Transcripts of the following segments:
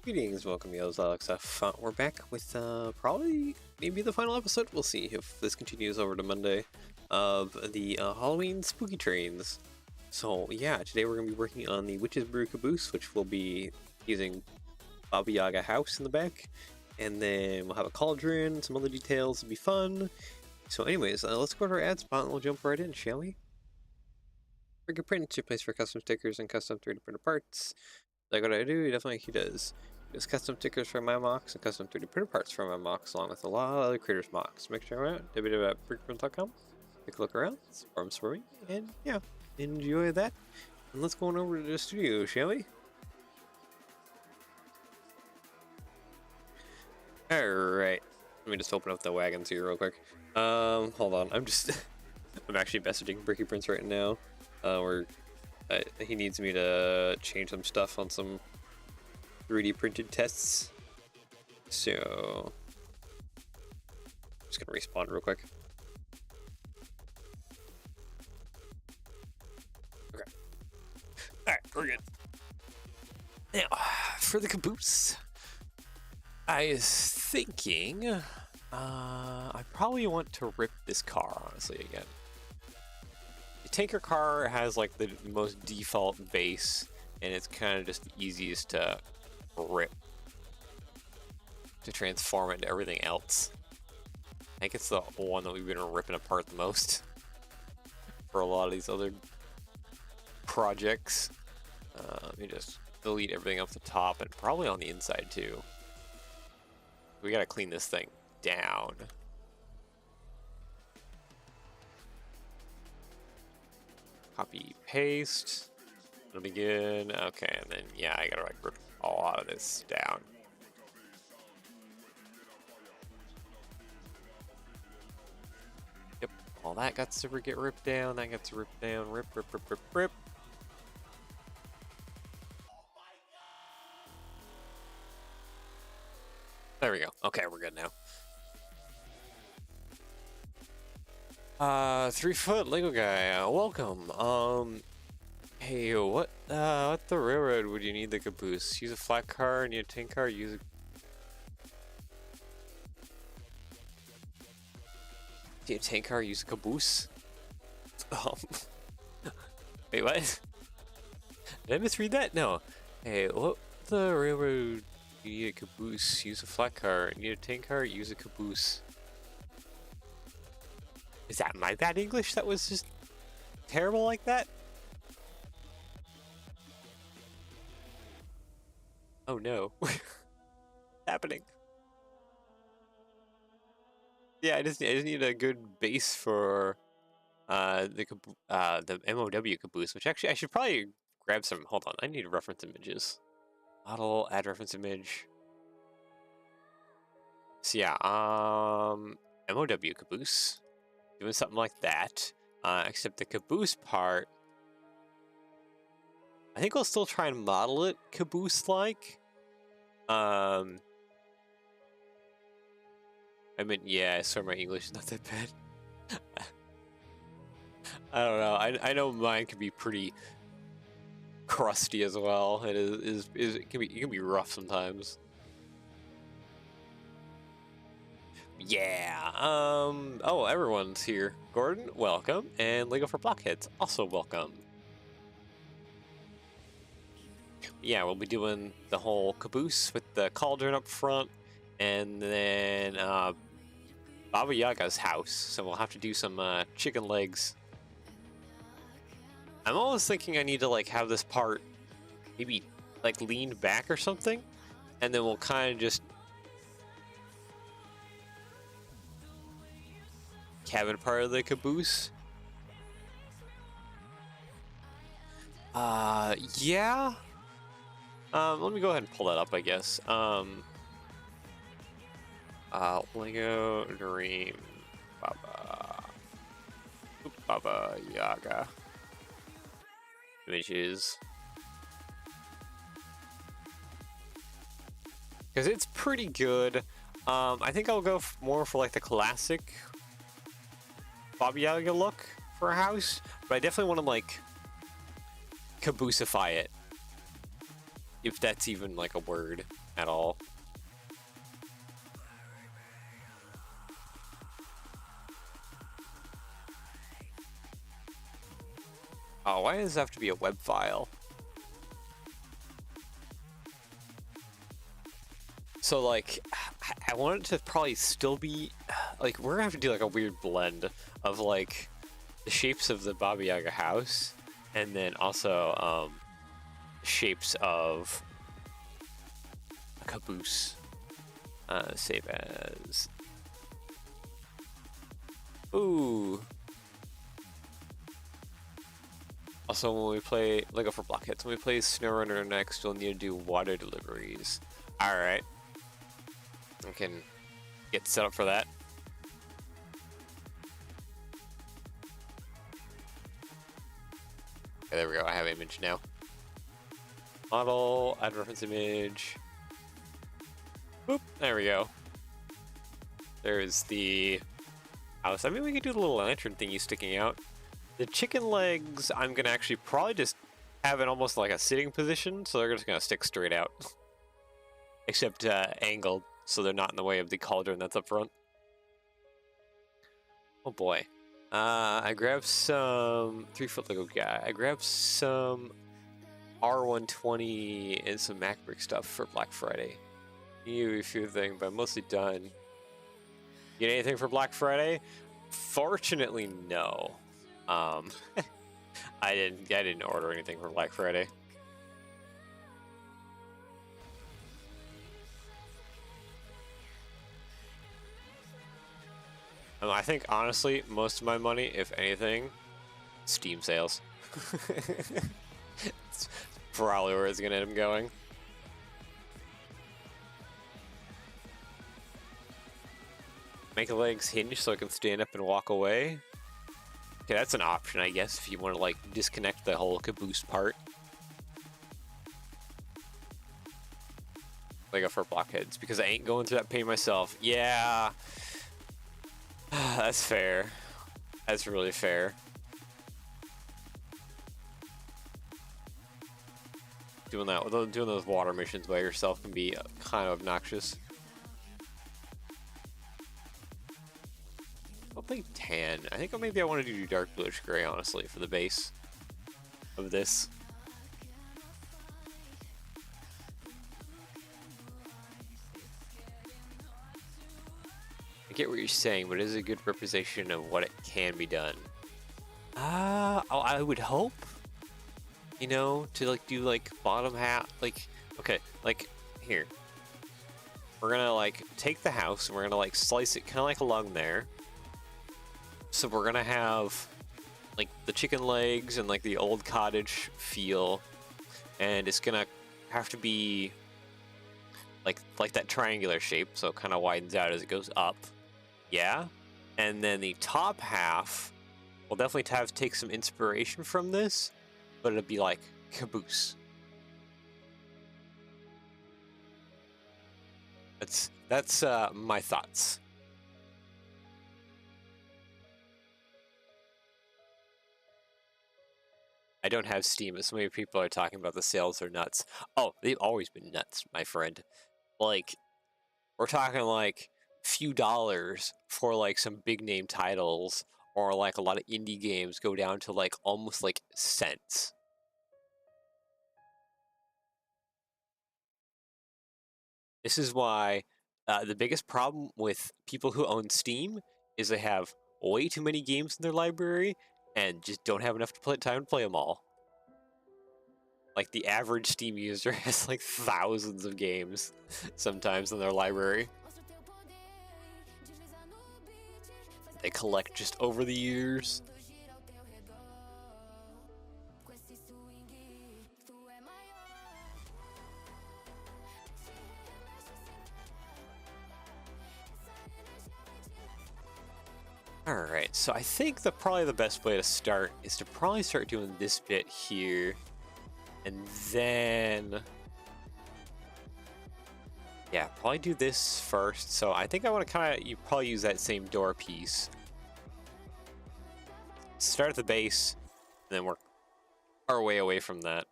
Greetings, welcome to Alex F. We're back with probably maybe the final episode. We'll see if this continues over to Monday of the Halloween spooky trains. So yeah, today we're going to be working on the Witch's Brew Caboose, which will be using Baba Yaga house in the back, and then we'll have a cauldron, some other details. It'll be fun. So anyways, let's go to our ad spot and we'll jump right in, shall we? Brick Print, your place for custom stickers and custom 3D printed parts. Like what I do, definitely he does. There's custom stickers for my mocks and custom 3D printed parts for my mocks, along with a lot of other creators' mocks. Make sure you're out www.brickprint.com. Take a look around, form swarming, and yeah, enjoy that. And let's go on over to the studio, shall we? Alright. Let me just open up the wagons here real quick. Hold on. I'm actually messaging Bricky Prince right now. He needs me to change some stuff on some 3D printed tests. So I'm just gonna respond real quick. Okay. Alright, we're good. Now, for the caboose, I was thinking I probably want to rip this car, honestly, again. The tanker car has like the most default base, and it's kind of just the easiest to rip, to transform into everything else. I think it's the one that we've been ripping apart the most for a lot of these other projects. Let me just delete everything off the top and probably on the inside too. We gotta clean this thing down. Copy, paste. It'll begin. Okay, and then yeah, I gotta like rip a lot of this down. Yep, all that got to get ripped down. That got to rip down. Rip, rip, rip, rip, rip. There we go. Okay, we're good now. 3-foot Lego guy, welcome. Hey, what the railroad would you need the caboose? Use a flat car, need a tank car, use a tank car, use a caboose? Wait, what? Did I misread that? No. Hey, what the railroad, you need a caboose, use a flat car, need a tank car, use a caboose. Is that my bad English that was just terrible like that? Oh no. What's happening? Yeah, I just need a good base for the MOW caboose, which actually I should probably grab some. Hold on, I need reference images. Model, add reference image. So yeah, MOW caboose. Doing something like that, except the caboose part, I think I'll still try and model it caboose-like. I mean, yeah, I swear my English is not that bad. I don't know. I know mine can be pretty crusty as well. It can be rough sometimes. Yeah, oh, everyone's here. Gordon, welcome, and Lego for Blockheads, also welcome. Yeah, we'll be doing the whole caboose with the cauldron up front, and then, Baba Yaga's house, so we'll have to do some, chicken legs. I'm always thinking I need to, like, have this part maybe, like, leaned back or something, and then we'll kind of just cabin part of the caboose. Yeah. Let me go ahead and pull that up, I guess. Lego Dream Baba Yaga images. Because it's pretty good. I think I'll go more for like the classic Baba Yaga look for a house, but I definitely want to like caboosify it. if that's even like a word at all. Oh, why does it have to be a web file? So like, I want it to probably still be, like, we're gonna have to do like a weird blend of like the shapes of the Baba Yaga house, and then also shapes of a caboose. Save as. Ooh. Also, when we play Lego for Blockheads, when we play SnowRunner next, we'll need to do water deliveries. Alright. I can get set up for that. Okay, there we go. I have image now. Model, add reference image. Boop, there we go. There's the house. I mean, we could do the little lantern thingy sticking out. The chicken legs, I'm gonna actually probably just have it almost like a sitting position, so they're just gonna stick straight out. Except angled, so they're not in the way of the cauldron that's up front. Oh boy. I grabbed some 3-foot Lego guy. I grabbed some R120 and some MacBrick stuff for Black Friday. You a few things, but I'm mostly done. Get anything for Black Friday? Fortunately, no. I didn't order anything for Black Friday. I think honestly, most of my money, if anything, Steam sales. It's probably where it's gonna end up going. Make the legs hinge so I can stand up and walk away. Okay, that's an option, I guess, if you want to like disconnect the whole caboose part. Lego for blockheads, because I ain't going through that pain myself. Yeah, that's fair. That's really fair. Doing those water missions by yourself can be kind of obnoxious. I'll play tan. I think maybe I want to do dark bluish gray, honestly, for the base of this. I get what you're saying, but it is a good representation of what it can be done. I would hope, you know, to like do like bottom half, like, okay, like here. We're gonna like take the house and we're gonna like slice it kind of like along there. So we're gonna have like the chicken legs and like the old cottage feel, and it's gonna have to be like that triangular shape, so it kind of widens out as it goes up. Yeah, and then the top half will definitely take some inspiration from this, but it'll be like caboose. That's my thoughts. I don't have Steam, as so many people are talking about the sales are nuts. Oh, they've always been nuts, my friend. Like, we're talking like few dollars for like some big name titles, or like a lot of indie games go down to like almost like cents. This is why the biggest problem with people who own Steam is they have way too many games in their library and just don't have enough time to play them all. Like the average Steam user has like thousands of games sometimes in their library. They collect just over the years. Alright, so I think probably the best way to start is to probably start doing this bit here. And then, yeah, probably do this first. So I think I want to you probably use that same door piece. Start at the base, and then work our way away from that.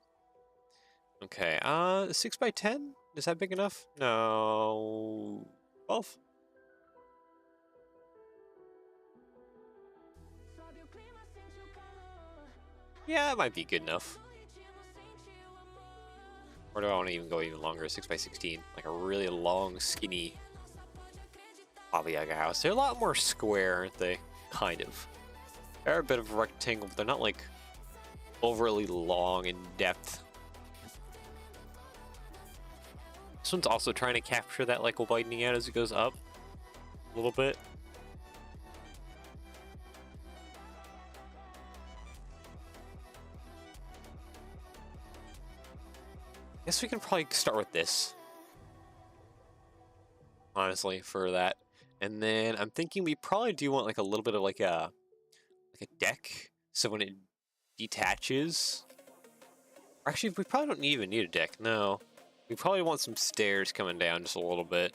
Okay, 6 by 10? Is that big enough? No, 12? Yeah, it might be good enough. Or do I want to even go even longer? 6 by 16, like a really long, skinny Baba Yaga house. They're a lot more square, aren't they? Kind of. They're a bit of a rectangle, but they're not like overly long in depth. This one's also trying to capture that like widening out as it goes up a little bit. Guess we can probably start with this, honestly, for that. And then I'm thinking we probably do want like a little bit of like a deck, so when it detaches. Actually, we probably don't even need a deck. No, we probably want some stairs coming down just a little bit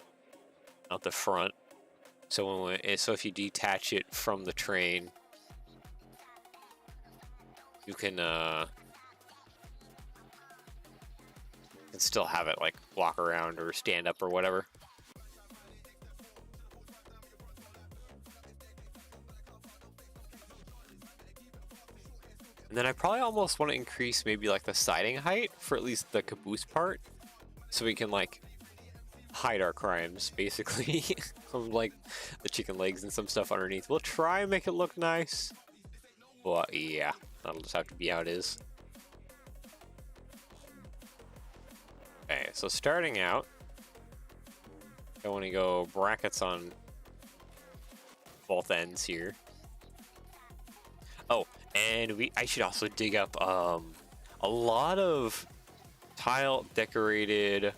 out the front. So so if you detach it from the train, you can still have it like walk around or stand up or whatever. And then I probably almost want to increase maybe like the siding height for at least the caboose part, so we can like hide our crimes basically. Like the chicken legs and some stuff underneath. We'll try and make it look nice, but yeah, that'll just have to be how it is. Okay, so starting out, I want to go brackets on both ends here. Oh, and I should also dig up a lot of tile decorated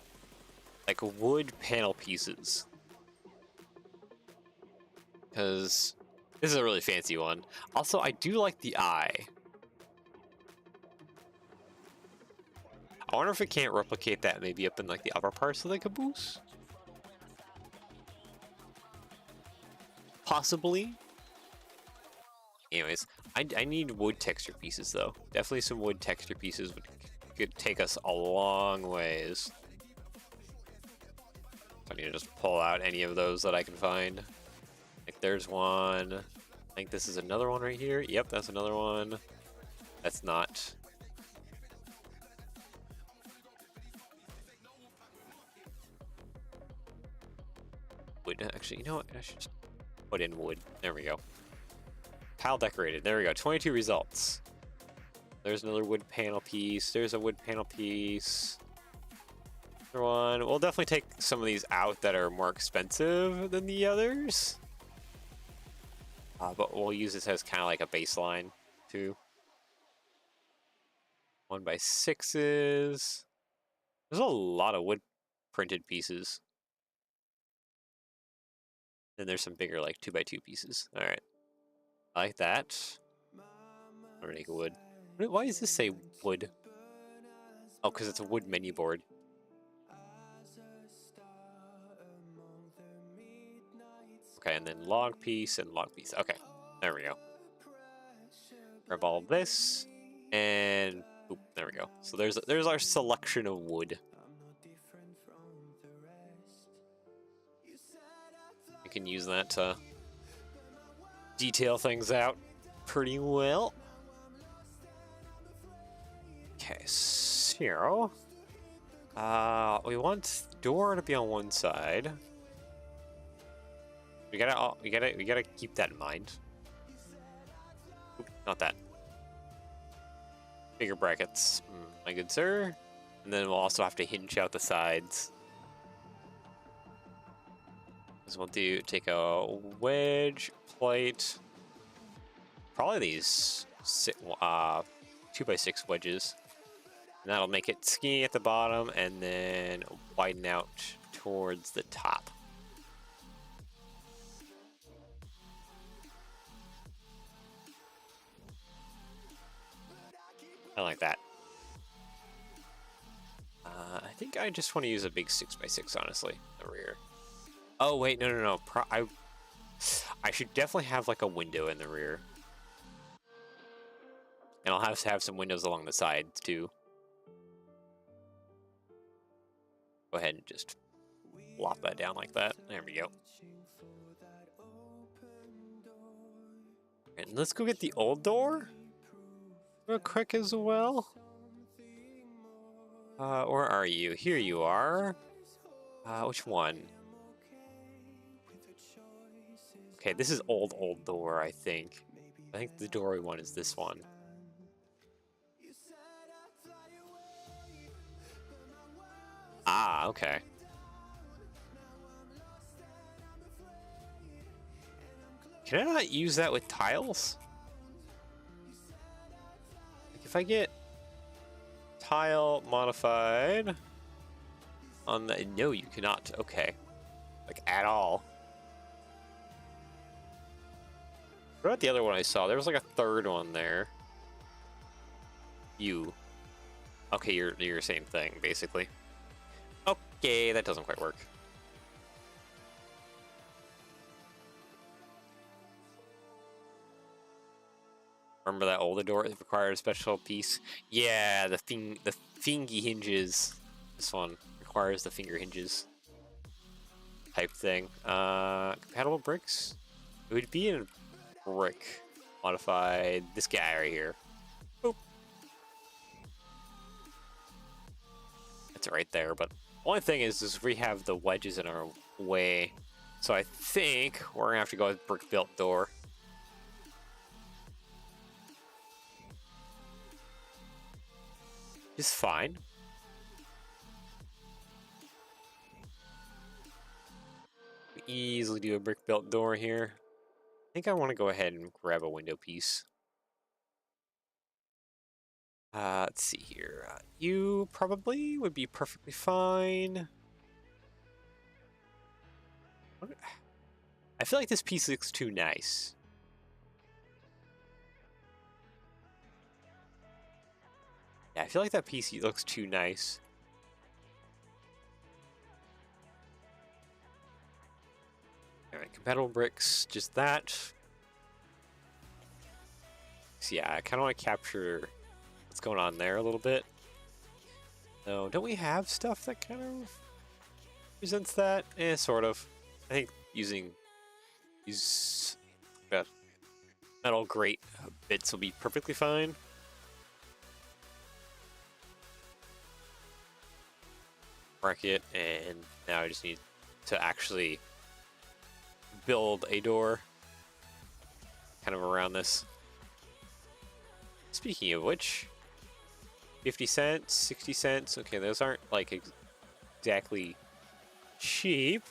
like wood panel pieces, because this is a really fancy one. Also, I do like the eye. I wonder if it can't replicate that maybe up in like the upper parts of the caboose. Possibly. Anyways, I need wood texture pieces though. Definitely some wood texture pieces could take us a long ways. So I need to just pull out any of those that I can find. Like there's one. I think this is another one right here. Yep, that's another one. That's not. Wood. Actually, you know what? I should just put in wood. There we go. Tile decorated. There we go. 22 results. There's another wood panel piece. There's a wood panel piece. Another one. We'll definitely take some of these out that are more expensive than the others. But we'll use this as kind of like a baseline too. 1x6s. There's a lot of wood printed pieces. Then there's some bigger like 2x2 pieces. All right. I like that. I'm gonna make a wood. Why does this say wood? Oh, because it's a wood menu board. Okay, and then log piece and log piece. Okay, there we go. Grab all this, and oop, there we go. So there's our selection of wood. You can use that to detail things out pretty well. Okay, so we want the door to be on one side. We gotta keep that in mind. Oop, not that. Bigger brackets, my good sir. And then we'll also have to hinge out the sides. So we'll take a wedge plate. Probably these 2x6 wedges. And that'll make it skinny at the bottom and then widen out towards the top. I like that. I think I just want to use a big 6x6, honestly, in the rear. Oh, wait, no. I should definitely have like a window in the rear. And I'll have to have some windows along the sides, too. Go ahead and just plop that down like that. There we go. And let's go get the old door real quick as well. Where are you? Here you are. Which one? Okay, this is old door, I think. I think the door we want is this one. Ah, okay. Can I not use that with tiles? Like if I get tile modified on the... No, you cannot. Okay. Like at all. What about the other one I saw? There was like a third one there. You. Okay, you're the same thing, basically. Okay, that doesn't quite work. Remember that older door that required a special piece? Yeah, the fingy hinges. This one requires the finger hinges type thing. Compatible bricks? It would be in brick modified. This guy right here. Boop. That's right there, but only thing is we have the wedges in our way. So I think we're gonna have to go with brick built door. Is fine. We easily do a brick built door here. I think I want to go ahead and grab a window piece. Let's see here. You probably would be perfectly fine. I feel like this piece looks too nice. Yeah, I feel like that piece looks too nice. Alright, compatible bricks, just that. So yeah, I kind of want to capture what's going on there a little bit. No, don't we have stuff that kind of presents that? Eh, sort of. I think using these metal grate bits will be perfectly fine. Mark it, and now I just need to actually build a door kind of around this. Speaking of which, 50 cents, 60 cents. Okay, those aren't like exactly cheap,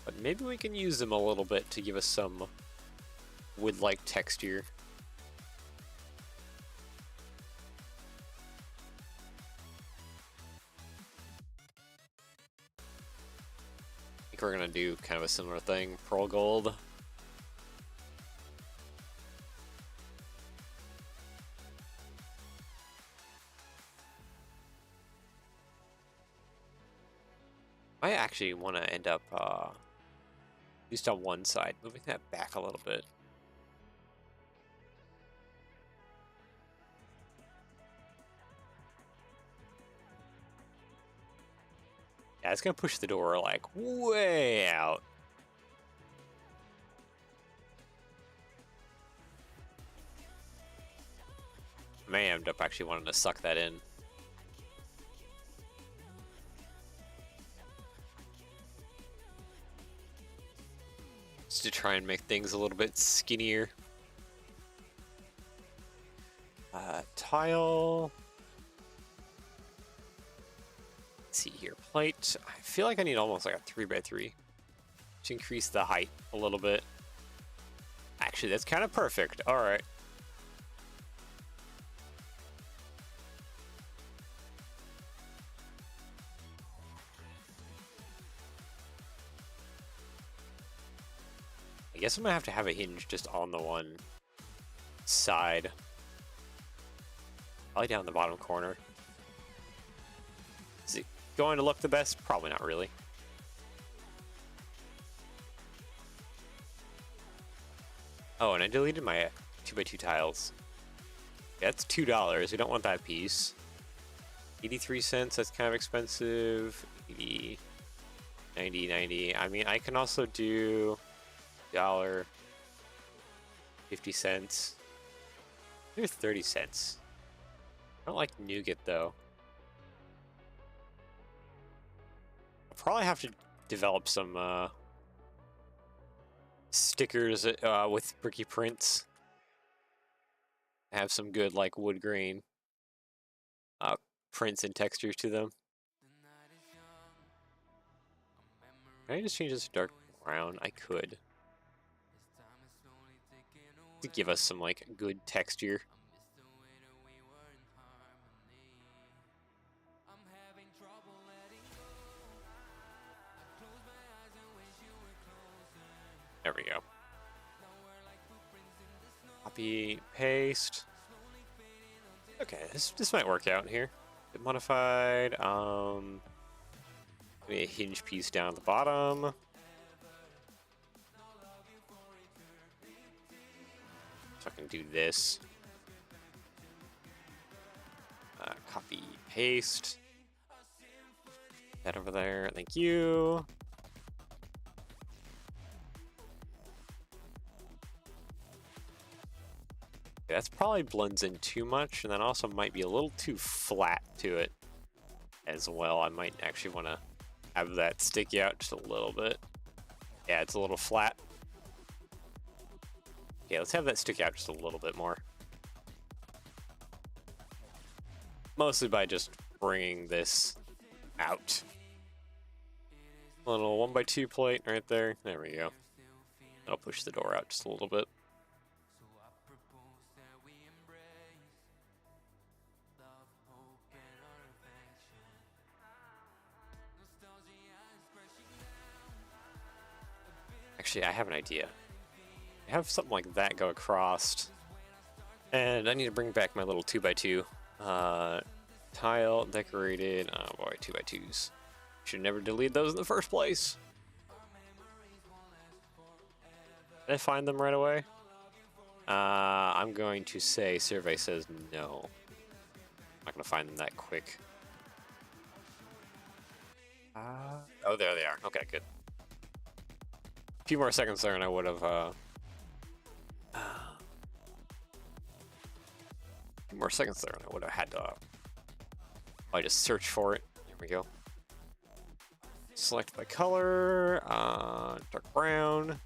but maybe we can use them a little bit to give us some wood-like texture. I think we're gonna do kind of a similar thing. Pearl gold. I actually want to end up at least on one side, moving that back a little bit. Yeah, it's gonna push the door like way out. I may end up actually wanting to suck that in. Just to try and make things a little bit skinnier. Tile. Let's see here. Plate. I feel like I need almost like a 3x3 to increase the height a little bit. Actually, that's kind of perfect. All right. I guess I'm gonna have to have a hinge just on the one side. Probably down the bottom corner. Is it going to look the best? Probably not really. Oh, and I deleted my 2x2 tiles. Yeah, that's $2. We don't want that piece. 83 cents, that's kind of expensive. 80, 90, 90. I mean, I can also do dollar 50 cents. Here's 30 cents. I don't like nougat though. I'll probably have to develop some stickers with bricky prints. Have some good like wood grain prints and textures to them. Can I just change this to dark brown? I could. To give us some like good texture. There we go. Copy, paste. Okay, this might work out here. Get modified. A hinge piece down at the bottom. So I can do this. Copy, paste. That over there. Thank you. That's probably blends in too much, and then also might be a little too flat to it as well. I might actually want to have that sticky out just a little bit. Yeah, it's a little flat. Okay, let's have that stick out just a little bit more. Mostly by just bringing this out. A little 1x2 plate right there. There we go. That'll push the door out just a little bit. Actually, I have an idea. I have something like that go across. And I need to bring back my little 2x2 tile decorated. Oh boy, 2x2s. Should never delete those in the first place. Did I find them right away? I'm going to say survey says no. I'm not going to find them that quick. Oh, there they are. Okay, good. A few more seconds there and I would have a few more seconds there and I would have had to I just search for it. There we go. Select by color, dark brown.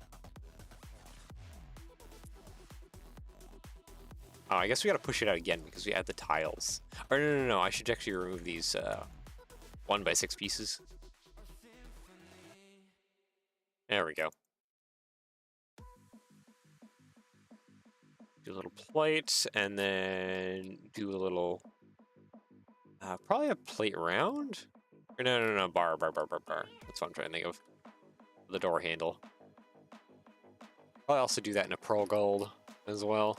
Oh, I guess we gotta push it out again because we add the tiles. Or no, I should actually remove these 1x6 pieces. There we go. Do a little plate and then do a little, probably a plate round? Or no, bar. That's what I'm trying to think of. The door handle. I'll also do that in a pearl gold as well.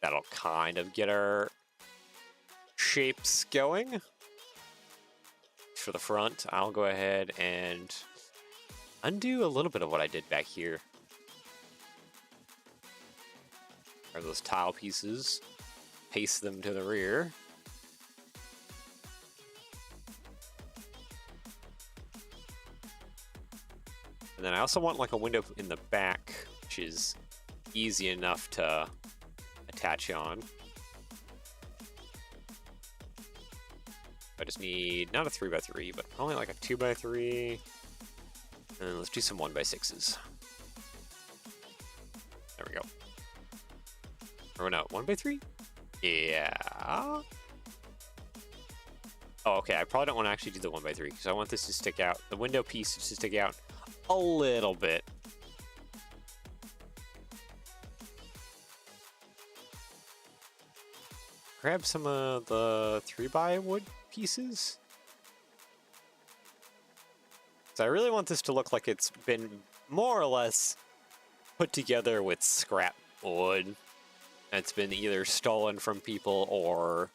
That'll kind of get our shapes going. For the front, I'll go ahead and undo a little bit of what I did back here. Are those tile pieces, paste them to the rear. And then I also want like a window in the back, which is easy enough to attach on. I just need not a 3x3, but probably like a 2x3. And let's do some 1x6s. There we go. Or no, 1x3? Yeah. Oh, okay. I probably don't want to actually do the 1x3 because I want this to stick out. The window piece to stick out a little bit. Grab some of the 3x wood pieces. So I really want this to look like it's been more or less put together with scrap wood. It's been either stolen from people or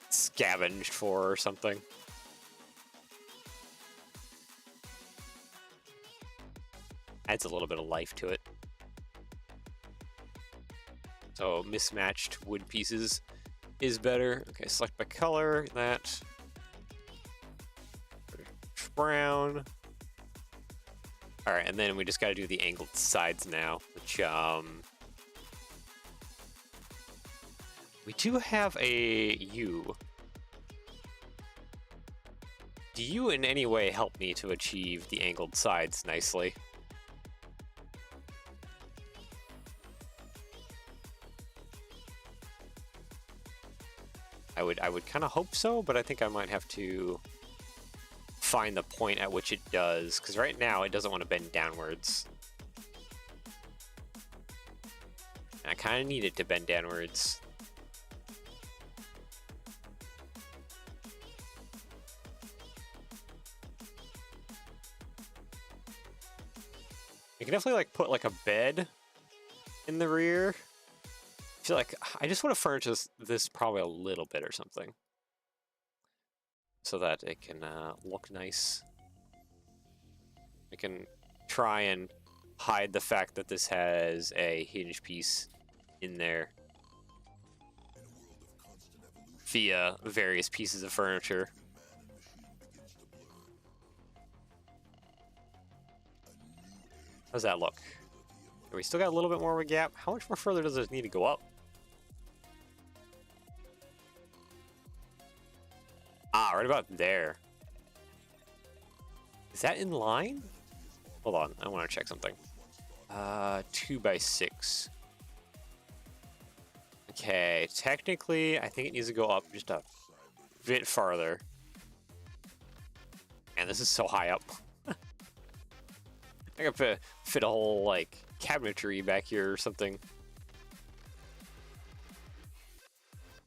scavenged for or something. Adds a little bit of life to it. So mismatched wood pieces is better. Okay, select by color, that. Brown. All right, and then we just got to do the angled sides now, which we do have a U. Do you in any way help me to achieve the angled sides nicely? I would kind of hope so, but I think I might have to find the point at which it does, because right now it doesn't want to bend downwards. And I kind of need it to bend downwards. You can definitely like put like a bed in the rear. I feel like I just want to furnish this probably a little bit or something, so that it can look nice. I can try and hide the fact that this has a hinge piece in there via various pieces of furniture. How's that look? We still got a little bit more of a gap. How much more further does it need to go up? Ah, right about there. Is that in line? Hold on, I want to check something. 2x6. Okay, technically, I think it needs to go up just a bit farther. And this is so high up. I could fit a whole, like, cabinetry back here or something.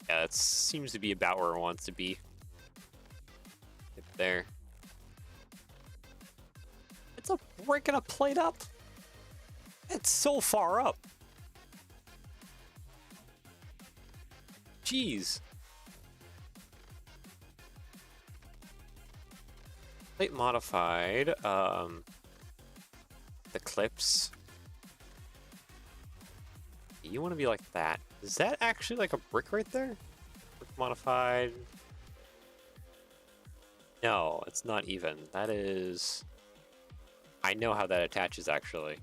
Yeah, that seems to be about where it wants to be. There. It's a breaking a plate up. It's so far up. Jeez. Plate modified. The clips. You want to be like that. Is that actually like a brick right there? Brick modified. No, it's not even. That is... I know how that attaches, actually.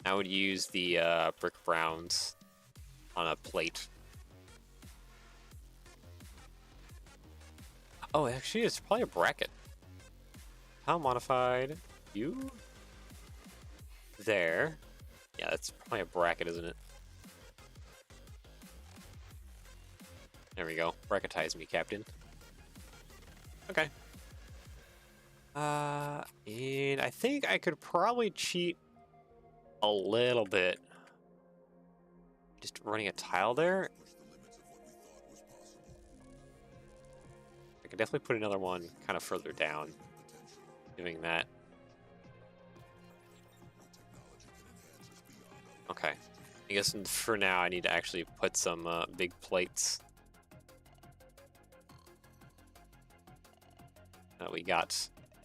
I would use the brick browns on a plate. Oh, actually, it's probably a bracket. How modified? You? There. Yeah, that's probably a bracket, isn't it? There we go. Bracketize me, Captain. Okay. And I think I could probably cheat a little bit. Just running a tile there. I could definitely put another one kind of further down. Doing that. Okay. I guess for now I need to actually put some big plates. We got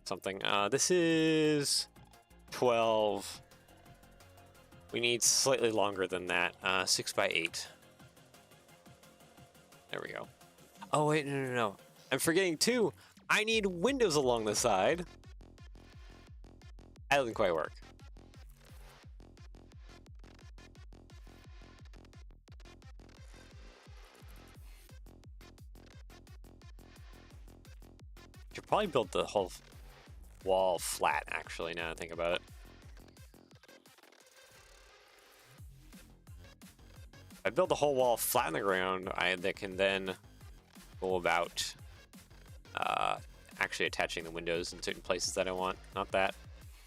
something. This is 12. We need slightly longer than that. 6x8. There we go. Oh, wait, no. I'm forgetting two. I need windows along the side. That doesn't quite work. Should probably build the whole wall flat, actually, now that I think about it. If I build the whole wall flat on the ground, that can then go about actually attaching the windows in certain places that I want. Not that.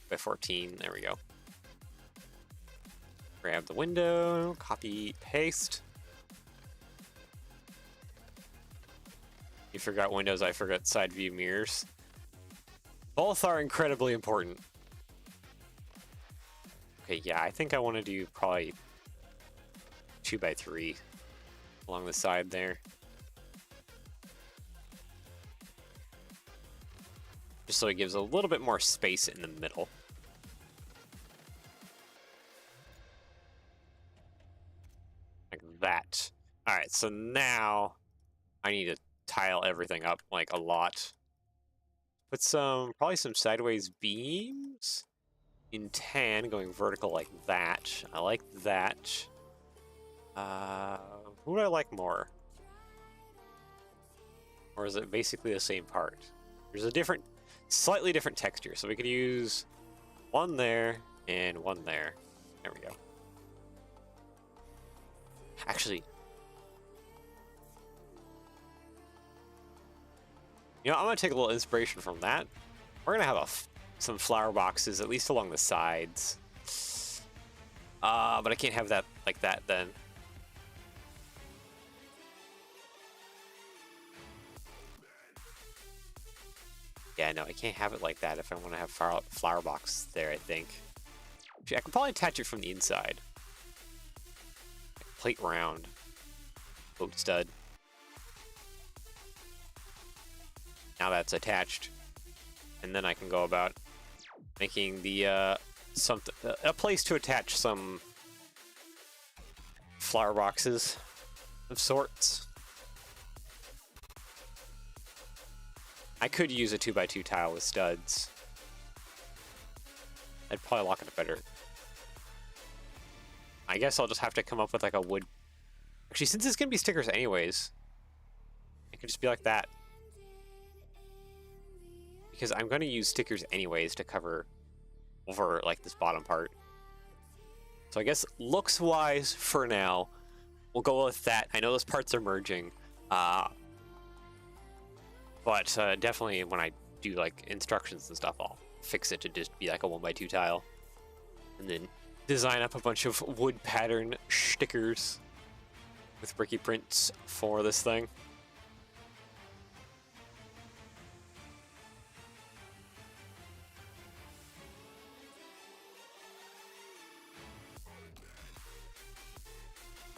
By 14, there we go. Grab the window, copy, paste. You forgot windows, I forgot side view mirrors. Both are incredibly important. Okay, yeah, I think I want to do probably 2x3 along the side there. Just so it gives a little bit more space in the middle. that. Alright, so now I need to tile everything up, like, a lot. Put probably some sideways beams in tan, going vertical like that. I like that. Who would I like more? Or is it basically the same part? There's a slightly different texture, so we could use one there and one there. There we go. Actually, you know, I'm gonna take a little inspiration from that. We're gonna have some flower boxes, at least along the sides. But I can't have that like that then. Yeah, no, I can't have it like that if I want to have flower box there, I think. Actually, I can probably attach it from the inside. Plate round. Boat stud. Now that's attached. And then I can go about making the, a place to attach some flower boxes of sorts. I could use a 2x2 tile with studs. I'd probably lock it better. I guess I'll just have to come up with like a wood. Actually, since it's gonna be stickers anyways, it could just be like that. Because I'm gonna use stickers anyways to cover over like this bottom part. So I guess looks-wise, for now, we'll go with that. I know those parts are merging. But definitely when I do like instructions and stuff, I'll fix it to just be like a 1x2 tile. And then design up a bunch of wood pattern stickers with bricky prints for this thing.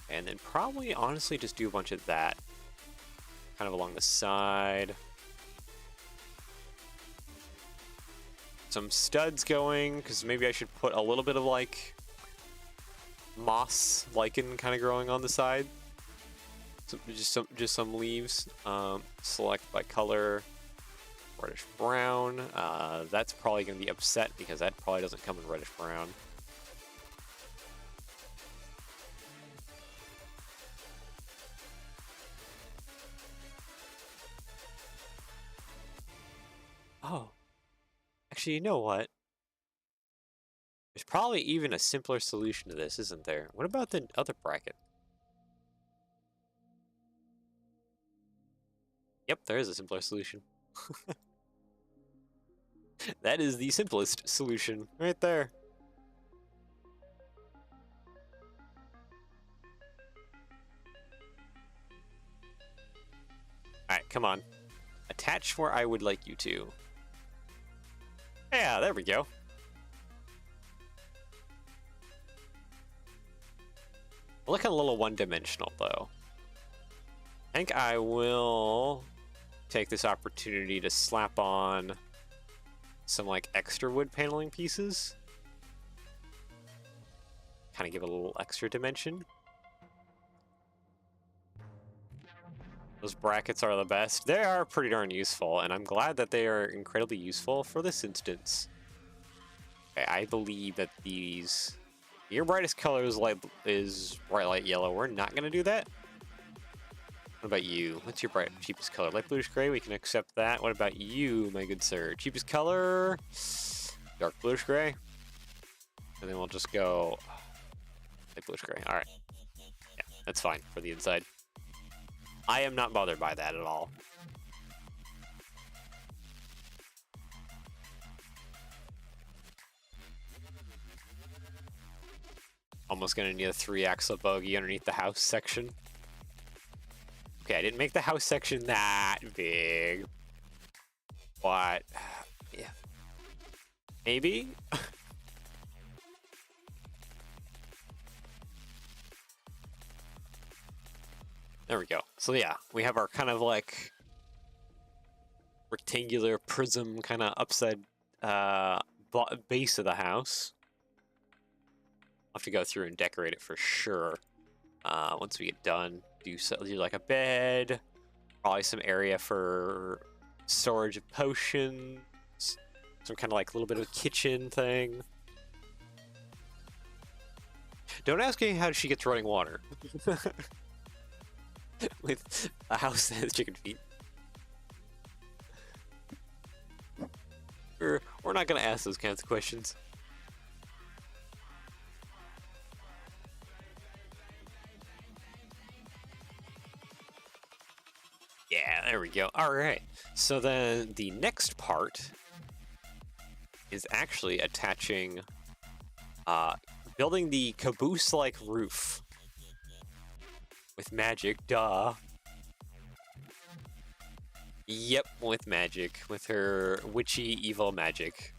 And then probably honestly just do a bunch of that kind of along the side. Some studs going, because maybe I should put a little bit of like moss lichen kind of growing on the side. So just some leaves. Select by color, reddish brown. That's probably going to be upset because that probably doesn't come in reddish brown. Oh. Actually, you know what? There's probably even a simpler solution to this, isn't there? What about the other bracket? Yep, there is a simpler solution. That is the simplest solution, right there. Alright, come on. Attach where I would like you to. Yeah, there we go. Looking a little one-dimensional, though. I think I will take this opportunity to slap on some, like, extra wood paneling pieces. Kind of give it a little extra dimension. Those brackets are the best. They are pretty darn useful, and I'm glad that they are incredibly useful for this instance. Okay, I believe that these... Your brightest color is bright light yellow. We're not going to do that. What about you? What's your cheapest color? Light bluish gray? We can accept that. What about you, my good sir? Cheapest color? Dark bluish gray? And then we'll just go... Light bluish gray. Alright. Yeah, that's fine for the inside. I am not bothered by that at all. Almost gonna need a 3-axle bogey underneath the house section. Okay, I didn't make the house section that big. But, yeah. Maybe? There we go. So yeah, we have our kind of like rectangular prism kind of upside base of the house. I'll have to go through and decorate it for sure. Once we get done, do like a bed, probably some area for storage of potions, some kind of like a little bit of a kitchen thing. Don't ask me how she gets running water with a house that has chicken feet. We're not gonna ask those kinds of questions. Yeah, there we go. All right. So then the next part is actually attaching, building the caboose-like roof with magic. Duh. Yep, with magic, with her witchy evil magic.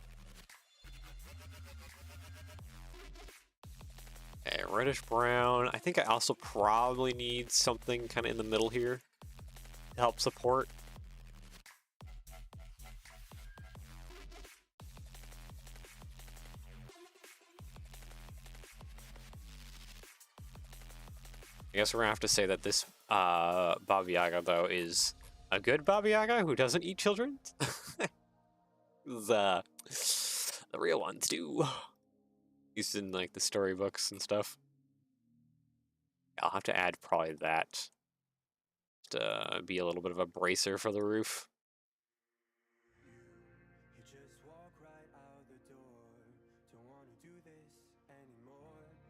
Okay, reddish brown. I think I also probably need something kind of in the middle here to help support. I guess we're gonna have to say that this Baba Yaga, though, is a good Baba Yaga who doesn't eat children. The real ones do. Used in like the storybooks and stuff. I'll have to add probably that to be a little bit of a bracer for the roof.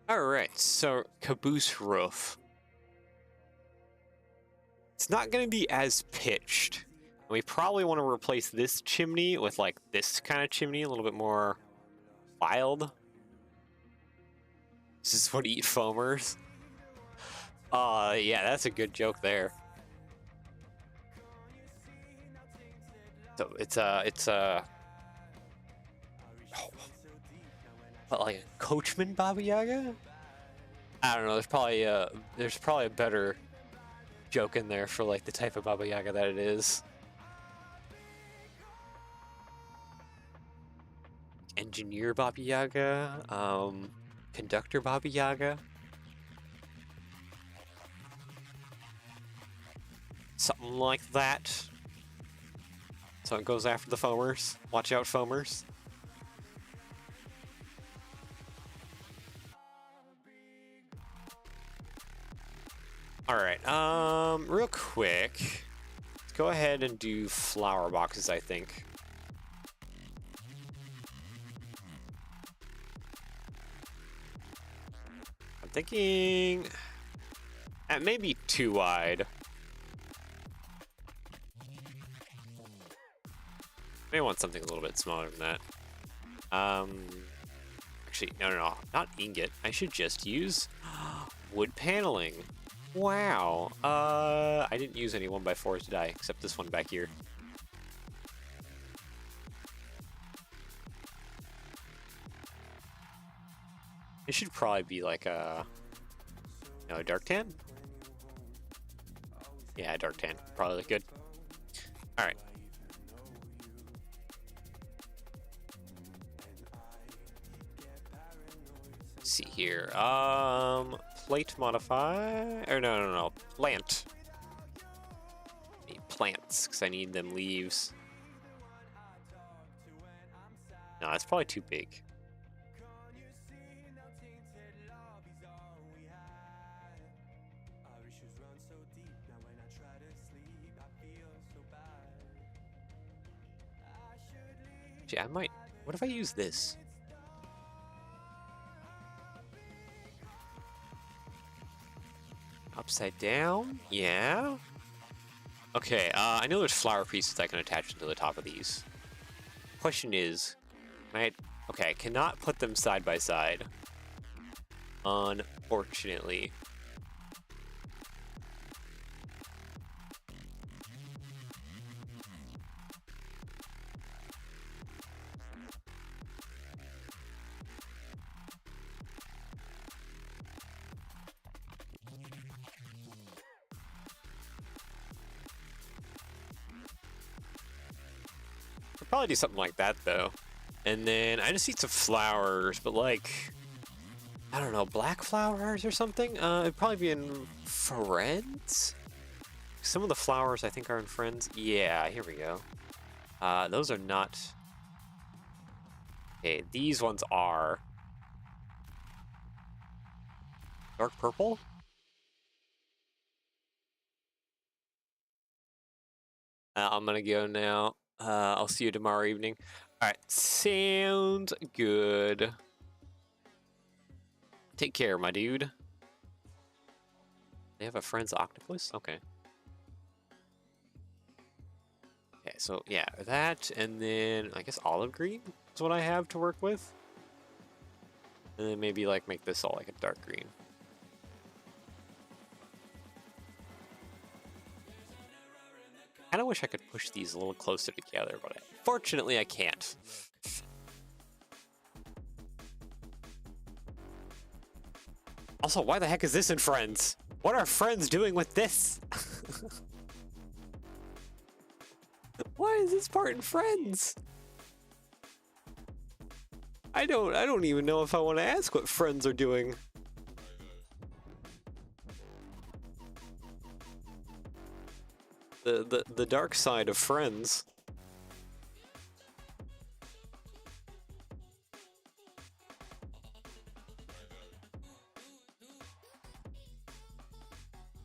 All right, so caboose roof. It's not going to be as pitched. We probably want to replace this chimney with like this kind of chimney, a little bit more wild. This is what eat foamers. Yeah, that's a good joke there. So it's what, like a coachman Baba Yaga? I don't know. There's probably a better joke in there for like the type of Baba Yaga that it is. Engineer Baba Yaga, conductor Baba Yaga. Something like that. So it goes after the foamers. Watch out, foamers. All right, real quick, let's go ahead and do flower boxes, I think. I'm thinking that may be too wide. May want something a little bit smaller than that. Actually, no, not ingot. I should just use wood paneling. Wow. I didn't use any 1x4s, did I? Except this one back here. It should probably be like a dark tan? Yeah, dark tan. Probably look good. All right. Let's see here. Plate modify, or no, plant. I need plants, because I need them leaves. No, that's probably too big. Gee, I might, what if I use this? Upside down? Yeah? Okay, I know there's flower pieces I can attach to the top of these. Question is, okay, I cannot put them side by side. Unfortunately. Probably do something like that though. And then I just need some flowers, but like I don't know, black flowers or something? It'd probably be in Friends? Some of the flowers I think are in Friends. Yeah, here we go. Those are not... Okay, these ones are... Dark purple? I'm gonna go now. I'll see you tomorrow evening. Alright, sounds good. Take care, my dude. They have a friend's octopus? Okay. Okay, so yeah, that, and then I guess olive green is what I have to work with. And then maybe like make this all like a dark green. I kind of wish I could push these a little closer together, but fortunately I can't. Also, why the heck is this in Friends? What are Friends doing with this? Why is this part in Friends? I don't even know if I want to ask what Friends are doing. The dark side of Friends.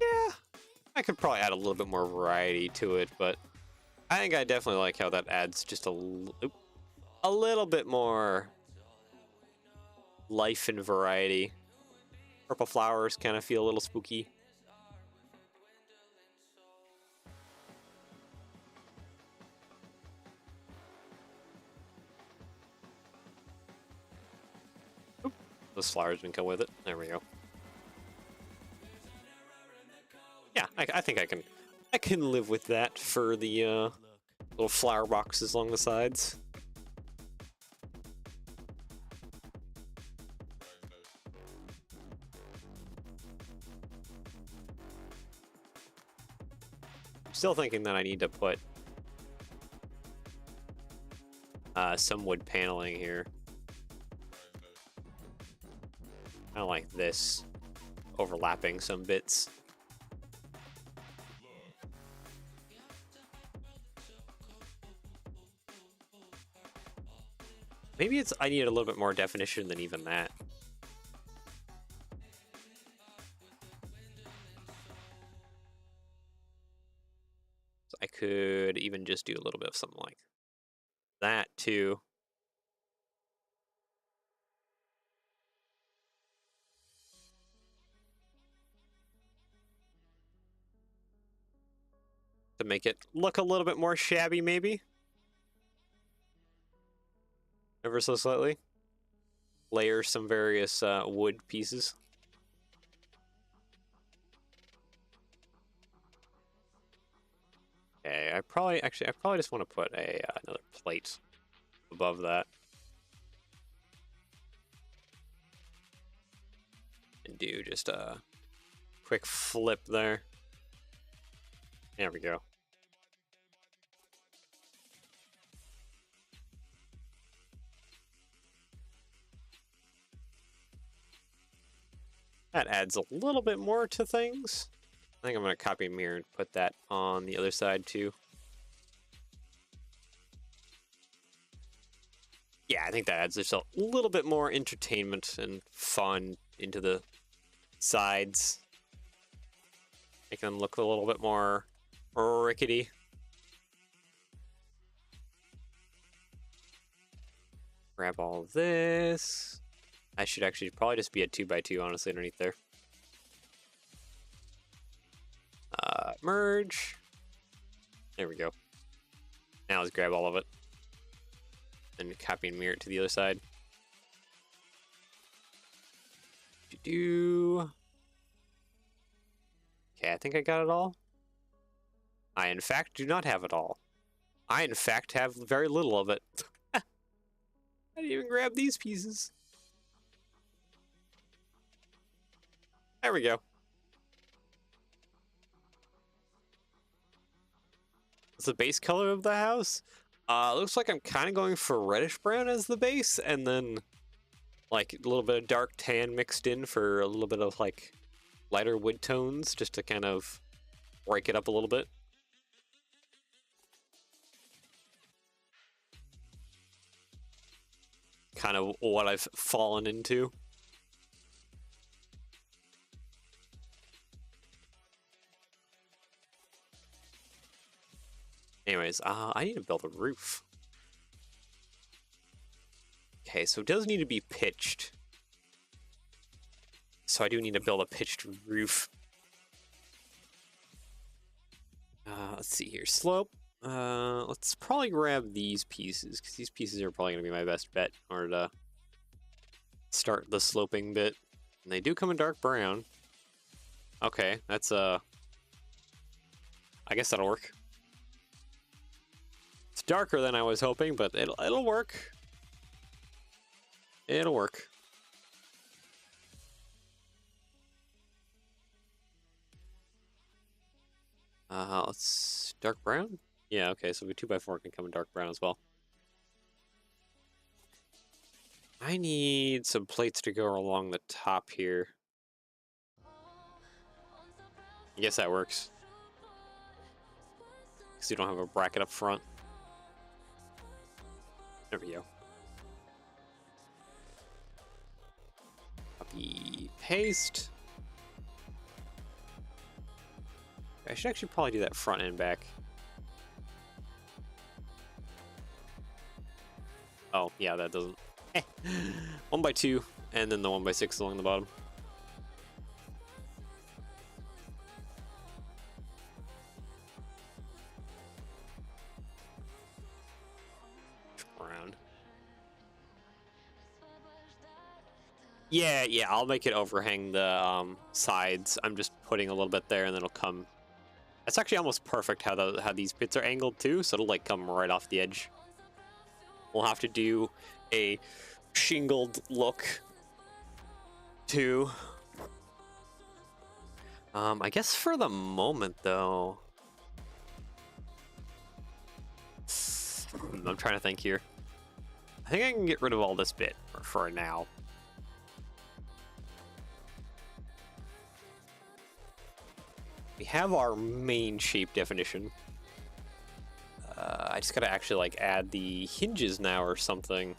Yeah, I could probably add a little bit more variety to it, but I think I definitely like how that adds just a little bit more life and variety. Purple flowers kind of feel a little spooky. Oop, those flowers can come with it. There we go. Yeah, I think I can live with that for the little flower boxes along the sides. Still thinking that I need to put some wood paneling here. Kind of like this, overlapping some bits. Maybe I need a little bit more definition than even that. So I could even just do a little bit of something like that too. To make it look a little bit more shabby, maybe. Ever so slightly. Layer some various wood pieces. Okay, I probably just want to put another plate above that. And do just a quick flip there. There we go. That adds a little bit more to things. I think I'm going to copy and mirror and put that on the other side too. Yeah, I think that adds just a little bit more entertainment and fun into the sides. Make them look a little bit more rickety. Grab all of this. I should actually probably just be a 2x2, honestly, underneath there. Merge. There we go. Now let's grab all of it. And copy and mirror it to the other side. Okay, I think I got it all. I, in fact, do not have it all. I, in fact, have very little of it. I didn't even grab these pieces. There we go. What's the base color of the house? Looks like I'm kind of going for reddish brown as the base, and then like a little bit of dark tan mixed in for a little bit of like lighter wood tones, just to kind of break it up a little bit. Kind of what I've fallen into. Anyways, I need to build a roof. Okay, so it does need to be pitched. So I do need to build a pitched roof. Let's see here. Slope. Let's probably grab these pieces, because these pieces are probably going to be my best bet in order to start the sloping bit. And they do come in dark brown. Okay, that's I guess that'll work. It's darker than I was hoping, but it'll work. It'll work. Let's dark brown. Yeah, okay, so the 2x4 can come in dark brown as well. I need some plates to go along the top here. I guess that works. Because you don't have a bracket up front. There we go. Copy, paste. I should actually probably do that front and back. Oh, yeah, that doesn't. 1x2, and then the 1x6 along the bottom. Around. Yeah, I'll make it overhang the sides. I'm just putting a little bit there, and then it'll come. That's actually almost perfect how these bits are angled too, so it'll like come right off the edge. We'll have to do a shingled look too. I guess for the moment though, I'm trying to think here. I think I can get rid of all this bit for now. We have our main shape definition. I just gotta actually like add the hinges now or something,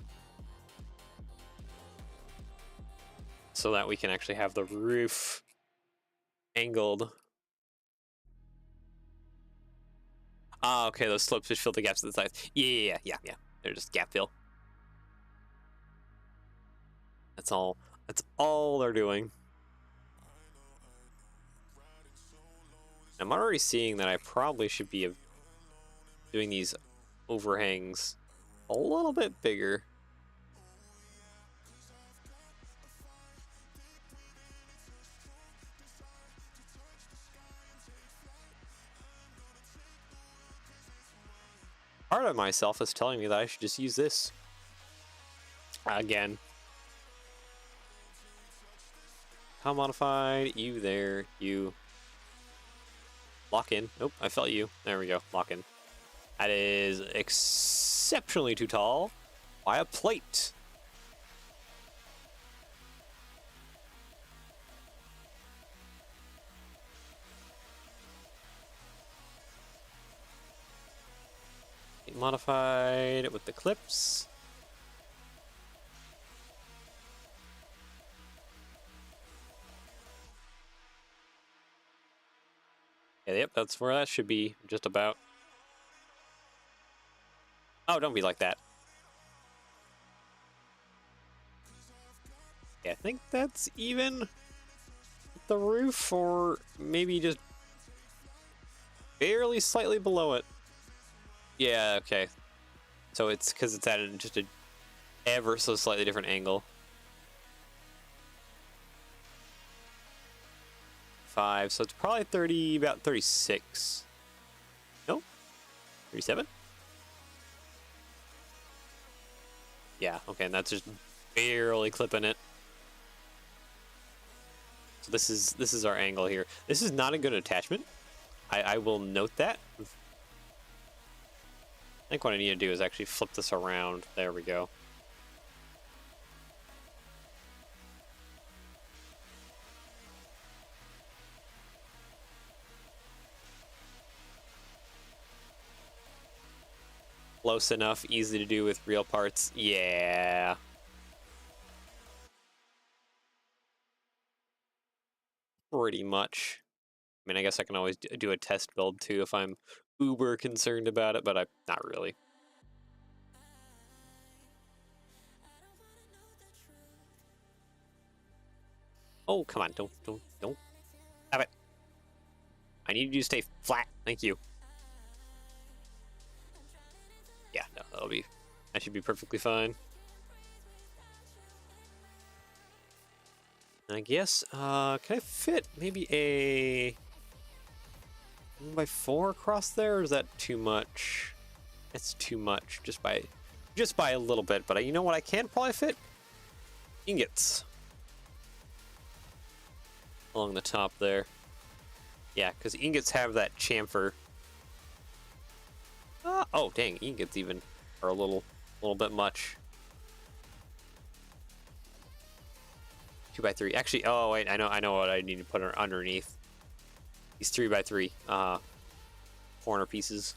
so that we can actually have the roof angled. Ah, okay, those slopes just fill the gaps to the sides. Yeah. They're just gap fill. That's all they're doing. I'm already seeing that I probably should be doing these overhangs a little bit bigger. Part of myself is telling me that I should just use this again. How modified? You there, you. Lock in. Nope, I felt you. There we go. Lock in. That is exceptionally too tall by a plate. Modified with the clips. Yeah, yep, that's where that should be, just about. Oh, don't be like that. Yeah, I think that's even with the roof, or maybe just barely slightly below it. Yeah, okay. So it's because it's at just a ever so slightly different angle. 5, so it's probably 30, about 36. No? 37? Yeah, okay, and that's just barely clipping it. So this is our angle here. This is not a good attachment. I will note that. I think what I need to do is actually flip this around. There we go. Close enough, easy to do with real parts. Yeah. Pretty much. I mean, I guess I can always do a test build too if I'm uber concerned about it, but I'm not really. Oh, come on, don't have it. I need you to stay flat. Thank you. Yeah, no, that should be perfectly fine. And I guess, can I fit maybe a 1x4 across there, or is that too much? It's too much, just by a little bit. But you know what I can probably fit? Ingots. Along the top there. Yeah, because ingots have that chamfer. Oh, dang, ingots even are a little bit much. 2x3. Actually, oh wait, I know what I need to put underneath. These 3x3 corner pieces.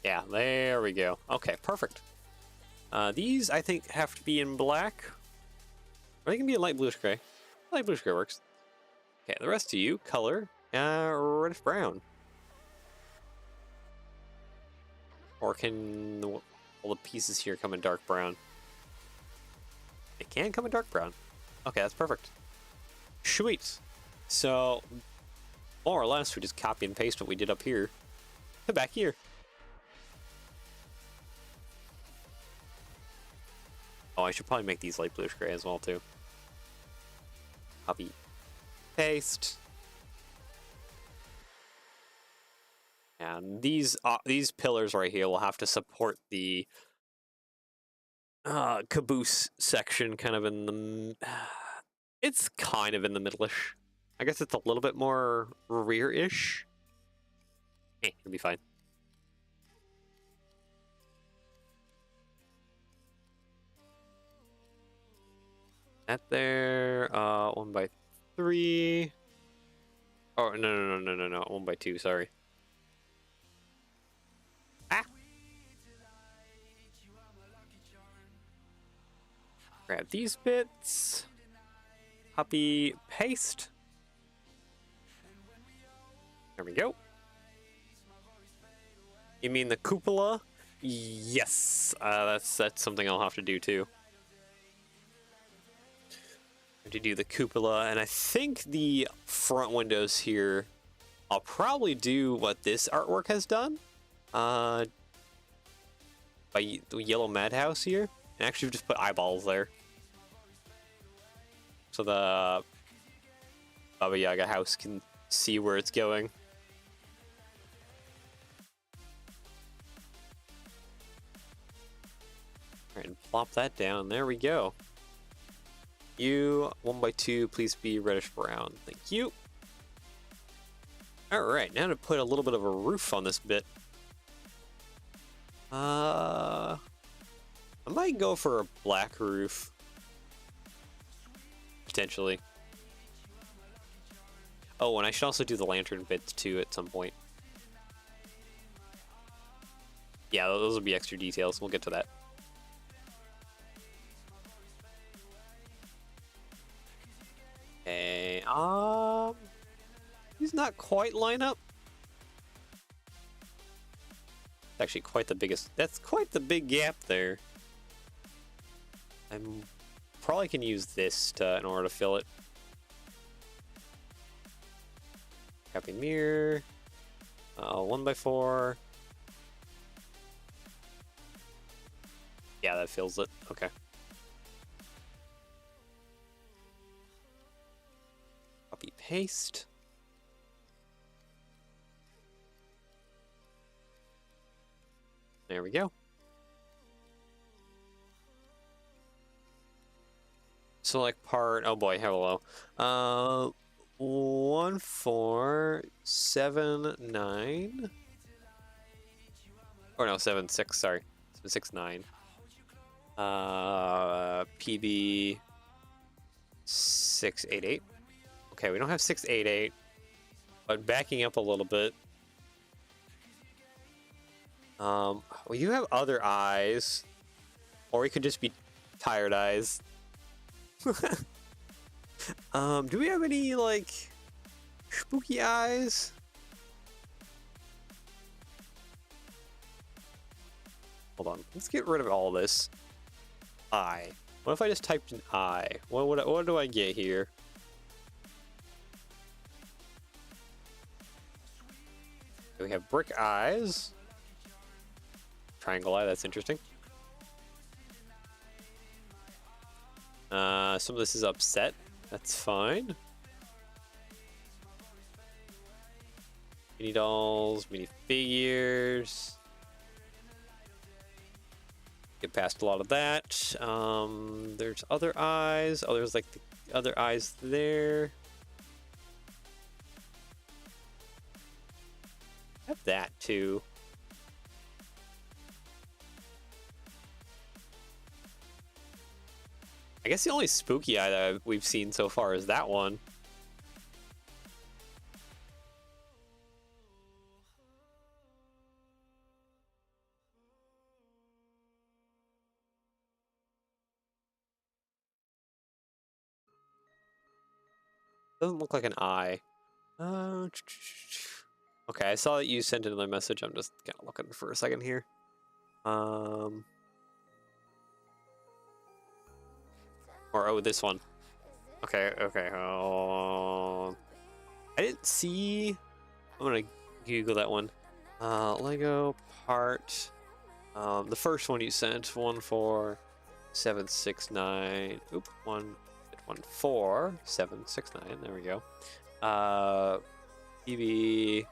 Yeah, there we go. Okay, perfect. These I think have to be in black. Or they can be a light bluish gray. Light bluish gray works. Okay, the rest of you, color, reddish brown. Or can all the pieces here come in dark brown? It can come in dark brown. Okay, that's perfect. Sweet. So, more or less, we just copy and paste what we did up here to back here. Oh, I should probably make these light bluish gray as well, too. Copy. Paste. And these pillars right here will have to support the caboose section, kind of in the... It's kind of in the middle-ish. I guess it's a little bit more rear-ish. It'll be fine. That there, 1x3. Oh, no, 1x2, sorry. Ah! Grab these bits. Copy, paste. There we go. You mean the cupola? Yes, that's something I'll have to do too. To do the cupola, and I think the front windows here, I'll probably do what this artwork has done, by the yellow madhouse here, and actually just put eyeballs there, so the Baba Yaga house can see where it's going. All right, and plop that down. There we go. You 1x2, please be reddish brown. Thank you. All right, now to put a little bit of a roof on this bit. I might go for a black roof, potentially. Oh, and I should also do the lantern bits too at some point. Yeah, those will be extra details. We'll get to that. Okay, he's not quite line up. Actually, quite the biggest. That's quite the big gap there. I'm probably can use this in order to fill it. Copy mirror. 1x4. Yeah, that fills it. Okay. Copy paste. There we go. Select part. Oh boy, hello. 1479. Or no, 76. Sorry, 769. PB 688. Okay, we don't have 688, but backing up a little bit. Well, you have other eyes, or it could just be tired eyes. Do we have any, like, spooky eyes? Hold on, let's get rid of all this. Eye. What if I just typed in eye? What do I get here? We have brick eyes. Triangle eye, that's interesting. Some of this is upset. That's fine. Mini dolls, mini figures. Get past a lot of that. There's other eyes. Oh, there's like the other eyes there. I have that too. I guess the only spooky eye that we've seen so far is that one. Doesn't look like an eye. Okay, I saw that you sent another message. I'm just kind of looking for a second here. Or, oh, this one. Okay. I didn't see... I'm gonna Google that one. Lego part. The first one you sent, 14769. Oop, 14769. There we go. PB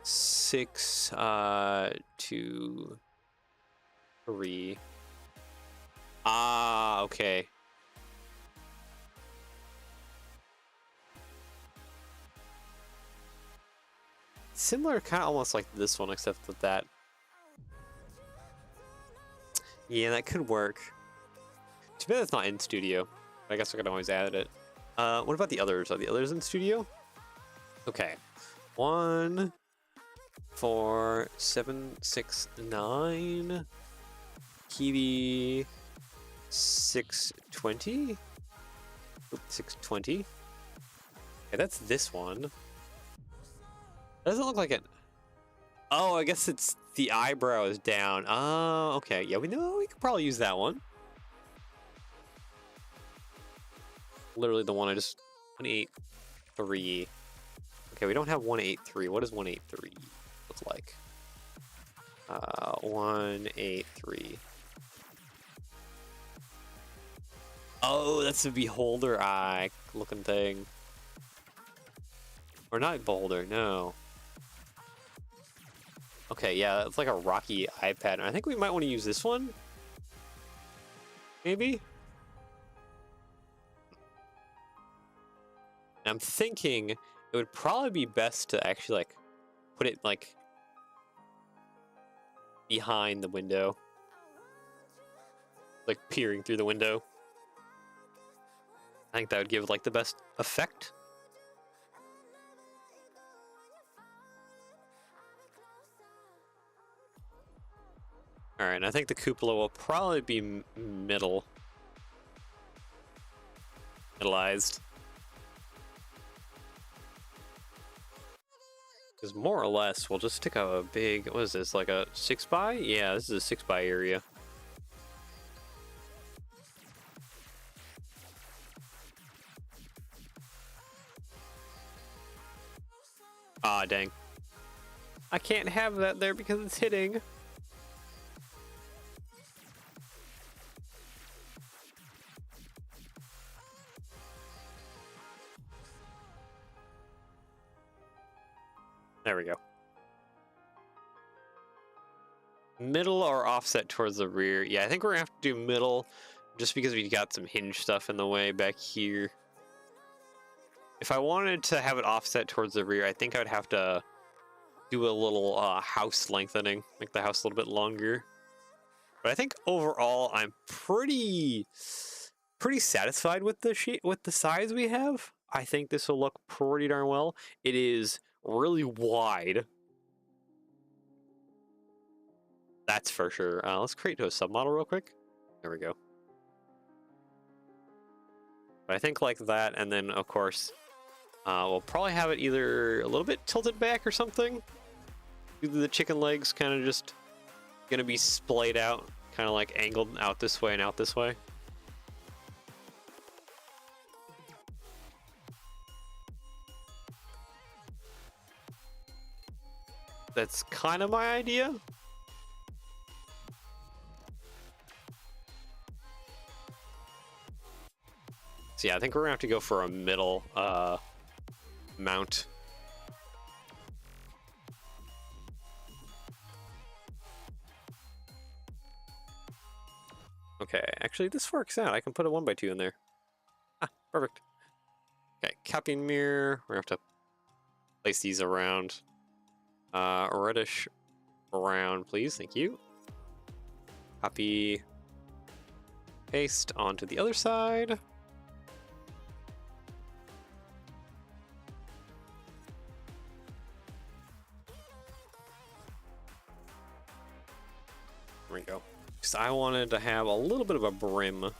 623. Ah, okay. Similar, kind of almost like this one, except with that. Yeah, that could work. Too bad it's not in studio. I guess I could always add it. What about the others? Are the others in studio? Okay. 14769. Kiwi 620. Oop, 620. Okay, that's this one. That doesn't look like it. Oh, I guess it's the eyebrow is down. Oh, okay. Yeah, we know we could probably use that one. Literally the one I just 183. Okay, we don't have 183. What does 183 look like? 183. Oh, that's a beholder eye looking thing. Or not beholder, no. Okay, yeah, it's like a rocky eye pattern. I think we might want to use this one. Maybe? I'm thinking it would probably be best to actually like put it like behind the window. Like peering through the window. I think that would give like the best effect. Alright, and I think the cupola will probably be middleized. Because more or less, we'll just stick a big, what is this, like a 6x? Yeah, this is a 6x area. Ah, dang. I can't have that there because it's hitting. There we go. Middle or offset towards the rear? Yeah, I think we're gonna have to do middle just because we got some hinge stuff in the way back here. If I wanted to have it offset towards the rear, I think I would have to do a little house lengthening, make the house a little bit longer. But I think overall, I'm pretty satisfied with the shape, with the size we have. I think this will look pretty darn well. It is really wide. That's for sure. Let's create a submodel real quick. There we go. But I think like that, and then of course, we'll probably have it either a little bit tilted back or something. The chicken legs kind of just gonna be splayed out, kind of like angled out this way and out this way. That's kind of my idea. So yeah, I think we're gonna have to go for a middle mount. Okay, actually this works out. I can put a 1x2 in there. Ah, perfect. Okay, copying mirror. We're gonna have to place these around. Reddish brown, please. Thank you. Copy. Paste onto the other side. There we go. Because I wanted to have a little bit of a brim on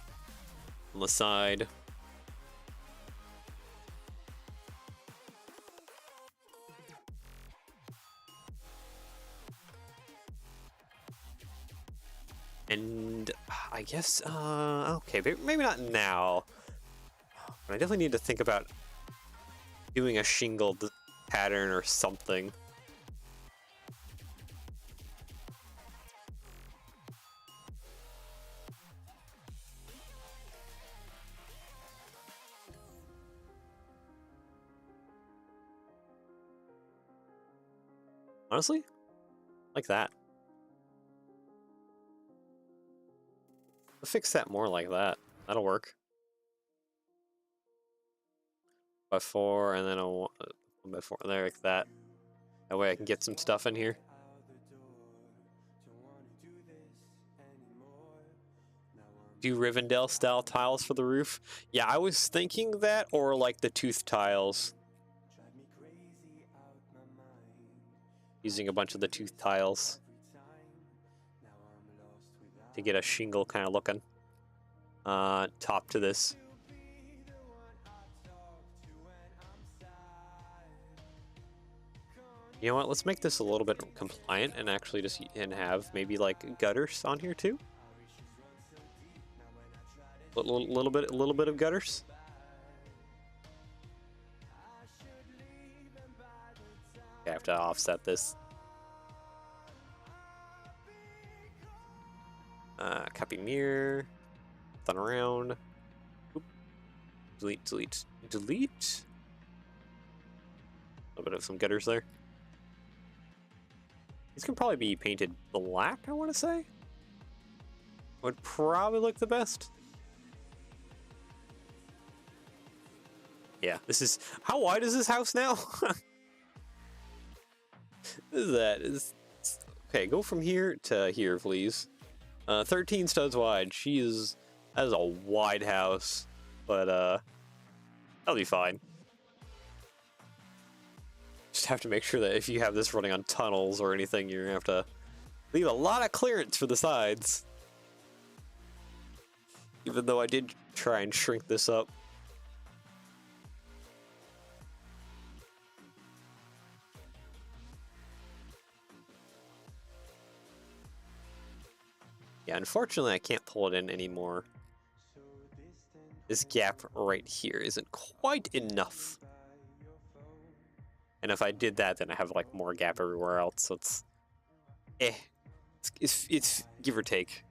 the side. And I guess, okay, maybe not now. But I definitely need to think about doing a shingled pattern or something. Honestly, like that. I'll fix that more like that. That'll work. By 4 and then a 1x4 there, like that. That way I can get some stuff in here. Do Rivendell style tiles for the roof? Yeah, I was thinking that, or like the tooth tiles. Using a bunch of the tooth tiles to get a shingle kind of looking top to this. You know what? Let's make this a little bit compliant and actually just have maybe like gutters on here too. A little bit of gutters. I have to offset this. Copy mirror. Thun around. Oop. Delete, delete, delete. A little bit of some gutters there. These can probably be painted black, I want to say. Would probably look the best. Yeah, this is... How wide is this house now? What is that? Okay, go from here to here, please. 13 studs wide. That is a wide house, but that'll be fine. Just have to make sure that if you have this running on tunnels or anything, you're gonna have to leave a lot of clearance for the sides. Even though I did try and shrink this up. Yeah, unfortunately I can't pull it in anymore. This gap right here isn't quite enough. And if I did that, then I have like more gap everywhere else, so it's... It's give or take.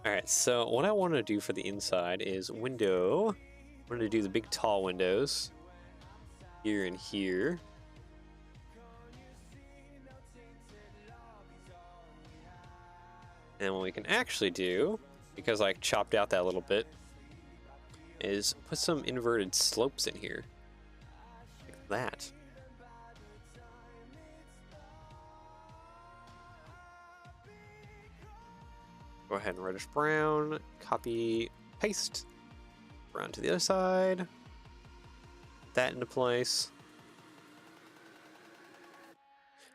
Alright, so what I want to do for the inside is window. I'm going to do the big tall windows. Here and here. And what we can actually do, because I chopped out that little bit, is put some inverted slopes in here. Like that. Go ahead and reddish brown, copy, paste, around to the other side. that into place.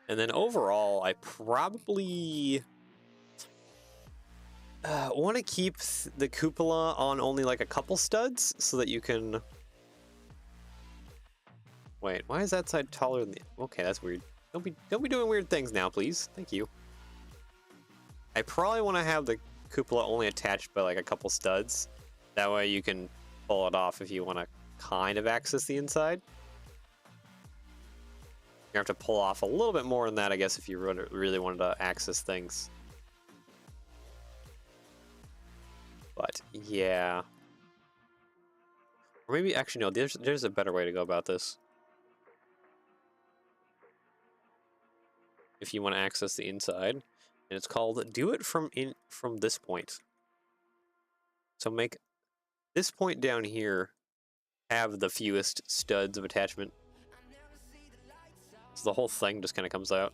And then overall, I probably want to keep the cupola on only like a couple studs so that you can... Wait, why is that side taller than the... Okay, that's weird. Don't be doing weird things now, please. Thank you. I probably want to have the cupola only attached by like a couple studs. That way you can pull it off if you want to kind of access the inside. You have to pull off a little bit more than that, I guess, if you really wanted to access things. But yeah. Or maybe, actually, no, there's a better way to go about this. If you want to access the inside. And it's called do it from this point. So make this point down here have the fewest studs of attachment. So the whole thing just kind of comes out.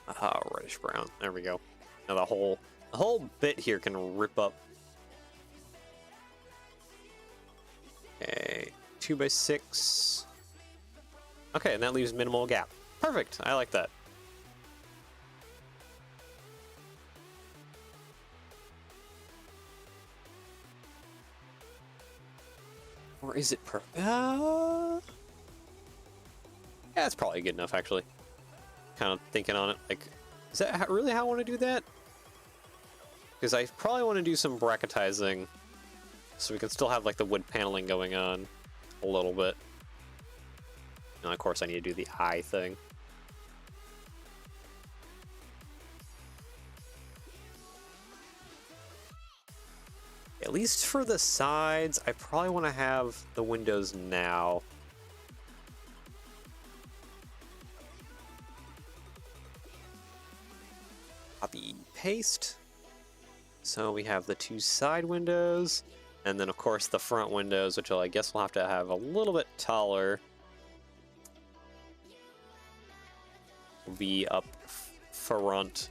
Ah, reddish brown. There we go. Now the whole bit here can rip up. Okay, 2x6. Okay, and that leaves minimal gap. Perfect. I like that. Or is it perfect? Yeah, it's probably good enough, actually. Kind of thinking on it, like, is that really how I want to do that? Because I probably want to do some bracketizing so we can still have, like, the wood paneling going on a little bit. And, of course, I need to do the eye thing. At least for the sides, I probably want to have the windows now. Copy, paste. So we have the two side windows, and then of course the front windows, which I guess we'll have to have a little bit taller. Will be up front.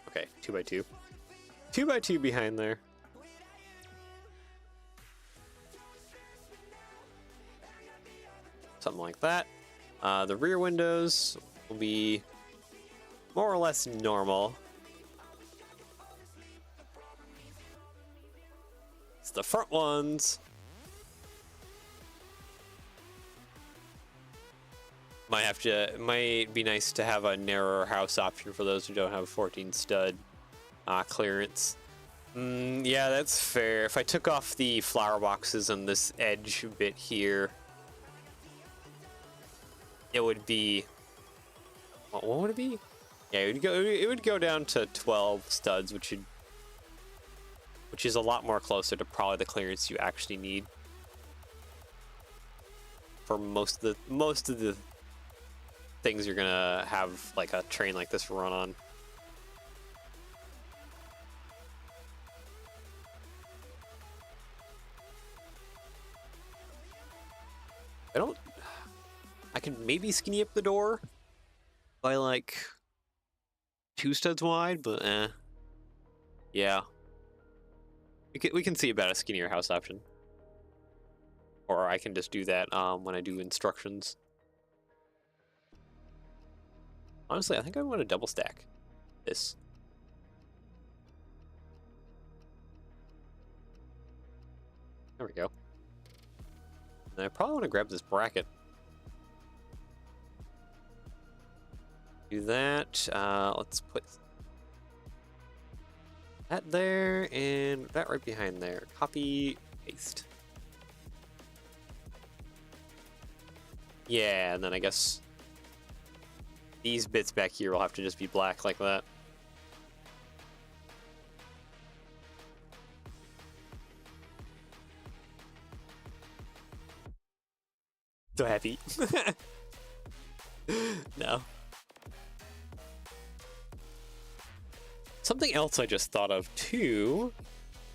Okay, 2x2. 2x2 behind there. Something like that. The rear windows will be more or less normal. It's the front ones. Might be nice to have a narrower house option for those who don't have 14 stud clearance. Yeah, that's fair. If I took off the flower boxes on this edge bit here, it would be, what would it be? Yeah, it would go down to 12 studs, which is a lot more closer to probably the clearance you actually need for most of the things you're gonna have like a train like this run on. I can maybe skinny up the door by like 2 studs wide, but yeah. We can see about a skinnier house option. Or I can just do that when I do instructions. Honestly, I think I want to double stack this. There we go. And I probably want to grab this bracket. Do that. Let's put that there and that right behind there. Copy, paste. Yeah, and then I guess these bits back here will have to just be black like that. So happy. No. Something else I just thought of too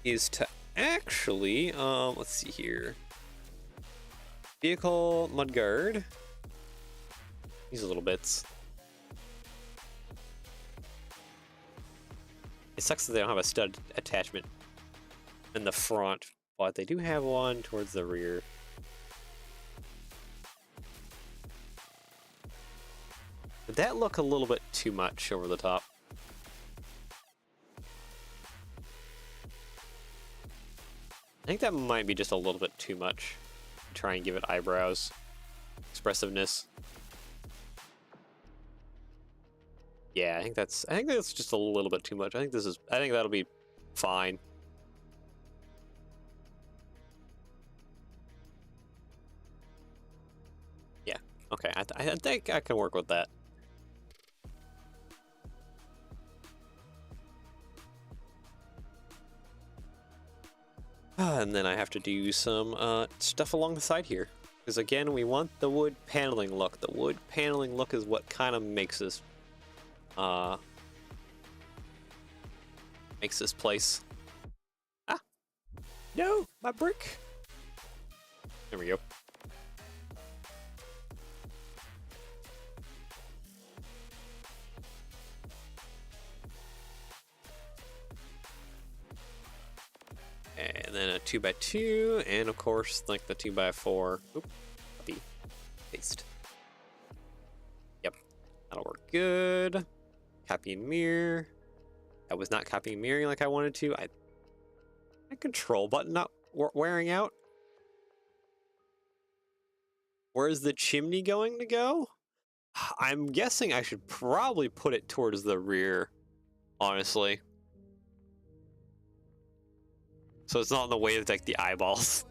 is to actually, let's see here. Vehicle mudguard. These little bits. It sucks that they don't have a stud attachment in the front, but they do have one towards the rear. Did that look a little bit too much over the top? I think that might be just a little bit too much. Try and give it eyebrows, expressiveness. Yeah, I think that's just a little bit too much. I think that'll be fine. Yeah, okay, I think I can work with that. And then I have to do some stuff along the side here. Because again, we want the wood paneling look. The wood paneling look is what kind of makes this place. Ah! No! My brick! There we go. And then a 2x2, and of course, like the 2x4. Oop, copy, paste. Yep, that'll work good. Copy and mirror. That was not copying and mirroring like I wanted to. My control button not wearing out. Where's the chimney going to go? I'm guessing I should probably put it towards the rear, honestly. So it's not in the way of like the eyeballs.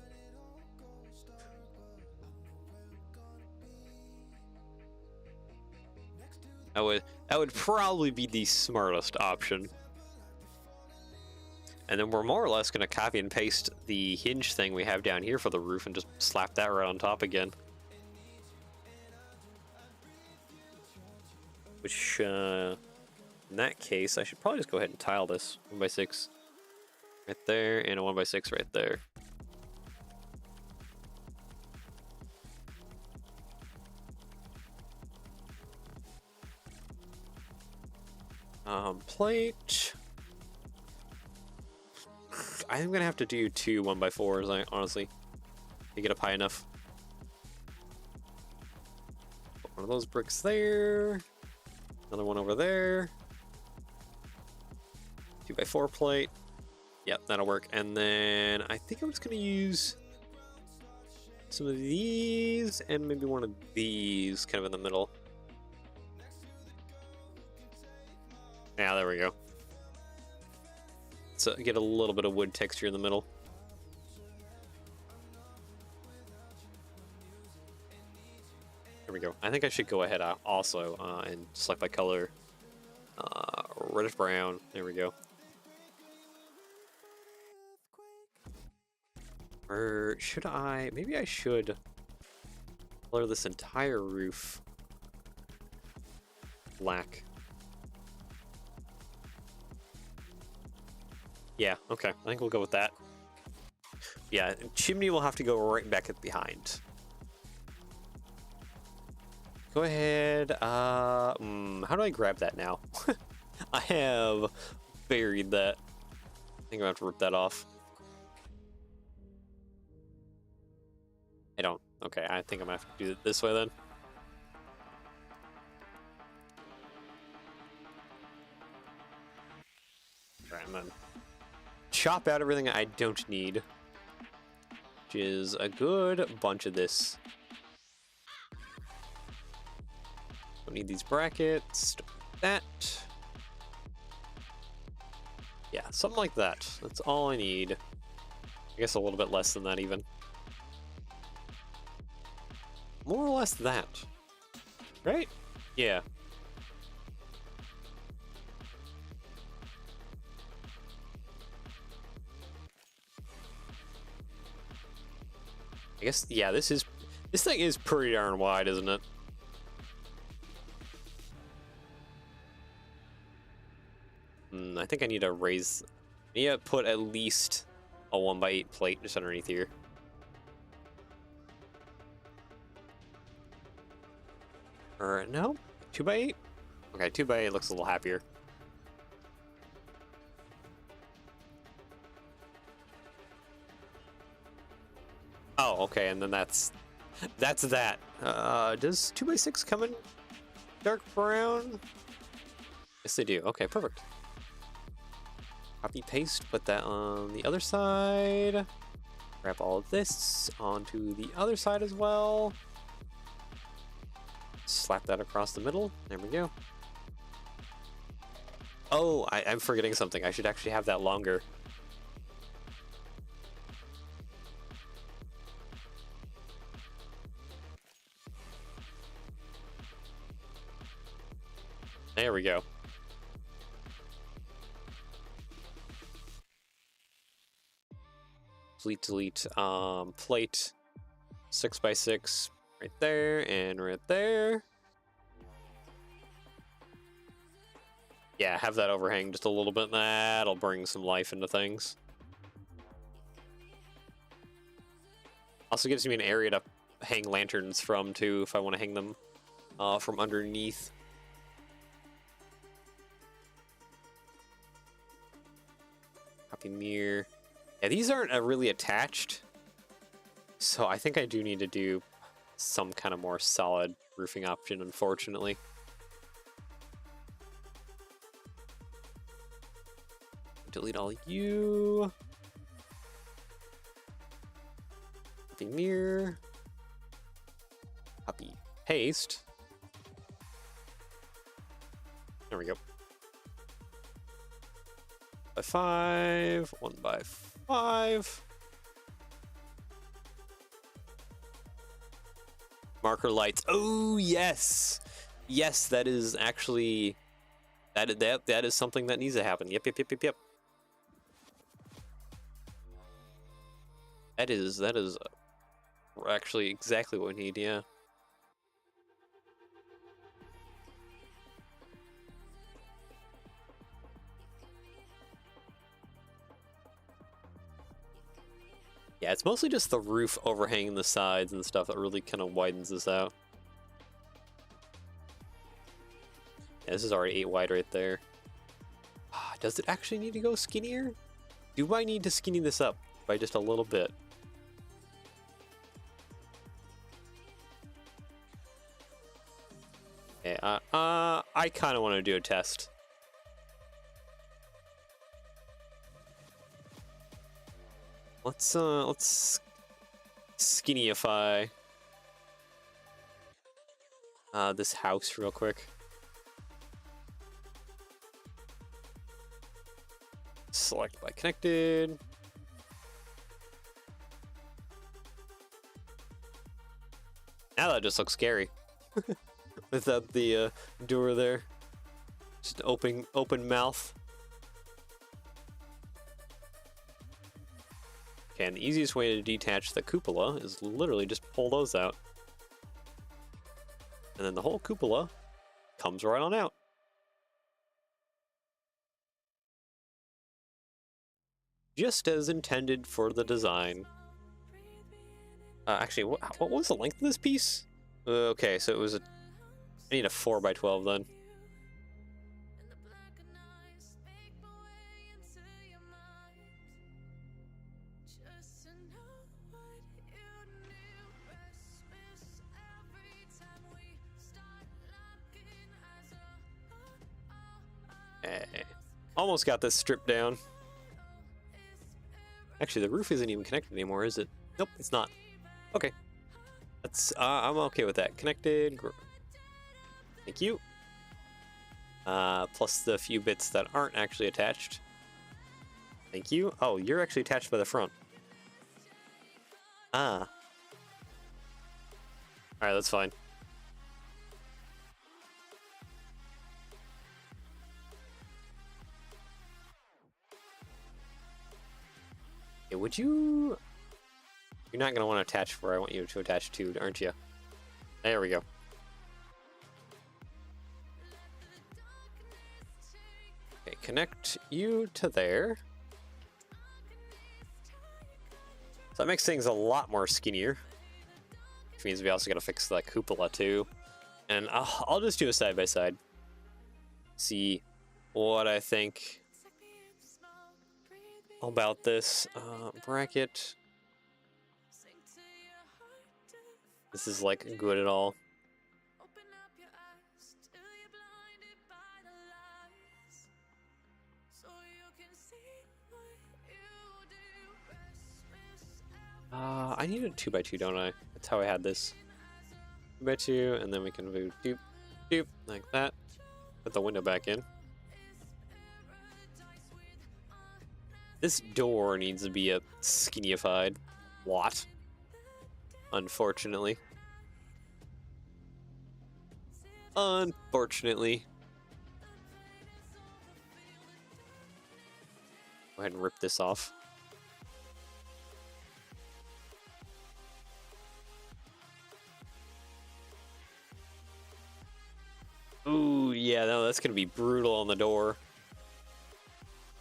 That would probably be the smartest option. And then we're more or less gonna copy and paste the hinge thing we have down here for the roof and just slap that right on top again. Which, in that case, I should probably just go ahead and tile this 1x6 right there, and a 1x6 right there. Plate. I'm gonna have to do 2 1x4s, honestly, to get up high enough. Put one of those bricks there. Another one over there. 2x4 plate. Yep, that'll work. And then I think I'm just gonna use some of these and maybe one of these kind of in the middle. Yeah, there we go. So get a little bit of wood texture in the middle. There we go. I think I should go ahead also and select by color. Reddish brown. There we go. Or should I? Maybe I should color this entire roof black. Yeah, okay. I think we'll go with that. Yeah, chimney will have to go right back at behind. Go ahead. How do I grab that now? I have buried that. I think I'm gonna have to rip that off. I don't. Okay, I think I'm gonna have to do it this way then. Alright, I'm gonna chop out everything I don't need, which is a good bunch of this. Don't need these brackets. Don't need that. Yeah, something like that. That's all I need. I guess a little bit less than that even. More or less that. Right? Yeah. I guess, yeah, this thing is pretty darn wide, isn't it? I think I need to raise, I need to put at least a 1x8 plate just underneath here. Or no, 2x8. Okay, 2x8 looks a little happier. Oh, okay, and then that's that. Does 2x6 come in dark brown? Yes, they do. Okay, perfect. Copy paste, put that on the other side. Grab all of this onto the other side as well. Slap that across the middle. There we go. Oh, I'm forgetting something. I should actually have that longer. There we go. Delete, plate 6x6 right there and right there. Yeah, have that overhang just a little bit. That'll bring some life into things. Also gives me an area to hang lanterns from too if I want to hang them from underneath. Copy mirror. Yeah, these aren't really attached, so I think I do need to do some kind of more solid roofing option, unfortunately. Delete all you. Copy mirror. Copy paste. There we go. By 5, 1x5. Marker lights. Oh yes, yes. That is actually that is something that needs to happen. Yep. That is actually exactly what we need. Yeah. Yeah, it's mostly just the roof overhanging the sides and stuff that really kind of widens this out. Yeah, this is already 8 wide right there. Does it actually need to go skinnier? Do I need to skinny this up by just a little bit? Okay, I kind of want to do a test. Let's skinnyify this house real quick. Select by connected. Now that just looks scary without the door there. Just open mouth. Okay, and the easiest way to detach the cupola is literally just pull those out. And then the whole cupola comes right on out. Just as intended for the design. Actually, what was the length of this piece? Okay, so it was I need a 4x12 then. Almost got this stripped down. Actually, the roof isn't even connected anymore, is it? Nope, it's not. Okay. That's I'm okay with that. Connected. Thank you. Plus the few bits that aren't actually attached. Thank you. Oh, you're actually attached by the front. Ah. Alright, that's fine. Okay, would you... You're not going to want to attach where I want you to attach to, aren't you? There we go. Okay, connect you to there. So that makes things a lot more skinnier. Which means we also got to fix the cupola too. And I'll just do a side by side. See what I think about this bracket. This is like good at all. I need a 2x2, don't I? That's how I had this. 2x2, and then we can move doop, doop, like that. Put the window back in. This door needs to be a skinnified lot, unfortunately. Unfortunately. Go ahead and rip this off. Ooh, yeah, no, that's gonna be brutal on the door.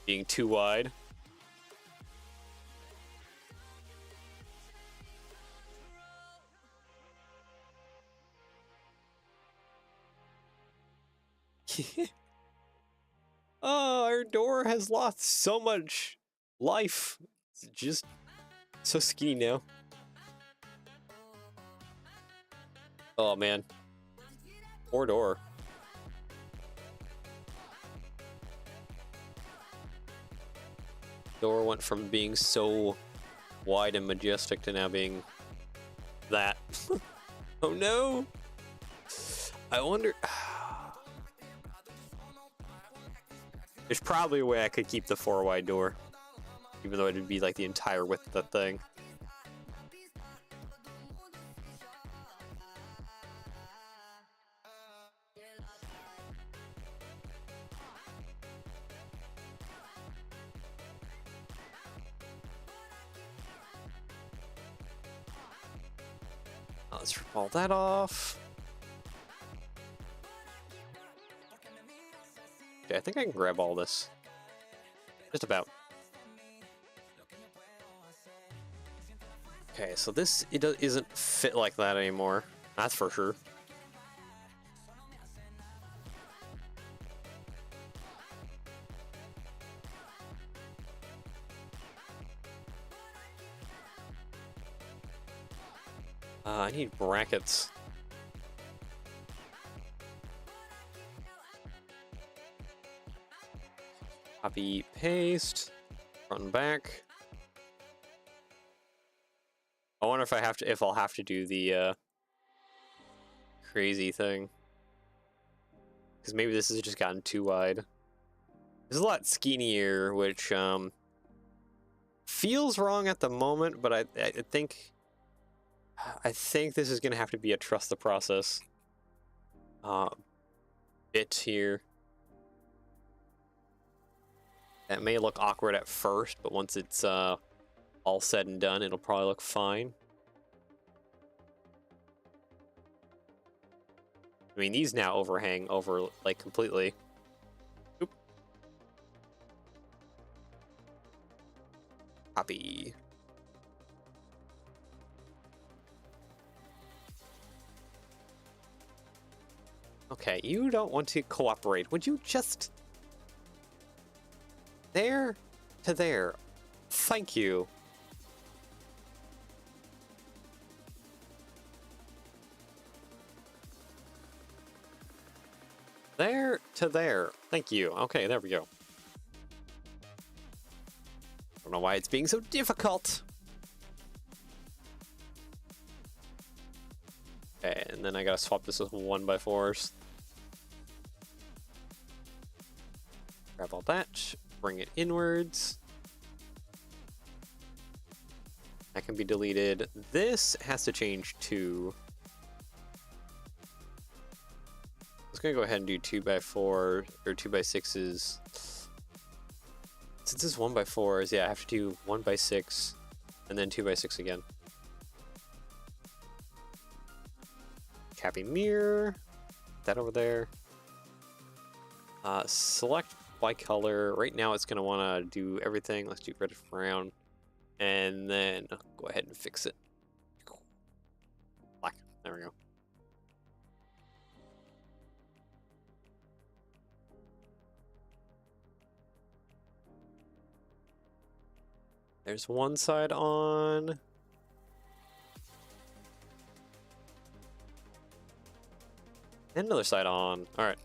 Being too wide. Oh, our door has lost so much life. It's just so skinny now. Oh man. Poor door. Door went from being so wide and majestic to now being that. Oh no! I wonder... There's probably a way I could keep the 4-wide door, even though it'd be like the entire width of the thing. Let's rip all that off. Okay, I think I can grab all this. Just about. Okay, so this isn't fit like that anymore. That's for sure. I need brackets. Copy, paste, front and back. I wonder if I'll have to do the crazy thing. Because maybe this has just gotten too wide. It's a lot skinnier, which feels wrong at the moment, but I think this is gonna have to be a trust the process bit here. That may look awkward at first, but once it's all said and done, it'll probably look fine. I mean, these now overhang over like completely. Oop. Copy. Okay, you don't want to cooperate. Would you just... There to there. Thank you. There to there. Thank you. Okay, there we go. Don't know why it's being so difficult. Okay, and then I gotta swap this with 1x4s. Grab all that, bring it inwards. That can be deleted. This has to change to... I was gonna go ahead and do 2x4 or 2x6s. Since it's 1x4s, yeah, I have to do 1x6 and then 2x6 again. Cappy mirror, that over there. Select by color. Right now it's gonna wanna do everything. Let's do reddish brown. And then go ahead and fix it. Black, there we go. There's one side on. And another side on. Alright.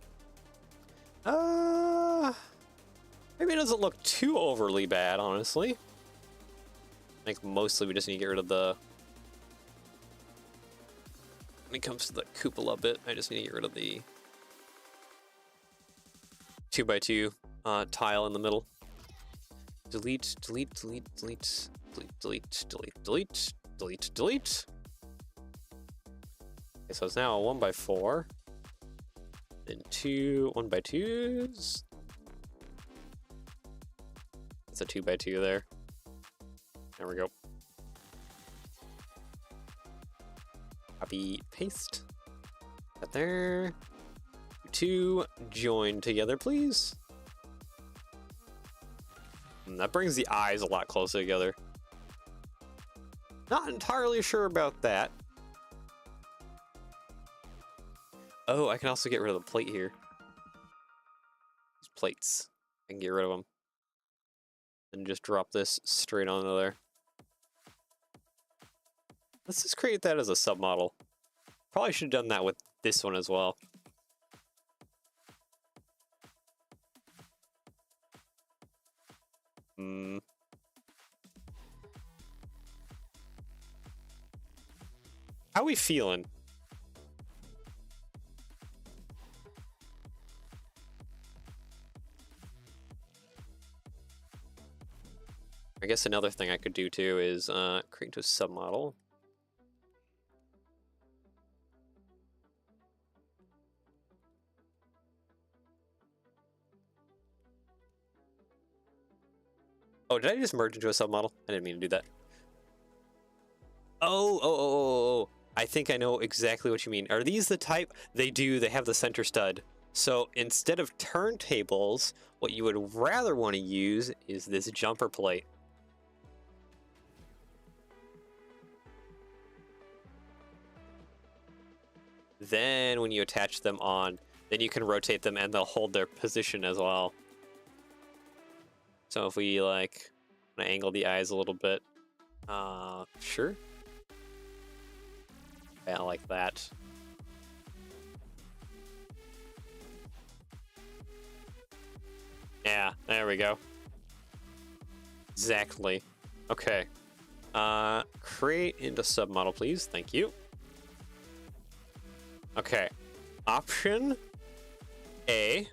Maybe it doesn't look too overly bad, honestly. I think mostly we just need to get rid of the... When it comes to the cupola bit, I just need to get rid of the 2x2 tile in the middle. Delete, delete, delete, delete, delete, delete, delete, delete, delete, delete. Okay, so it's now a 1x4. Then two 1x2s. It's a 2x2 there. There we go. Copy, paste. That there. Two join together, please. And that brings the eyes a lot closer together. Not entirely sure about that. Oh, I can also get rid of the plate here. These plates. I can get rid of them. And just drop this straight onto there. Let's just create that as a submodel. Probably should have done that with this one as well. How we feeling? I guess another thing I could do too is create a submodel. Oh, did I just merge into a submodel? I didn't mean to do that. Oh. I think I know exactly what you mean. Are these the type? They do. They have the center stud. So instead of turntables, what you would rather want to use is this jumper plate. Then when you attach them on, then you can rotate them and they'll hold their position as well. So if we like want to angle the eyes a little bit, sure. Yeah, like that. Yeah, there we go. Exactly. Okay. Create into submodel, please. Thank you. Okay. Option A.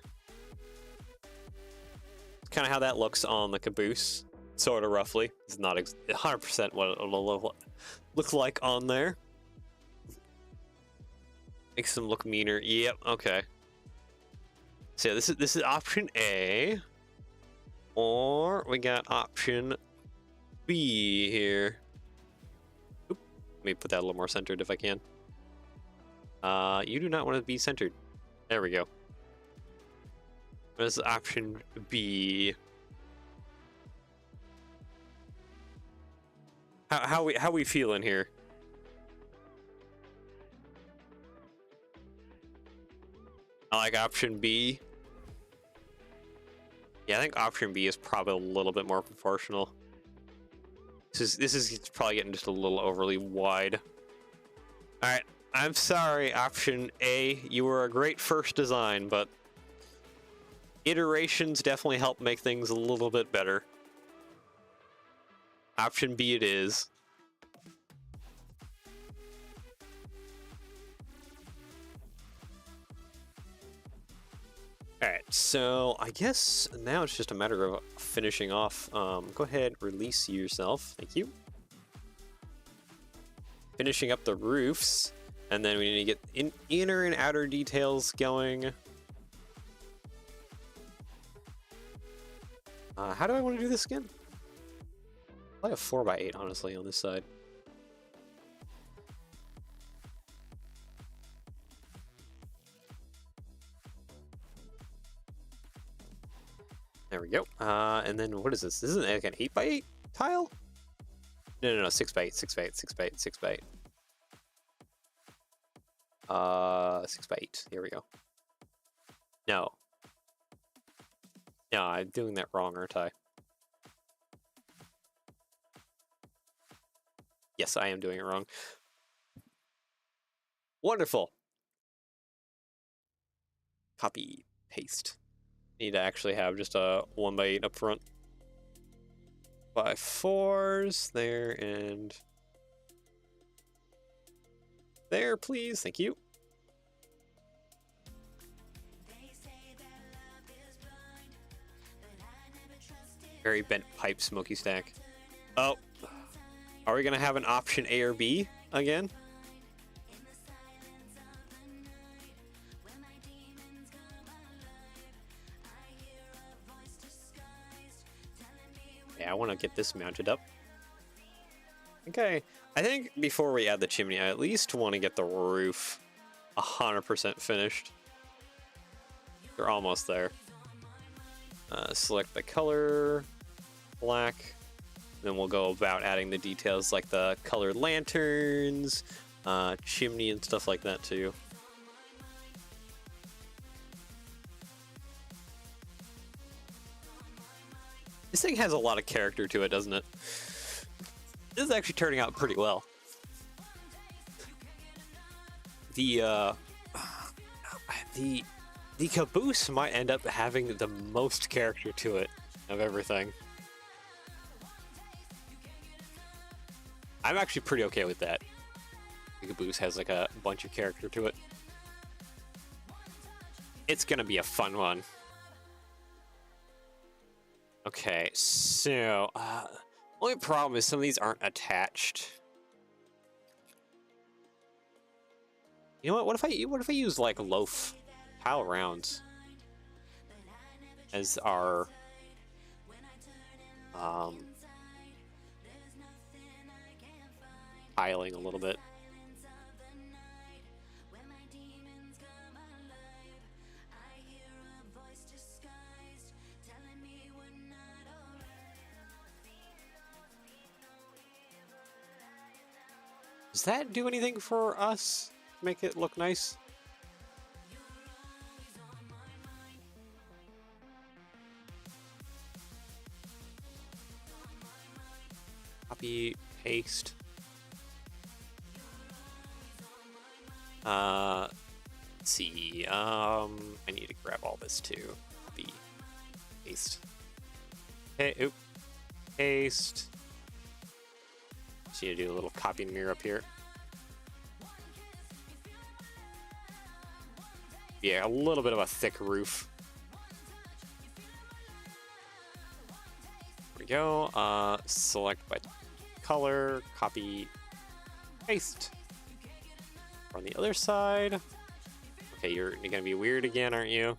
Kind of how that looks on the Caboose, sort of roughly. It's not 100% what it'll look like on there. Makes them look meaner. Yep. Okay. So this is option A, or we got option B here. Oop. Let me put that a little more centered if I can. You do not want to be centered. There we go. This is option B. How we feeling here? I like option B. Yeah, I think option B is probably a little bit more proportional. This is probably getting just a little overly wide. All right, I'm sorry, option A. You were a great first design, but iterations definitely help make things a little bit better. Option B it is. Alright, so I guess now it's just a matter of finishing off. Go ahead, release yourself. Thank you. Finishing up the roofs, and then we need to get inner and outer details going. How do I want to do this again? I have 4x8, honestly, on this side. There we go. And then what is this? This isn't like an 8x8 tile? No, 6x8, 6x8, 6x8, 6x8. 6x8. Here we go. No. No, I'm doing that wrong, aren't I? Yes, I am doing it wrong. Wonderful. Copy, paste. Need to actually have just a 1x8 up front. 5/4s there and there, please. Thank you. Very bent pipe smoky stack. Oh, are we gonna have an option A or B again? Yeah, I want to get this mounted up. Okay, I think before we add the chimney, I at least want to get the roof 100% finished. They're almost there. Select the color, black. Then we'll go about adding the details like the colored lanterns, chimney and stuff like that too. This thing has a lot of character to it, doesn't it? This is actually turning out pretty well. The Caboose might end up having the most character to it of everything. I'm actually pretty okay with that. The Caboose has like a bunch of character to it. It's gonna be a fun one. Okay, so only problem is some of these aren't attached. You know what? What if I use like loaf tile rounds as our tiling a little bit? Does that do anything for us to make it look nice? Copy, paste. Let's see. I need to grab all this too. Copy, paste. Okay, oop. Paste. Just need to do a little copy mirror up here. Yeah, a little bit of a thick roof. There we go. Select by color, copy, paste. On the other side. Okay, you're gonna be weird again, aren't you?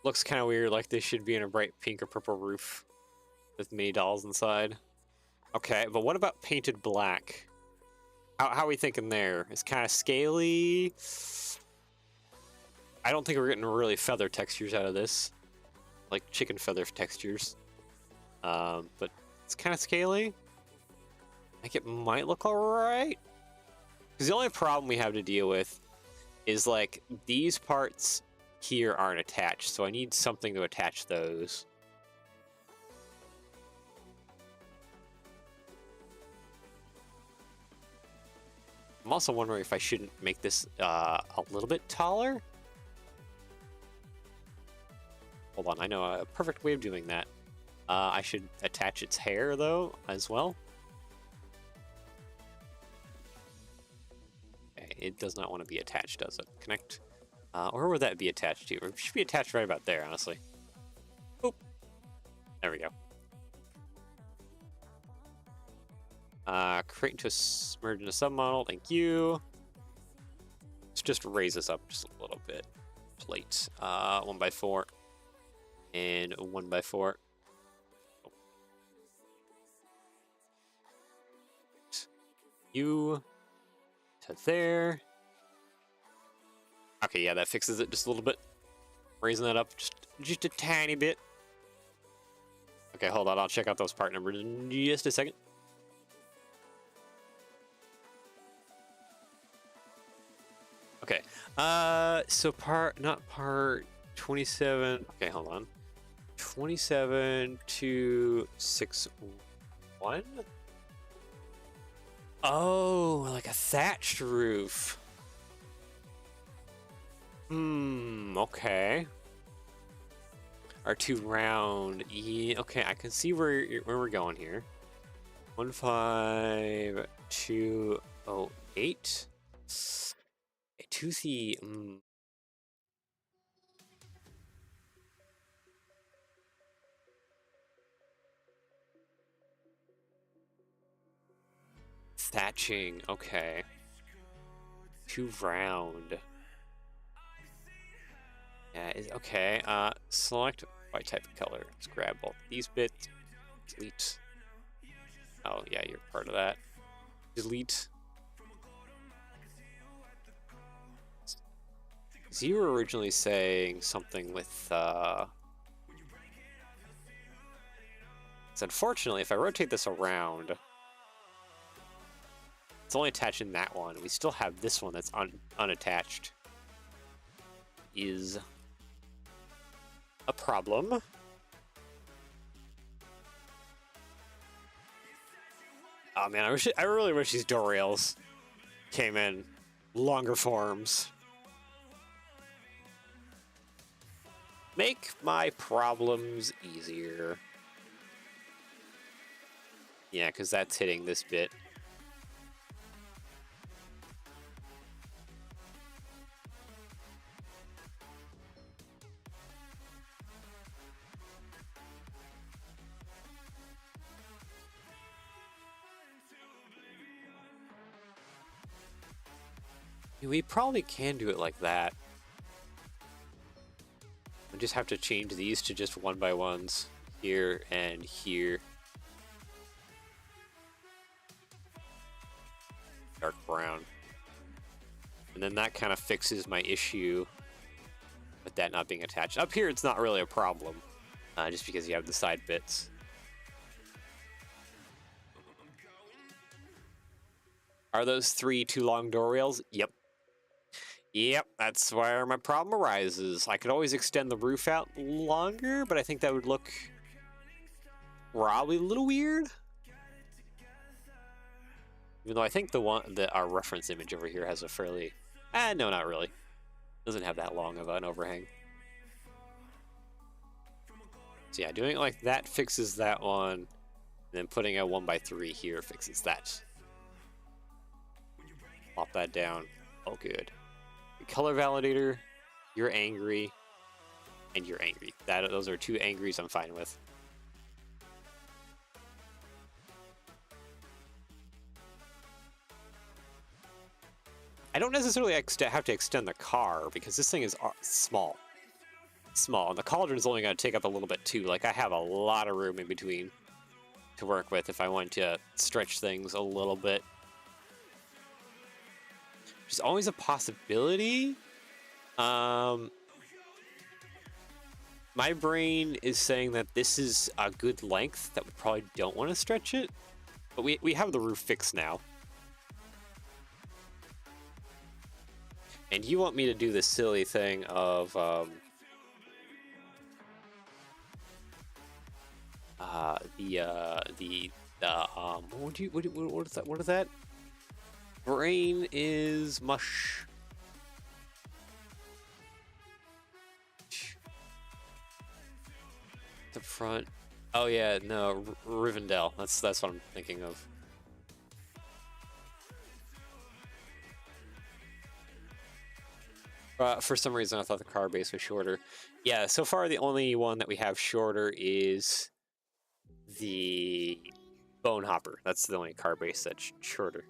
Looks kind of weird, like they should be in a bright pink or purple roof with mini dolls inside. Okay, but what about painted black? How are we thinking there? It's kind of scaly. I don't think we're getting really feather textures out of this. Like chicken feather textures. But it's kind of scaly. Like it might look alright. Because the only problem we have to deal with is like these parts here aren't attached, so I need something to attach those. I'm also wondering if I shouldn't make this a little bit taller. Hold on, I know a perfect way of doing that. I should attach its hair though as well. Okay, it does not want to be attached, does it? Connect. Or would that be attached to? It should be attached right about there, honestly. Oop. There we go. Create into merge into submodel. Thank you. Let's just raise this up just a little bit. Plate. 1x4. And 1x4. Oh. You to there. Okay, yeah, that fixes it just a little bit. Raising that up just a tiny bit. Okay, hold on. I'll check out those part numbers in just a second. Okay. So not part 27. Okay, hold on. 27,261. Oh, like a thatched roof. Okay. Are too round. Yeah, okay, I can see where we're going here. 15208. A toothy. Thatching. Okay. Too round. Yeah. Okay. Select white type of color. Let's grab both these bits. Delete. Oh yeah, you're part of that. Delete. So you were originally saying something with so unfortunately, if I rotate this around, it's only attaching that one. We still have this one that's unattached. Is a problem. Oh man, I really wish these door rails came in longer forms. Make my problems easier. Yeah, because that's hitting this bit. We probably can do it like that. We just have to change these to just 1x1s here and here. Dark brown. And then that kind of fixes my issue with that not being attached. Up here, it's not really a problem, just because you have the side bits. Are those 3 too long door rails? Yep. Yep, that's where my problem arises. I could always extend the roof out longer, but I think that would look probably a little weird. Even though I think our reference image over here has a fairly... no, not really. Doesn't have that long of an overhang. So yeah, doing it like that fixes that one. And then putting a 1x3 here fixes that. Plop that down. Oh, good. Color validator, you're angry, and you're angry. Those are 2 angries I'm fine with. I don't necessarily have to extend the car because this thing is small. Small, and the cauldron is only going to take up a little bit too. Like, I have a lot of room in between to work with if I want to stretch things a little bit. There's always a possibility. My brain is saying that this is a good length, that we probably don't want to stretch it. But we have the roof fixed now. And you want me to do this silly thing of what is that? Brain is mush. The front. Oh yeah, no, Rivendell. That's what I'm thinking of. For some reason, I thought the car base was shorter. Yeah, so far the only one that we have shorter is the Bone Hopper. That's the only car base that's shorter.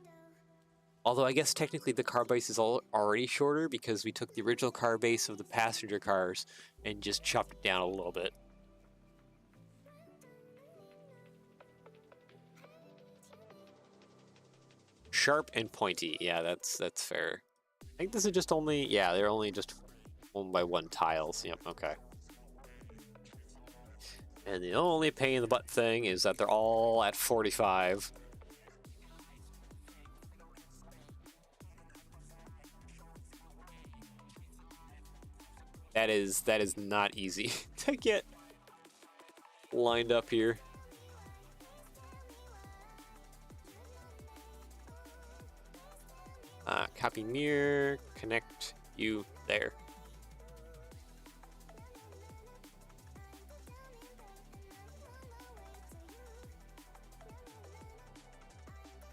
Although I guess technically the car base is already shorter because we took the original car base of the passenger cars and just chopped it down a little bit. Sharp and pointy. Yeah, that's fair. I think this is just only... Yeah, they're only just 1x1 tiles. Yep, okay. And the only pain in the butt thing is that they're all at 45. That is not easy to get lined up here. Copy mirror, connect you there.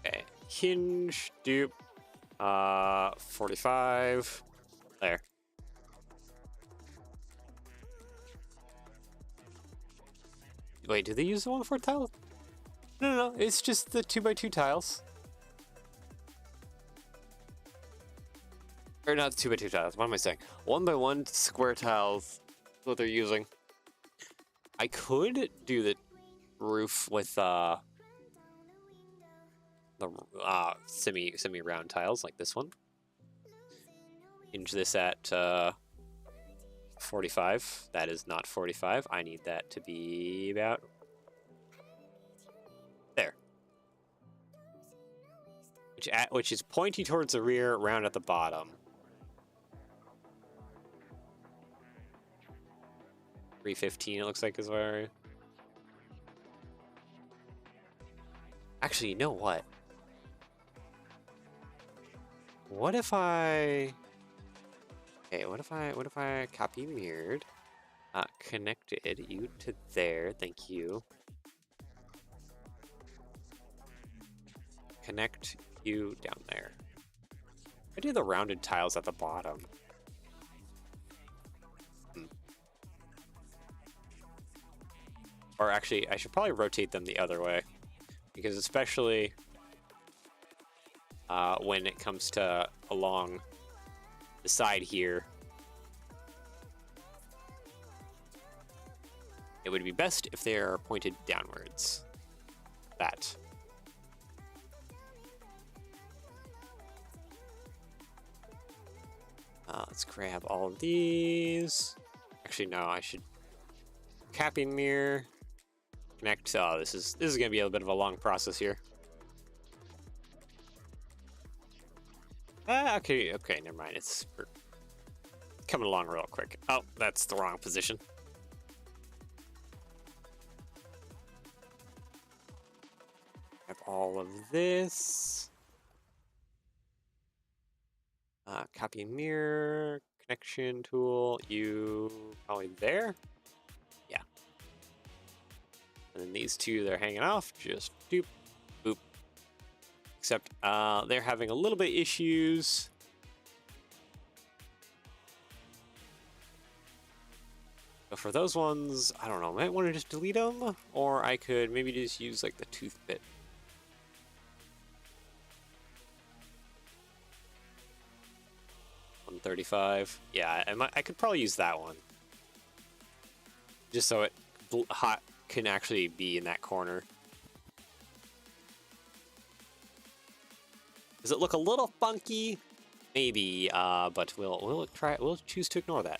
Okay, hinge, dupe, 45, there. Wait, do they use the 1x4 tile? No, it's just the 2x2 tiles. Or not 2x2 tiles, what am I saying? 1x1 square tiles is what they're using. I could do the roof with the semi-round tiles like this one. Hinge this at 45. That is not 45. I need that to be about there. Which is pointy towards the rear, round at the bottom. 315 it looks like is where. Actually, you know what? What if I copy mirrored, connected you to there, thank you. Connect you down there. I do the rounded tiles at the bottom. Or actually, I should probably rotate them the other way, because especially when it comes to along the side here, it would be best if they are pointed downwards. That. Let's grab all of these. Actually, no, I should capping mirror. Connect. Oh, this is gonna be a bit of a long process here. Okay, never mind. It's coming along real quick. Oh, that's the wrong position. Have all of this. Copy mirror, connection tool, you probably there? Yeah. And then these two, they're hanging off, just doop, boop. Except they're having a little bit issues. So for those ones, I don't know, I might want to just delete them, or I could maybe just use like the tooth bit. $135. Yeah, I could probably use that one. Just so it hot can actually be in that corner. Does it look a little funky? Maybe, but we'll try. We'll choose to ignore that.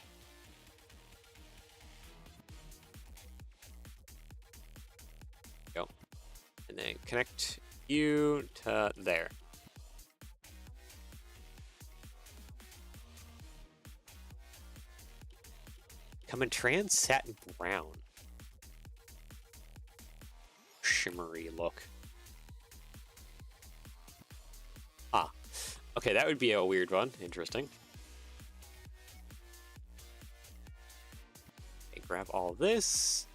Go, and then connect you to there. Come in trans satin brown. Shimmery look. Ah, okay, that would be a weird one. Interesting. Okay, grab all this.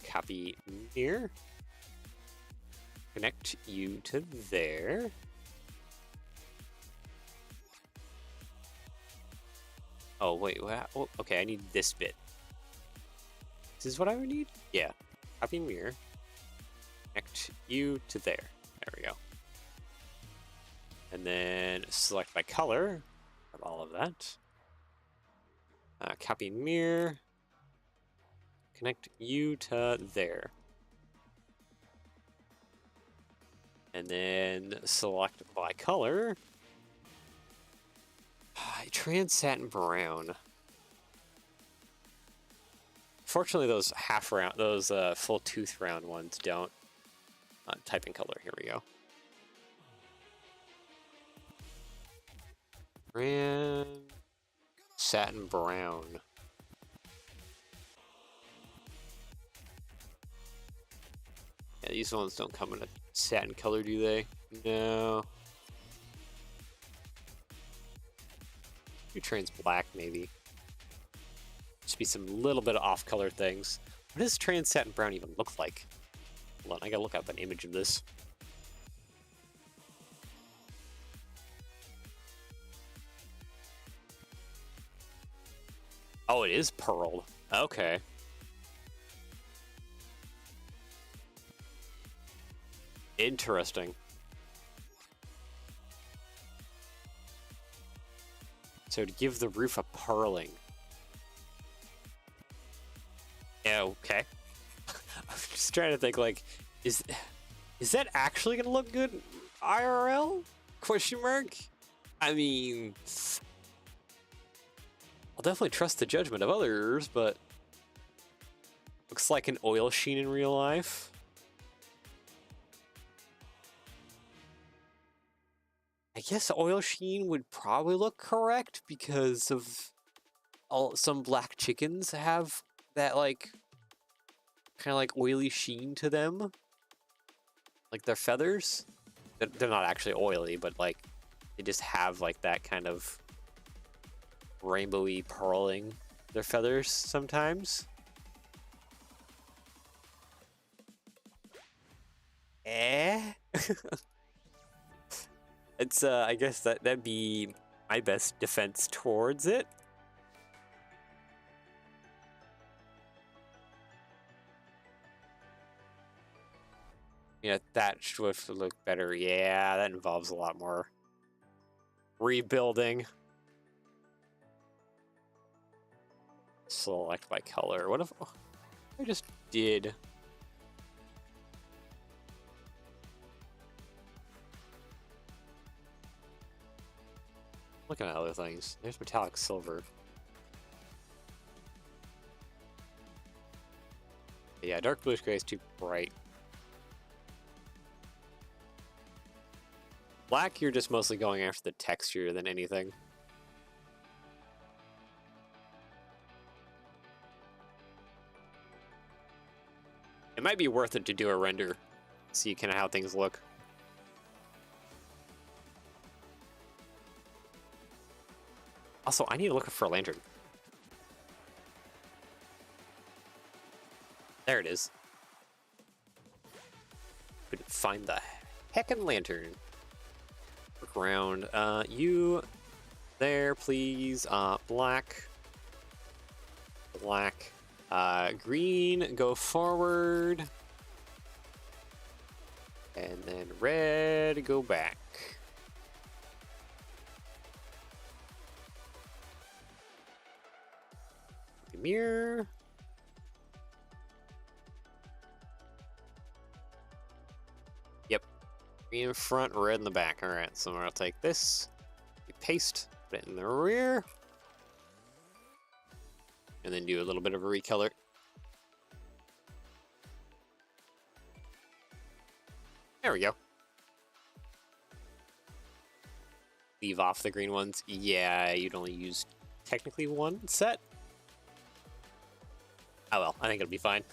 Copy here. Connect you to there. Oh, wait, oh, okay, I need this bit. This is what I would need? Yeah. Copy mirror. Connect you to there. There we go. And then select by color. Grab all of that. Copy mirror. Connect you to there. And then select by color. Trans satin brown. Fortunately, those half round, those full tooth round ones don't. Type in color. Here we go. Trans satin brown. Yeah, these ones don't come in a satin color, do they? No. Two trains black, maybe. Just be some little bit of off-color things. What does trans satin brown even look like? Hold on, I gotta look up an image of this. Oh, it is pearled. Okay. Interesting. So to give the roof a purling. Yeah, okay. I'm just trying to think, like, is that actually gonna look good IRL? Question mark? I mean, I'll definitely trust the judgment of others, but looks like an oil sheen in real life. I guess oil sheen would probably look correct because of some black chickens have that, like, kind of like oily sheen to them, like their feathers. They're not actually oily, but like they just have like that kind of rainbowy pearling their feathers sometimes. It's I guess that'd be my best defense towards it. Yeah, that should look better. Yeah, that involves a lot more rebuilding. Select by color. What if I just did? Looking at other things. There's metallic silver. Yeah, dark bluish gray is too bright. Black, you're just mostly going after the texture than anything. It might be worth it to do a render, see kind of how things look. Also, I need to look for a lantern. There it is. Couldn't find the heckin' lantern. Look around. You there, please. Black. Black. Green, go forward. And then red, go back. Mirror. Yep. Green in front, red in the back. Alright, so I'll take this. Paste, put it in the rear. And then do a little bit of a recolor. There we go. Leave off the green ones. Yeah, you'd only use technically one set. Oh well, I think it'll be fine.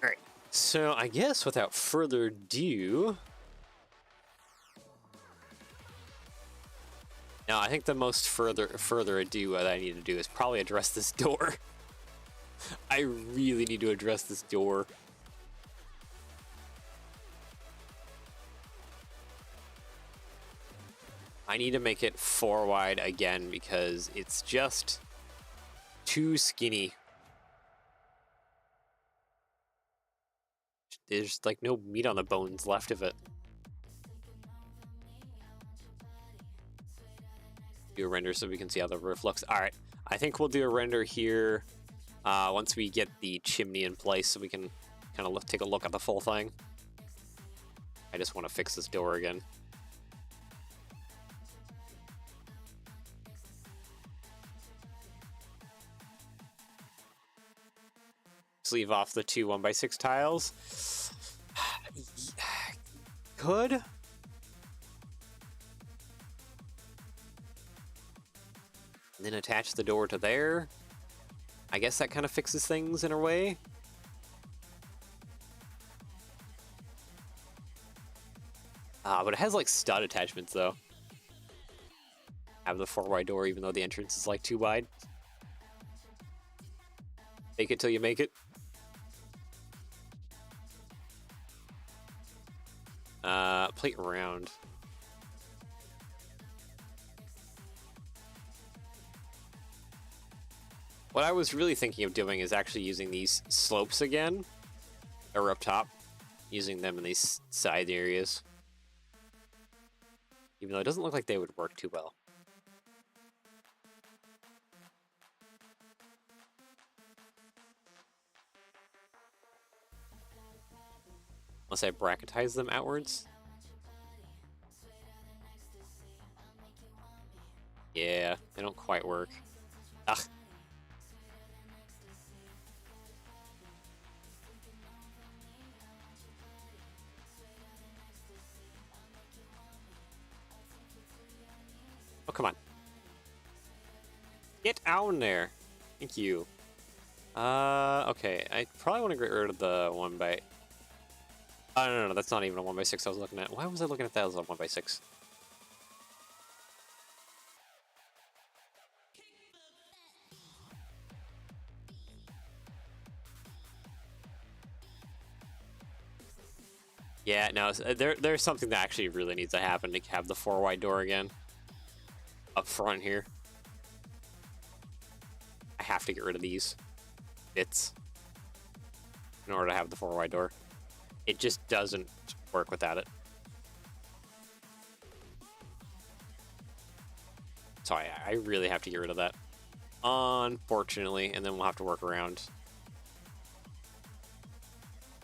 Alright, so I guess without further ado... Now, I think the most further ado that I need to do is probably address this door. I really need to address this door. I need to make it 4 wide again because it's just too skinny. There's like no meat on the bones left of it. Do a render so we can see how the roof looks. All right, I think we'll do a render here once we get the chimney in place so we can kind of take a look at the full thing. I just want to fix this door again. Leave off the 2 1x6 tiles. Could. and then attach the door to there. I guess that kind of fixes things in a way. But it has like stud attachments though. Have the 4-wide door even though the entrance is like too wide. Fake it till you make it. Plate round. What I was really thinking of doing is actually using these slopes again, or up top, using them in these side areas. Even though it doesn't look like they would work too well. Unless I bracketize them outwards. Yeah, they don't quite work. Ugh. Oh, come on. Get out there. Thank you. Okay. I probably want to get rid of the 1x... Oh, no, that's not even a 1x6 I was looking at. Why was I looking at that as a 1x6? Yeah, no, there's something that actually really needs to happen to have the 4-wide door again. Up front here. I have to get rid of these bits in order to have the 4-wide door. It just doesn't work without it. So I really have to get rid of that. Unfortunately, and then we'll have to work around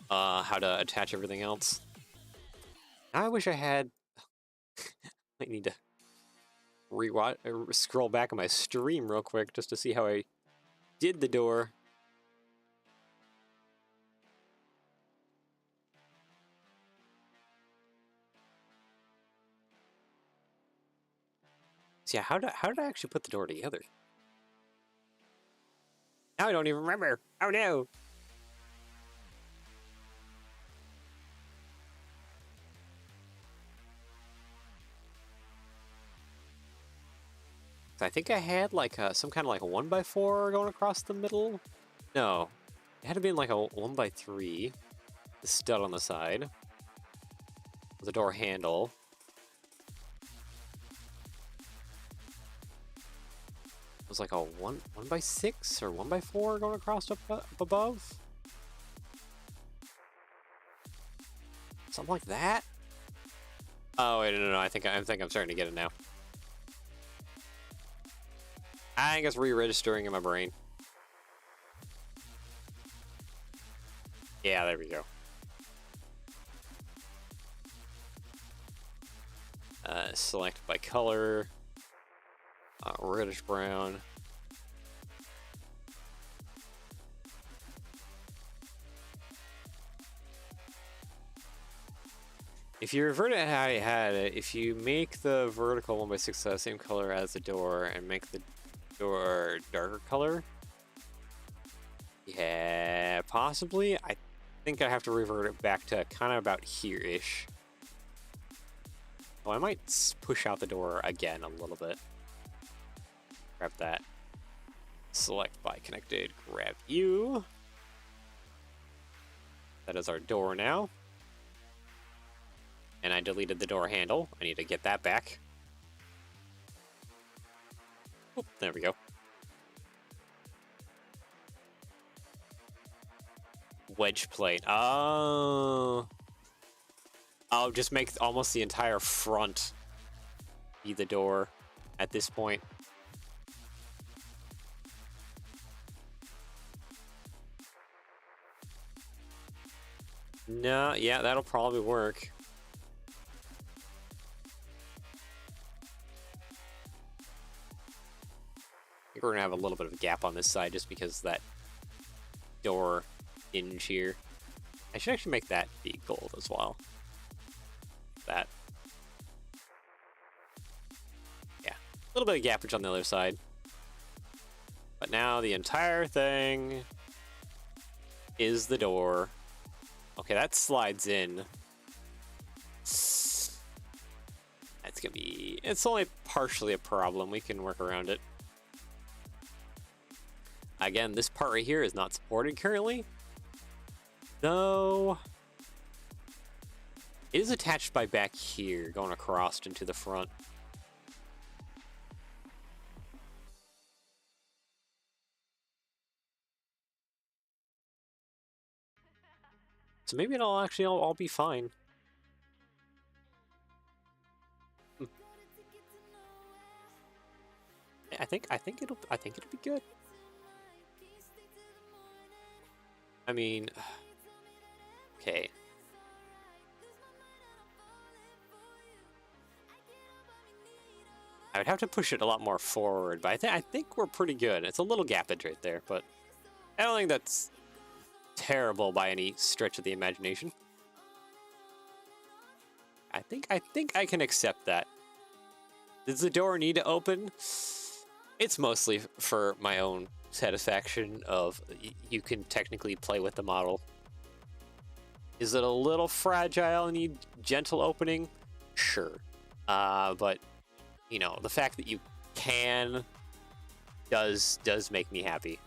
how to attach everything else. Now I wish I had... I need to rewatch, scroll back on my stream real quick just to see how I did the door. So yeah, how did I actually put the door together? Now I don't even remember. Oh no! I think I had like some kind of like a 1x4 going across the middle. No, it had to be like a 1x3. The stud on the side. With a door handle. It was like a 1x6 or 1x4 going across up above. Something like that. Oh wait, no. I think I'm starting to get it now. I think it's re-registering in my brain. Yeah, there we go. Select by color. Reddish brown. If you revert it how you had it, if you make the vertical 1x6 the same color as the door and make the door darker color, yeah, possibly. I think I have to revert it back to kind of about here-ish. Oh, I might push out the door again a little bit. Grab that. Select by connected. Grab you. That is our door now. And I deleted the door handle. I need to get that back. Oop, there we go. Wedge plate. Oh. I'll just make almost the entire front be the door at this point. No, yeah, that'll probably work. I think we're gonna have a little bit of a gap on this side just because of that door hinge here. I should actually make that be gold as well. That. Yeah, a little bit of gappage on the other side. but now the entire thing is the door. Okay, that slides in. That's gonna be... It's only partially a problem. We can work around it. Again, this part right here is not supported currently. Though... It is attached by back here, going across into the front. So maybe it'll actually all be fine. I think it'll be good. I mean, okay. I would have to push it a lot more forward, but I think we're pretty good. It's a little gappage right there, but I don't think that's terrible by any stretch of the imagination. I think I can accept that. Does the door need to open? It's mostly for my own satisfaction of you can technically play with the model. Is it a little fragile and need gentle opening? Sure. But you know, the fact that you can does make me happy.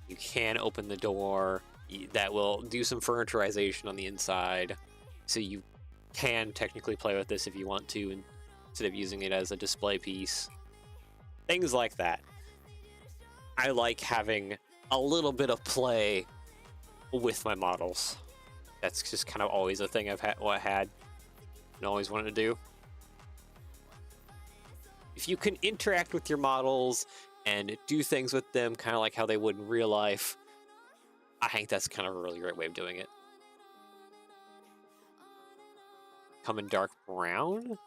You can open the door. That will do some furniturization on the inside, so you can technically play with this if you want to, instead of using it as a display piece. Things like that. I like having a little bit of play with my models. That's just kind of always a thing I've had and always wanted to do. If you can interact with your models and do things with them kind of like how they would in real life, I think that's kind of a really great way of doing it. Come in dark brown?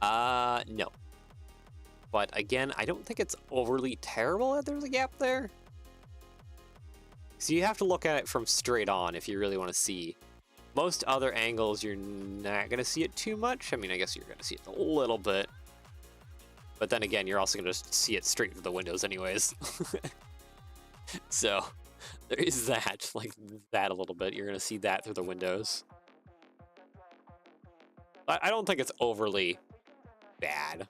No. But again, I don't think it's overly terrible that there's a gap there. So you have to look at it from straight on if you really want to see. Most other angles, you're not going to see it too much. I mean, I guess you're going to see it a little bit. But then again, you're also going to see it straight through the windows anyways. So there is that, like that a little bit. You're going to see that through the windows. I don't think it's overly bad.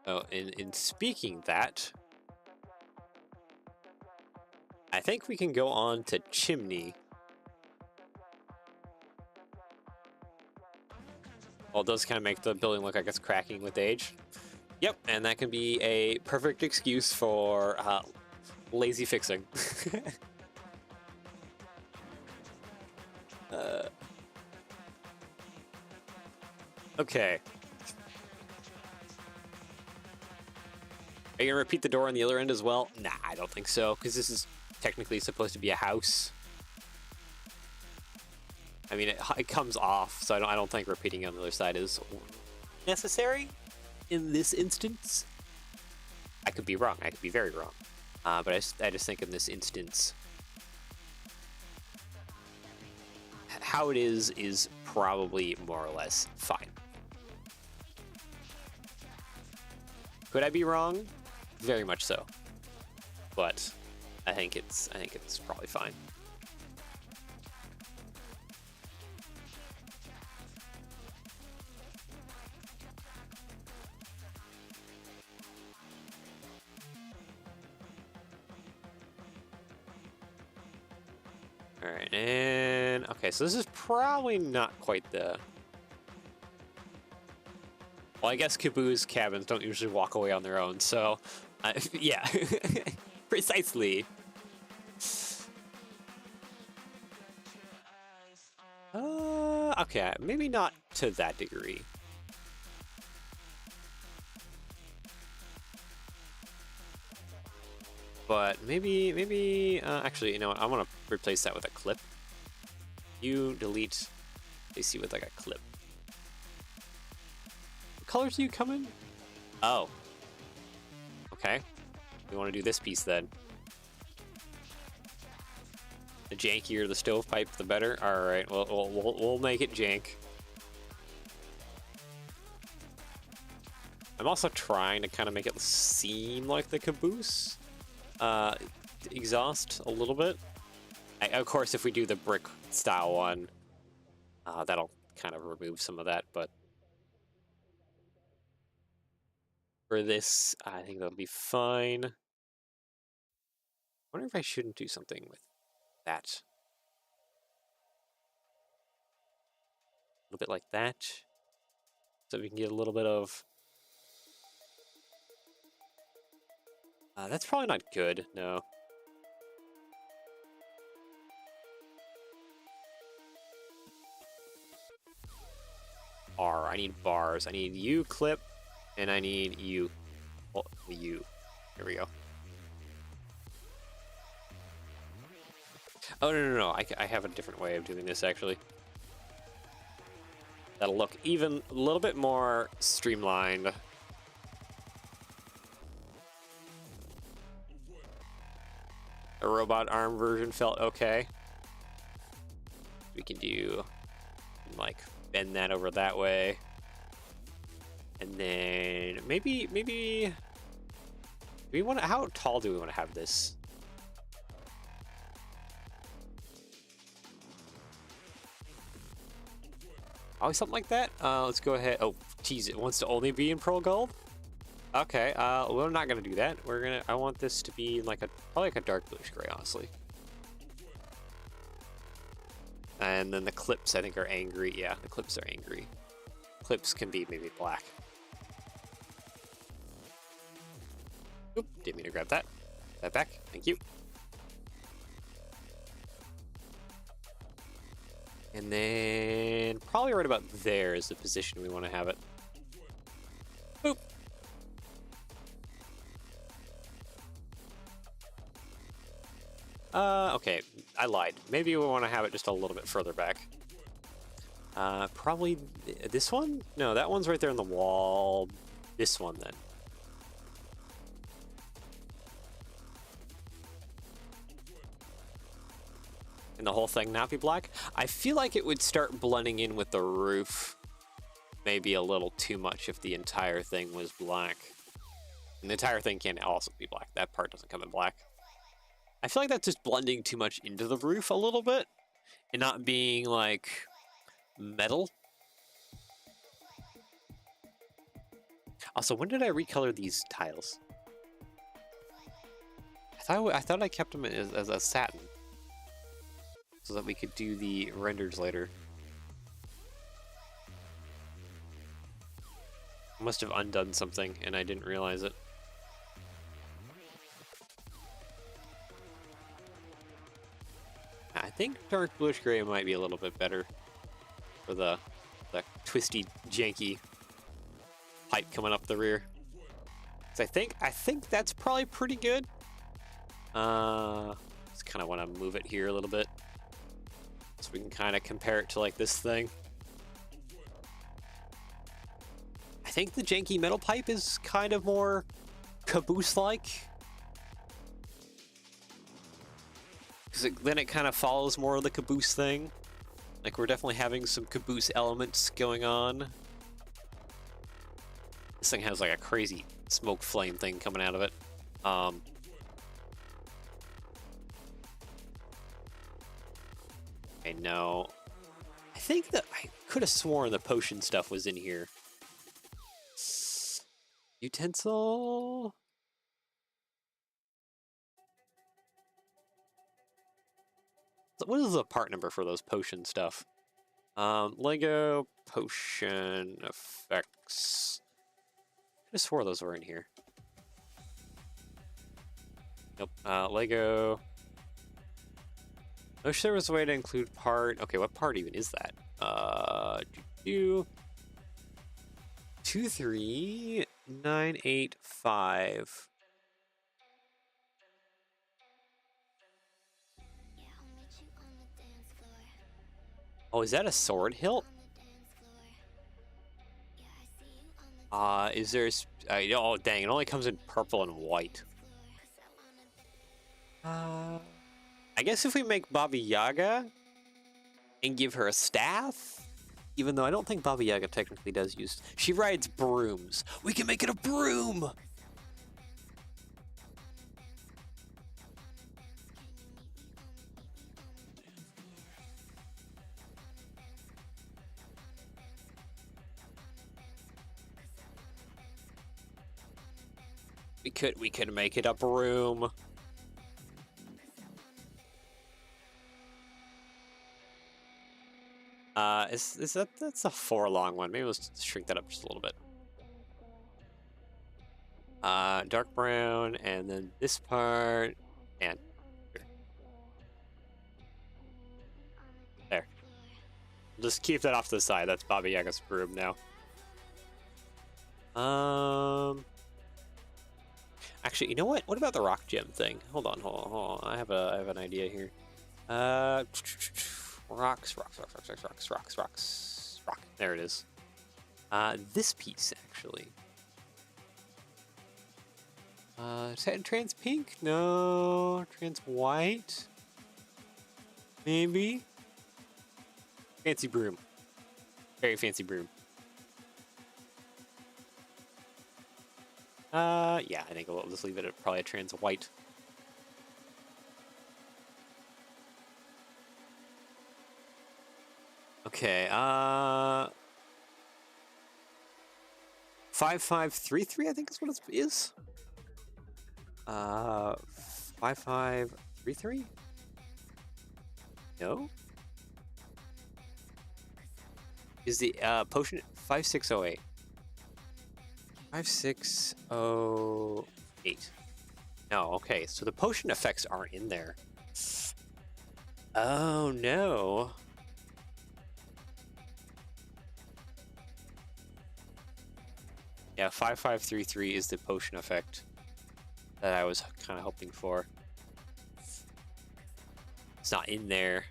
Oh, in speaking that, I think we can go on to chimney. Well, it does kind of make the building look like it's cracking with age. Yep, and that can be a perfect excuse for lazy fixing. Okay. Are you gonna repeat the door on the other end as well? Nah, I don't think so, because this is technically supposed to be a house. I mean, it comes off, so I don't think repeating on the other side is necessary in this instance. I could be wrong. I could be very wrong. But I just think in this instance, how it is probably more or less fine. Could I be wrong? Very much so. But I think it's probably fine. All right, and okay, so this is probably not quite the... Well, I guess Caboose cabins don't usually walk away on their own, so yeah, precisely. Okay, maybe not to that degree. But maybe, actually, you know what? I want to replace that with a clip. You delete AC with like a clip. What colors do you come in? Oh. Okay. We want to do this piece then. The jankier the stovepipe, the better. All right. Well, we'll make it jank. I'm also trying to kind of make it seem like the Caboose exhaust a little bit. Of course, if we do the brick style one, that'll kind of remove some of that, but for this, I think that'll be fine. I wonder if I shouldn't do something with that. A little bit like that. So we can get a little bit of... that's probably not good, no. I need bars. I need you, clip, and I need you. Oh, you. Here we go. Oh, no. I have a different way of doing this, actually. That'll look even a little bit more streamlined. The robot arm version felt okay. We can do, like, bend that over that way. And then maybe we want to, how tall do we want to have this? Oh, something like that. Let's go ahead. Oh, tease it wants to only be in pearl gold. Okay. We're not gonna do that. I want this to be like probably like a dark bluish gray, honestly. And then the clips, I think, are angry. Yeah, the clips are angry. Clips can be maybe black. Oop, didn't mean to grab that. That back. Thank you. And then probably right about there is the position we want to have it. Boop. Okay, I lied. Maybe we want to have it just a little bit further back. Probably this one? No, that one's right there on the wall. This one, then. And the whole thing not be black? I feel like it would start blending in with the roof maybe a little too much if the entire thing was black. And the entire thing can also be black. That part doesn't come in black. I feel like that's just blending too much into the roof a little bit and not being like metal. Also, when did I recolor these tiles? I thought I kept them as a satin so that we could do the renders later. I must have undone something and I didn't realize it. I think dark bluish gray might be a little bit better for the twisty, janky pipe coming up the rear. So I think that's probably pretty good. Just kind of want to move it here a little bit so we can kind of compare it to like this thing. I think the janky metal pipe is kind of more Caboose-like. Because then it kind of follows more of the Caboose thing. Like, we're definitely having some Caboose elements going on. This thing has like a crazy smoke flame thing coming out of it. I know. I think that I could have sworn the potion stuff was in here. Utensil? What is the part number for those potion stuff? Lego potion effects. I just swore those were in here. Nope. Lego. I wish there was a way to include part. Okay, what part even is that? 23985. Oh, is that a sword hilt? Is there... oh, dang, it only comes in purple and white. I guess if we make Baba Yaga and give her a staff, Even though I don't think Baba Yaga technically does use... She rides brooms. We can make it a broom! We could make it a broom. That's a 4 long one. Maybe let's shrink that up just a little bit. Dark brown, and then this part, and here. There. Just keep that off to the side. That's Baba Yaga's broom now. Actually, you know what? What about the rock gem thing? Hold on. I have an idea here. Rocks. Rock. There it is. This piece actually. Trans pink? No. Trans white? Maybe. Fancy broom. Very fancy broom. Yeah, I think we'll just leave it at probably a trans white. Okay, 5533, I think is what it is. 5533? No? Is the potion 5608? 5608. No, okay, so the potion effects aren't in there. Oh no. Yeah, 5533 is the potion effect that I was kind of hoping for. It's not in there.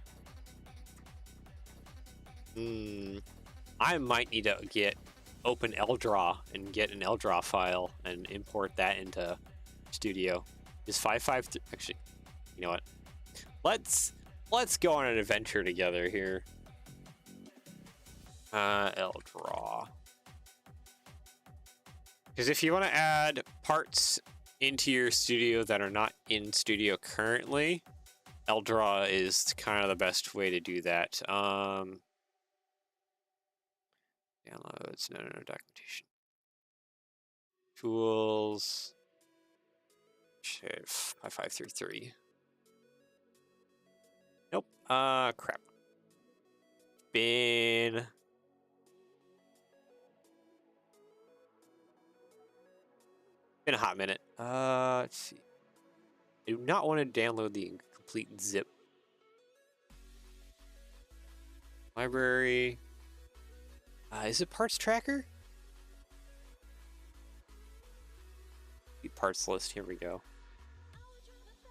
I might need to open Eldraw and get an Eldraw file and import that into Studio. Is 553 actually? You know what? Let's go on an adventure together here. Eldraw. Because if you want to add parts into your studio that are not in Studio currently, Eldraw is kind of the best way to do that. Downloads, no, documentation. Tools. 5533. Nope. Crap. Been a hot minute. Let's see. I do not want to download the complete zip. Library. Is it parts tracker? The parts list. Here we go.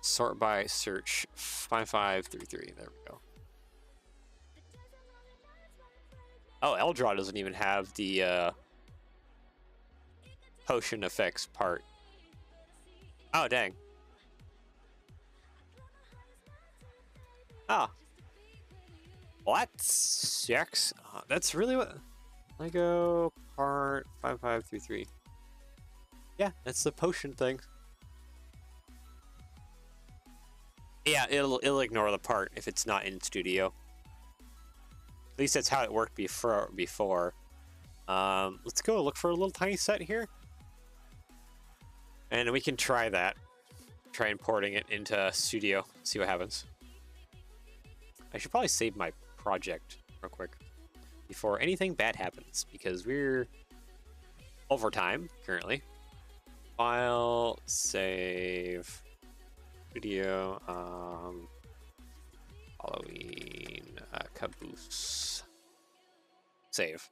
Sort by search 5533. There we go. Oh, Eldraw doesn't even have the potion effects part. Oh, dang. Ah. What? Shucks. That's really what... Lego part 5533. Yeah, that's the potion thing. Yeah, it'll ignore the part if it's not in Studio. At least that's how it worked before. Let's go look for a little tiny set here. And we can try that. Try importing it into Studio. See what happens. I should probably save my project real quick before anything bad happens, because we're over time currently. File, save, video, Halloween, Caboose, save.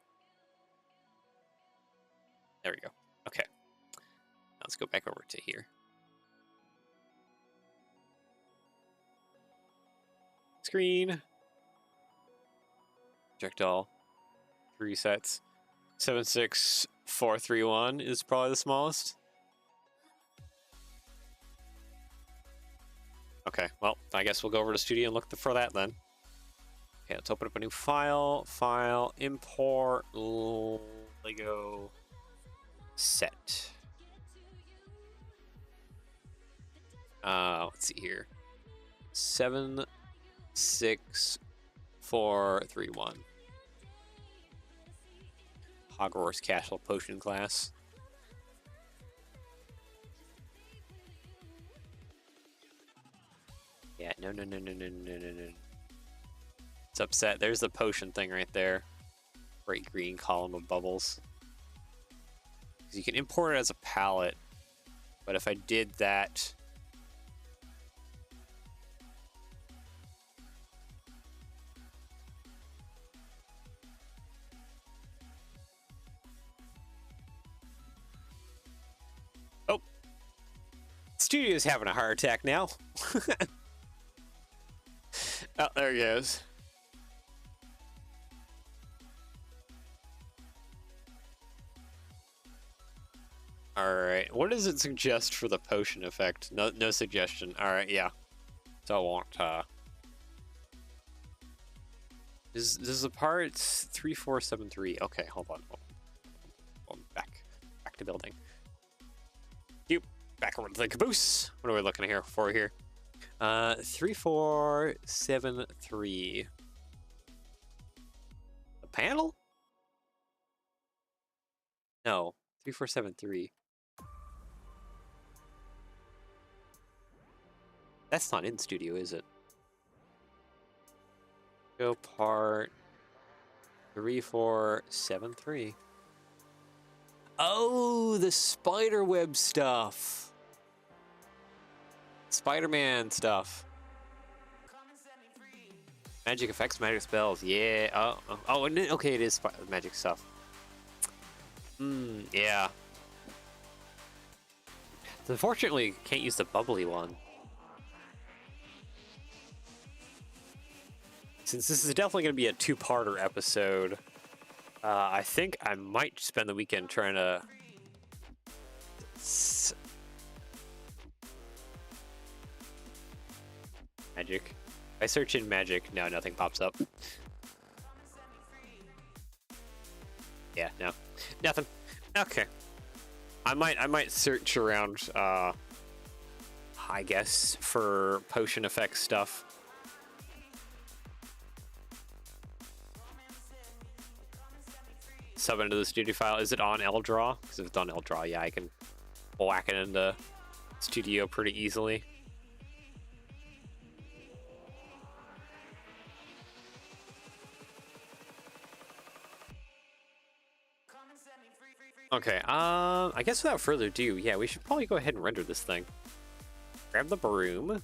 There we go. Okay. Now let's go back over to here. Screen. Projectile. 3 sets. 76431 is probably the smallest. Okay, well, I guess we'll go over to Studio and look for that then. Okay, let's open up a new file. File, import, Lego set. Let's see here. 76431. Hogwarts Castle Potion class. Yeah, no. It's upset. There's the potion thing right there. Bright green column of bubbles. Because you can import it as a palette, but if I did that... Oh! Studio's having a heart attack now. Oh, there he goes. Alright, what does it suggest for the potion effect? No suggestion. Alright, yeah. So I won't, This is the parts 3473. Okay, hold on. Back to building. Back over to the caboose. What are we looking here for here? 3473. The panel? No, 3473. That's not in studio, is it? Go part 3473. Oh, the spiderweb stuff. Spider-Man stuff. Magic effects, magic spells. Yeah. Oh. Okay, it is magic stuff. Yeah. Unfortunately, can't use the bubbly one. Since this is definitely going to be a two-parter episode, I think I might spend the weekend trying to... Magic. If I search in magic, no, nothing pops up. Yeah, no. Nothing. Okay. I might search around, I guess, for potion effects stuff. Sub into the studio file. Is it on L-Draw? Because if it's on L-Draw, yeah, I can whack it into studio pretty easily. Okay, I guess without further ado, yeah, we should probably go ahead and render this thing. Grab the broom,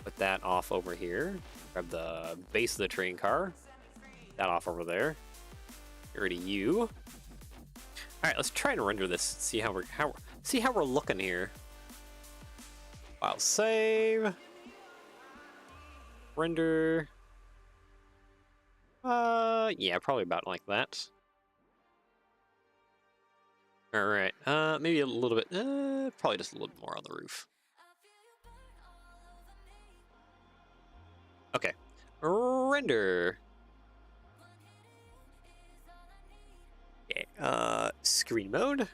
put that off over here. Grab the base of the train car, that off over there. Get rid of you. All right, let's try and render this. See how we're looking here. File save. Render. Yeah, probably about like that. All right, maybe a little bit, probably just a little bit more on the roof. Okay, render. Okay, screen mode.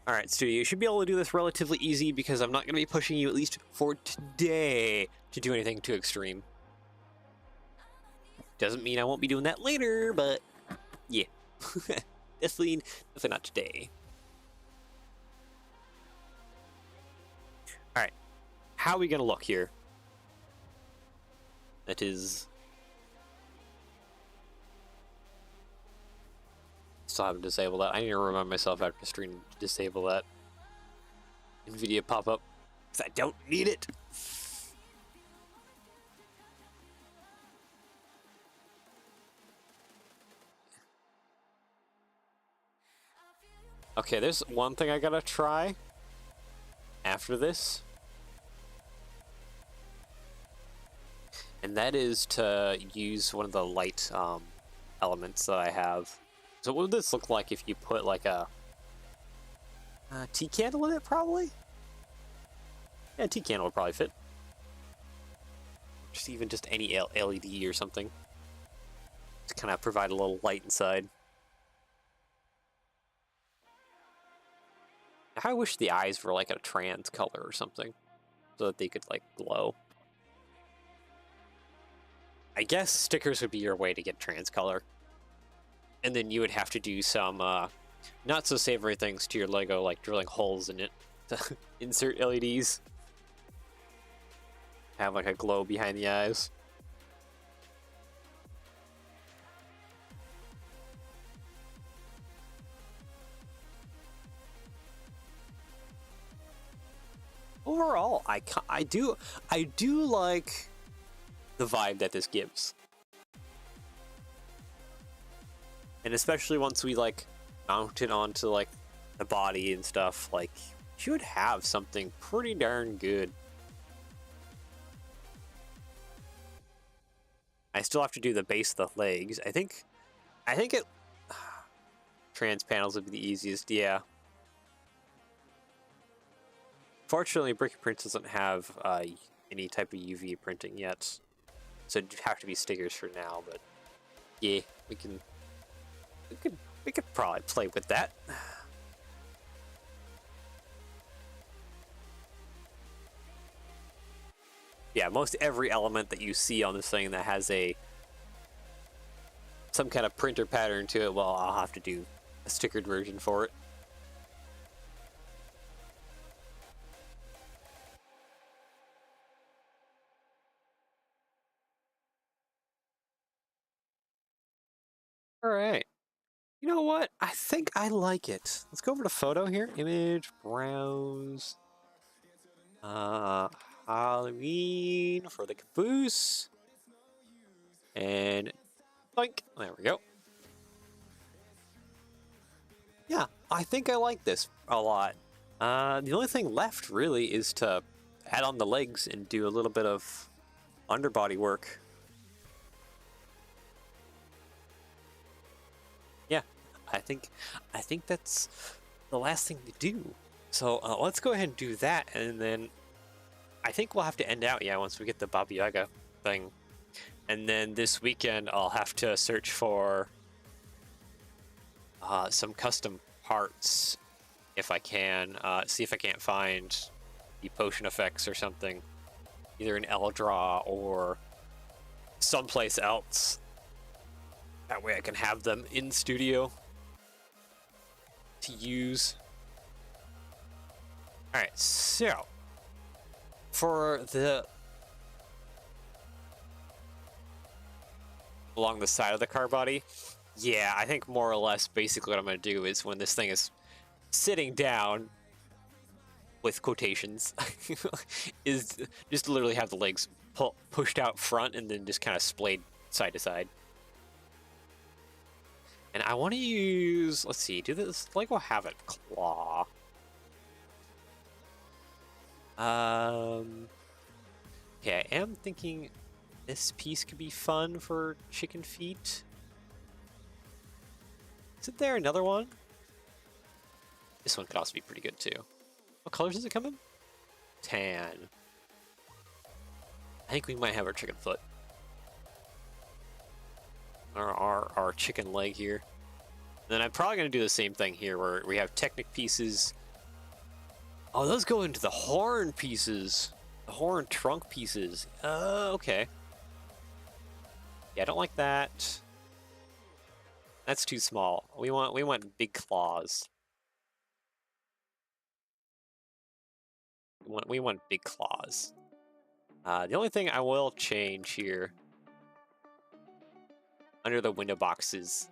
All right, studio, you should be able to do this relatively easy because I'm not going to be pushing you, at least for today, to do anything too extreme. Doesn't mean I won't be doing that later, but yeah. Definitely not today. All right, how are we gonna look here? That is, still haven't disabled that. I need to remind myself after stream to disable that NVIDIA pop-up because I don't need it. Okay, there's one thing I gotta try after this, and that is to use one of the light elements that I have. So what would this look like if you put like a tea candle in it, probably? Yeah, tea candle would probably fit. just even just any LED or something to kind of provide a little light inside. I wish the eyes were like a trans color or something so that they could like glow. I guess stickers would be your way to get trans color. And then you would have to do some not so savory things to your Lego, like drilling holes in it to insert LEDs. Have like a glow behind the eyes. Overall, I do like the vibe that this gives. And especially once we like mount it onto like the body and stuff, like should have something pretty darn good. I still have to do the base of the legs. I think it trans panels would be the easiest, yeah. Fortunately, Brick Print doesn't have any type of UV printing yet, so it'd have to be stickers for now. But yeah, we could probably play with that. Yeah, most every element that you see on this thing that has some kind of printer pattern to it, well, I'll have to do a stickered version for it. All right. You know what? I think I like it. Let's go over to photo here. Image, browse. Halloween for the Caboose. And boink. There we go. Yeah, I think I like this a lot. The only thing left really is to add on the legs and do a little bit of underbody work. Yeah, I think that's the last thing to do. So let's go ahead and do that, and then I think we'll have to end out, yeah, once we get the Baba Yaga thing. And then this weekend I'll have to search for some custom parts if I can. See if I can't find the potion effects or something, either in Eldraw or someplace else. That way I can have them in studio to use. Alright, so for the along the side of the car body, yeah, I think more or less basically what I'm going to do is when this thing is sitting down, with quotations, is just literally have the legs pushed out front and then just kind of splayed side to side. And I want to use, let's see, do this Lego have it claw? Okay, I am thinking this piece could be fun for chicken feet. Isn't there another one? This one could also be pretty good too. What colors does it come in? Tan. I think we might have our chicken foot. Our chicken leg here. And then I'm probably going to do the same thing here where we have Technic pieces. Oh, those go into the horn pieces. The horn trunk pieces. Okay. Yeah, I don't like that. That's too small. We want big claws. We want big claws. The only thing I will change here under the window boxes,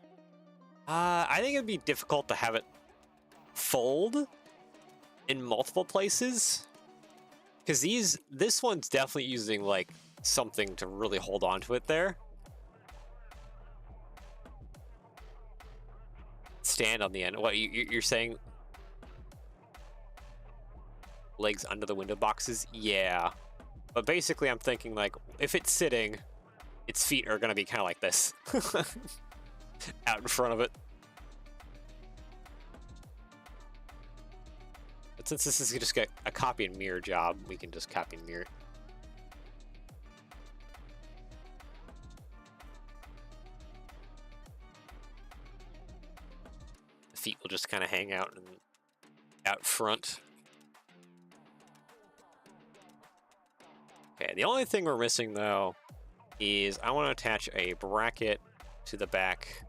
I think it'd be difficult to have it fold in multiple places, because this one's definitely using like something to really hold on to it there. Stand on the end. What you're saying? Legs under the window boxes? Yeah. But basically I'm thinking like if it's sitting, its feet are gonna be kind of like this. Out in front of it. But since this is just a copy and mirror job, we can just copy and mirror it. feet will just kind of hang out and out front. Okay, the only thing we're missing though is I want to attach a bracket to the back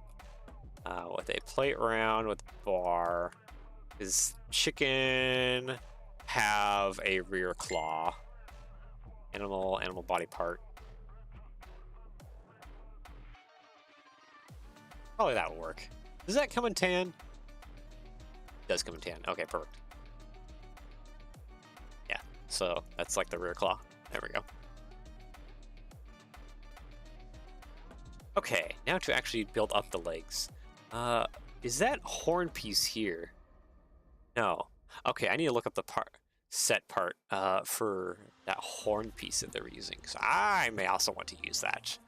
with a plate round with a bar. Does chicken have a rear claw? Animal body part. Probably that will work. Does that come in tan? It does come in tan. Okay, perfect. Yeah, so that's like the rear claw. There we go. Okay, now to actually build up the legs. Is that horn piece here? No. Okay, I need to look up the set part for that horn piece that they're using. So I may also want to use that.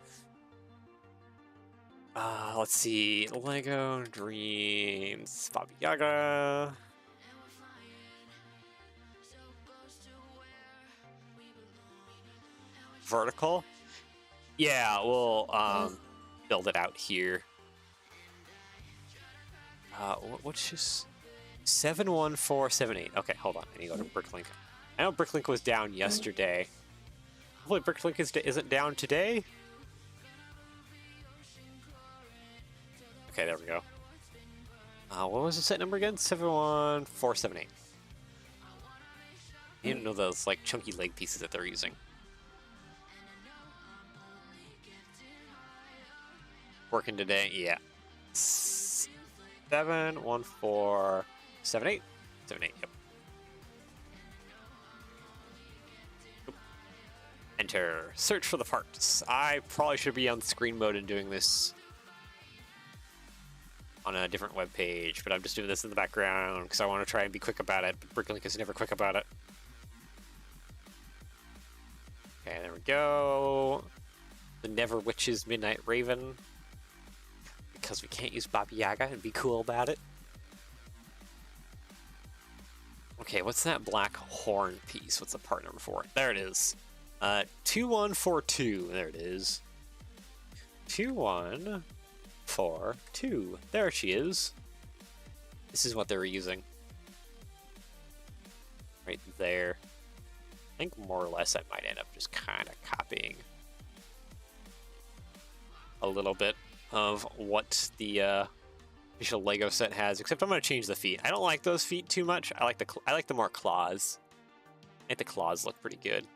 Let's see. Lego Dreams, Baba Yaga. Vertical? Yeah, we'll build it out here. What's just 71478? Okay, hold on. I need to go to Bricklink. I know Bricklink was down yesterday. Hopefully Bricklink isn't down today. Okay, there we go. What was the set number again? 71478. You didn't know those like chunky leg pieces that they're using. Working today? Yeah. 71478. 78. Yep. Enter. Search for the parts. I probably should be on screen mode and doing this on a different web page, but I'm just doing this in the background because I want to try and be quick about it. But Bricklink is never quick about it. Okay, there we go. The Never Witch's Midnight Raven. Because we can't use Baba Yaga and be cool about it. Okay, what's that black horn piece? What's the part number for it? There it is. 2142. There it is. 2142. There she is. This is what they were using. Right there. I think more or less I might end up just kind of copying a little bit of what the official Lego set has, except I'm going to change the feet. I don't like those feet too much. I like the more claws. I think the claws look pretty good.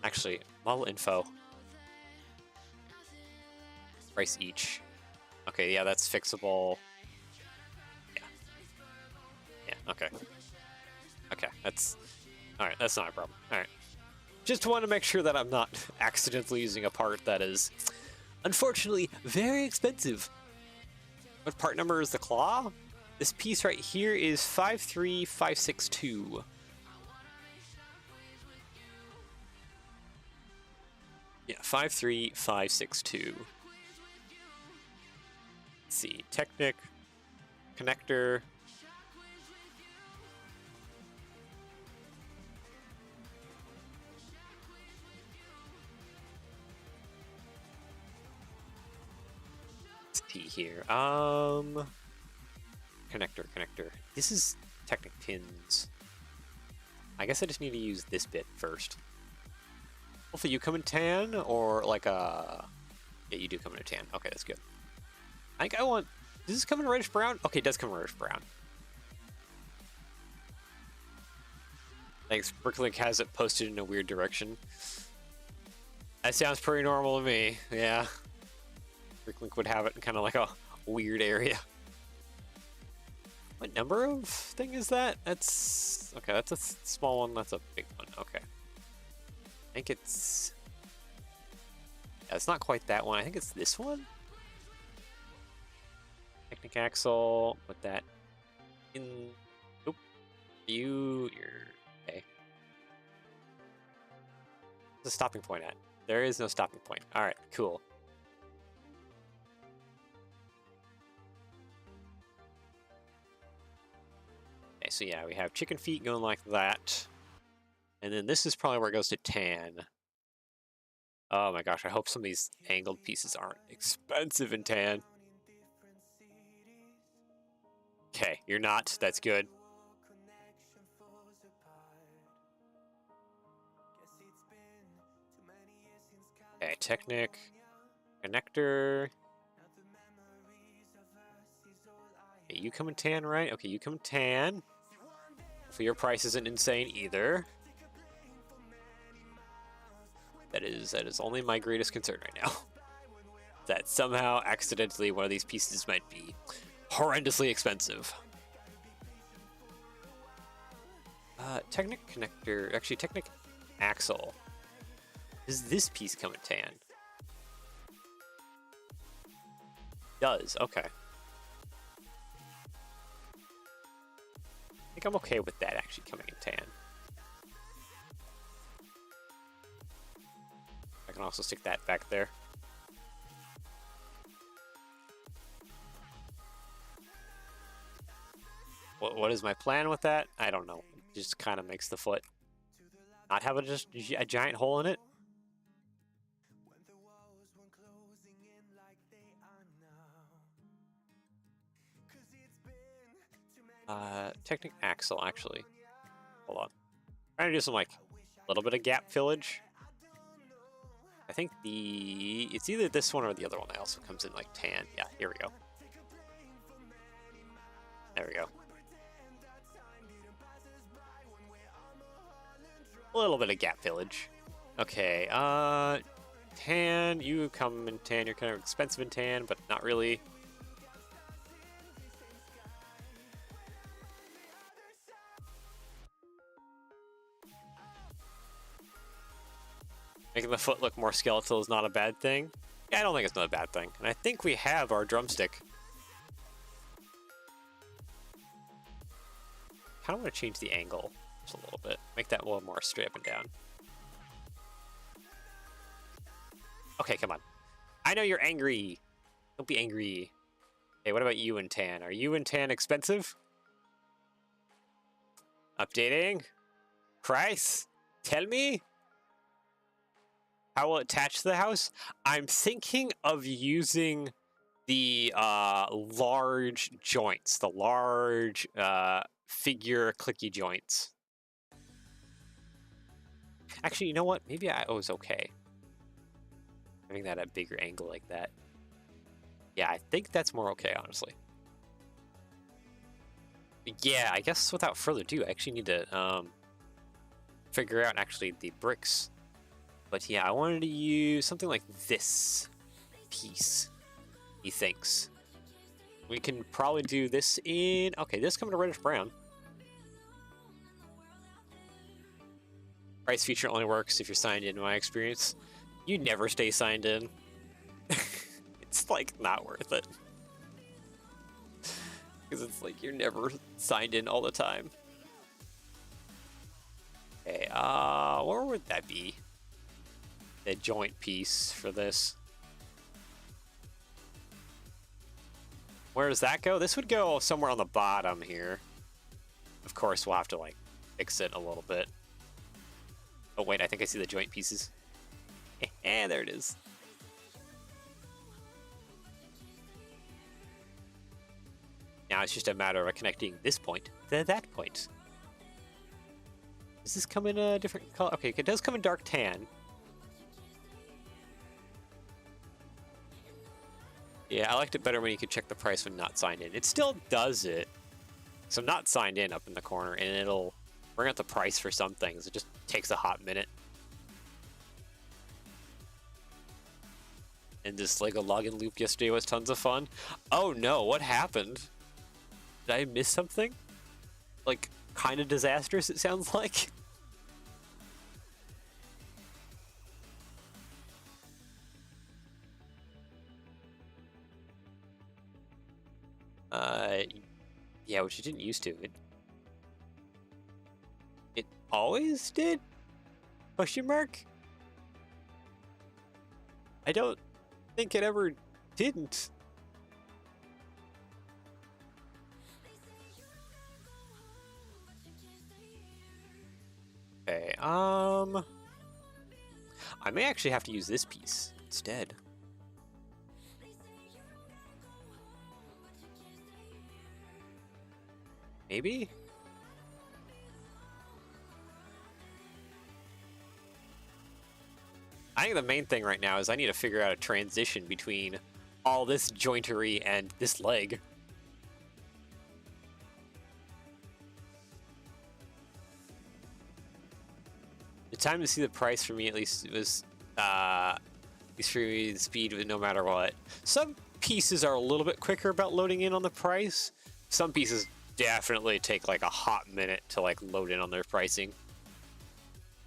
Actually, model info. Price each. Okay, yeah, that's fixable. Yeah. Yeah, okay. Okay, that's... Alright, that's not a problem. Alright. Just want to make sure that I'm not accidentally using a part that is, unfortunately, very expensive. What part number is the claw? This piece right here is 53562. Yeah, 53562. Let's see, Technic, connector. Here. Connector. This is Technic pins. I guess I just need to use this bit first. Hopefully you come in tan or like a... Yeah, you do come in a tan. Okay, that's good. I think I want... Does this come in reddish brown? Okay, it does come in reddish brown. Thanks. Bricklink has it posted in a weird direction. That sounds pretty normal to me. Yeah. Bricklink would have it in kind of like a weird area. What number of thing is that? That's... Okay, that's a small one. That's a big one. Okay. I think it's... Yeah, it's not quite that one. I think it's this one? Technic axle. Put that in... Oop. You're... Okay. Where's the stopping point at? There is no stopping point. Alright, cool. So yeah, we have chicken feet going like that. And then this is probably where it goes to tan. Oh my gosh, I hope some of these angled pieces aren't expensive in tan. Okay, you're not. That's good. Okay, Technic. Connector. Okay, you come in tan, right? Okay, you come in tan. For your price isn't insane either. That is only my greatest concern right now. That somehow, accidentally, one of these pieces might be horrendously expensive. Technic connector, actually Technic axle. Does this piece come in tan? Does, okay. I think I'm okay with that actually coming in tan. I can also stick that back there. What is my plan with that? I don't know. It just kind of makes the foot not have just a giant hole in it. Technic axle, actually. Hold on. I'm trying to do some, like, a little bit of gap fillage. I think it's either this one or the other one that also comes in, like, tan. Yeah, here we go. There we go. A little bit of gap fillage. Okay, tan, you come in tan. You're kind of expensive in tan, but not really. Making the foot look more skeletal is not a bad thing. Yeah, I don't think it's not a bad thing. And I think we have our drumstick. Kind of want to change the angle just a little bit. Make that a little more straight up and down. Okay, come on. I know you're angry. Don't be angry. Hey, what about you and tan? Are you and tan expensive? Updating? Price? Tell me? How will it attach to the house? I'm thinking of using the large joints, the large figure clicky joints. Actually, you know what? Maybe I was okay having that at a bigger angle like that. Yeah, I think that's more okay, honestly. Yeah, I guess without further ado, I actually need to figure out actually the bricks. But yeah, I wanted to use something like this piece, he thinks. We can probably do this in... Okay, this coming to reddish brown. Price feature only works if you're signed in my experience. You never stay signed in. It's like not worth it. Because it's like you're never signed in all the time. Okay, where would that be? The joint piece for this. Where does that go? This would go somewhere on the bottom here. Of course, we'll have to like fix it a little bit. Oh wait, I think I see the joint pieces. There it is. Now it's just a matter of connecting this point to that point. Does this come in a different color? Okay, it does come in dark tan. Yeah, I liked it better when you could check the price when not signed in. It still does it. So not signed in up in the corner, and it'll bring out the price for some things. It just takes a hot minute. And this Lego login loop yesterday was tons of fun. Oh no, what happened? Did I miss something? Like, kind of disastrous, it sounds like. Yeah, which it didn't used to. It always did? Question mark? I don't think it ever didn't. Okay, I may actually have to use this piece instead. Maybe? I think the main thing right now is I need to figure out a transition between all this jointery and this leg. The time to see the price for me, at least, was at least for me, the speed no matter what. Some pieces are a little bit quicker about loading in on the price. Some pieces definitely take like a hot minute to like load in on their pricing.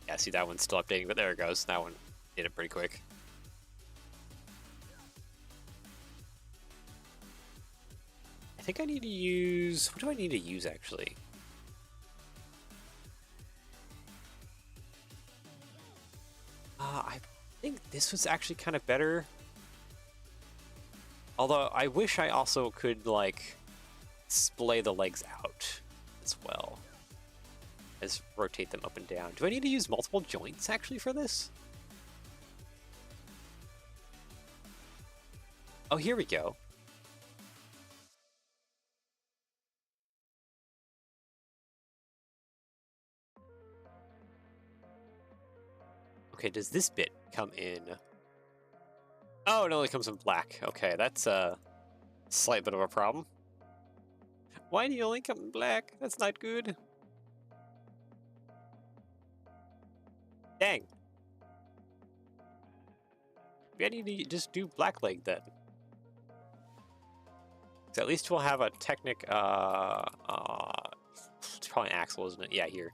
Yeah, see, that one's still updating, but there it goes. That one did it pretty quick. I think I need to use... What do I need to use, actually? I think this was actually kind of better. Although, I wish I also could, like, splay the legs out as well as rotate them up and down. Do I need to use multiple joints, actually, for this? Oh, here we go. Okay, does this bit come in? Oh, it only comes in black. Okay, that's a slight bit of a problem. Why do you only come in black? That's not good. Dang. Maybe I need to just do black leg then. So at least we'll have a Technic, it's probably an axle, isn't it? Yeah, here.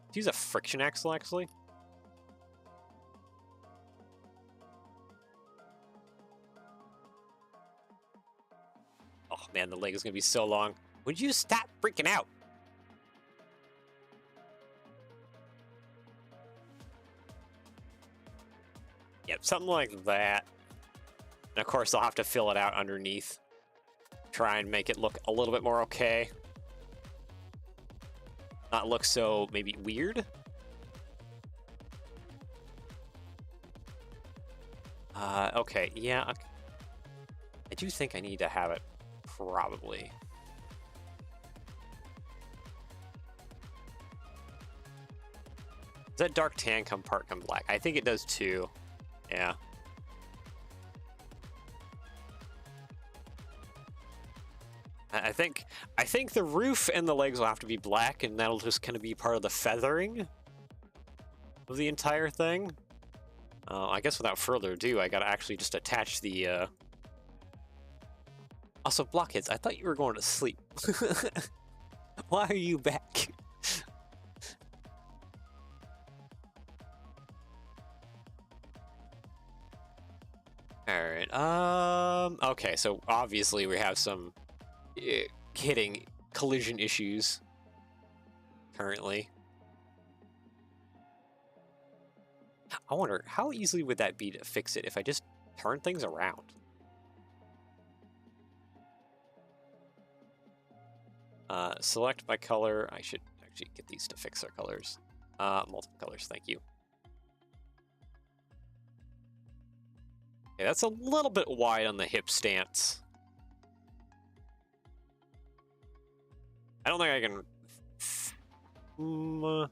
Let's use a friction axle, actually. Oh man, the leg is gonna be so long. Would you stop freaking out? Yep, something like that. And of course, I'll have to fill it out underneath. Try and make it look a little bit more okay. Not look so maybe weird. Okay, yeah. I do think I need to have it, probably. Does that dark tan part come black? I think it does too. Yeah. I think the roof and the legs will have to be black, and that'll just kind of be part of the feathering of the entire thing. I guess without further ado, I gotta actually just attach the... Also, blockheads, I thought you were going to sleep. Why are you back? Alright, okay, so obviously we have some hitting collision issues currently. I wonder, how easily would that be to fix it if I just turn things around? Select by color. I should actually get these to fix their colors. Multiple colors, thank you. Okay, that's a little bit wide on the hip stance. I don't think I can... I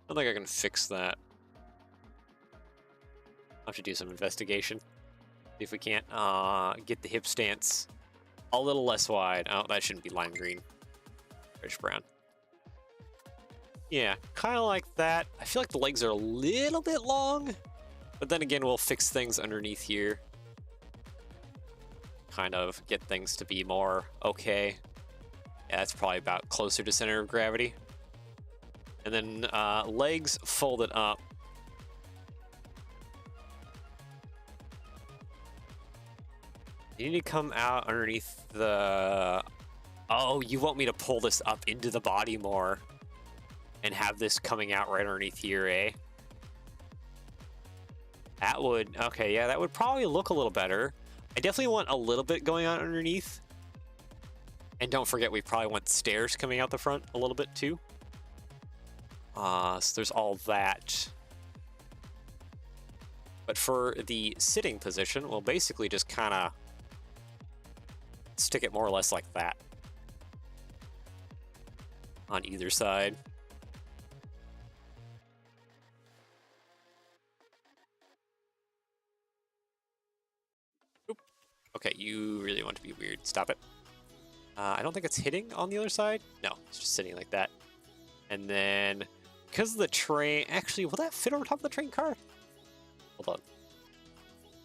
don't think I can fix that. I'll have to do some investigation. See if we can't get the hip stance a little less wide. Oh, that shouldn't be lime green. Reddish brown. Yeah, kind of like that. I feel like the legs are a little bit long, but then again, we'll fix things underneath here. Kind of get things to be more okay. Yeah, that's probably about closer to center of gravity. And then legs folded up. You need to come out underneath the... Oh, you want me to pull this up into the body more and have this coming out right underneath here, eh? That would... Okay, yeah, that would probably look a little better. I definitely want a little bit going on underneath. And don't forget, we probably want stairs coming out the front a little bit too. So there's all that. But for the sitting position, we'll basically just kind of stick it more or less like that on either side. Oop. Okay, you really want to be weird. Stop it. I don't think it's hitting on the other side. No, it's just sitting like that. And then, because of the train... Actually, will that fit over top of the train car? Hold on.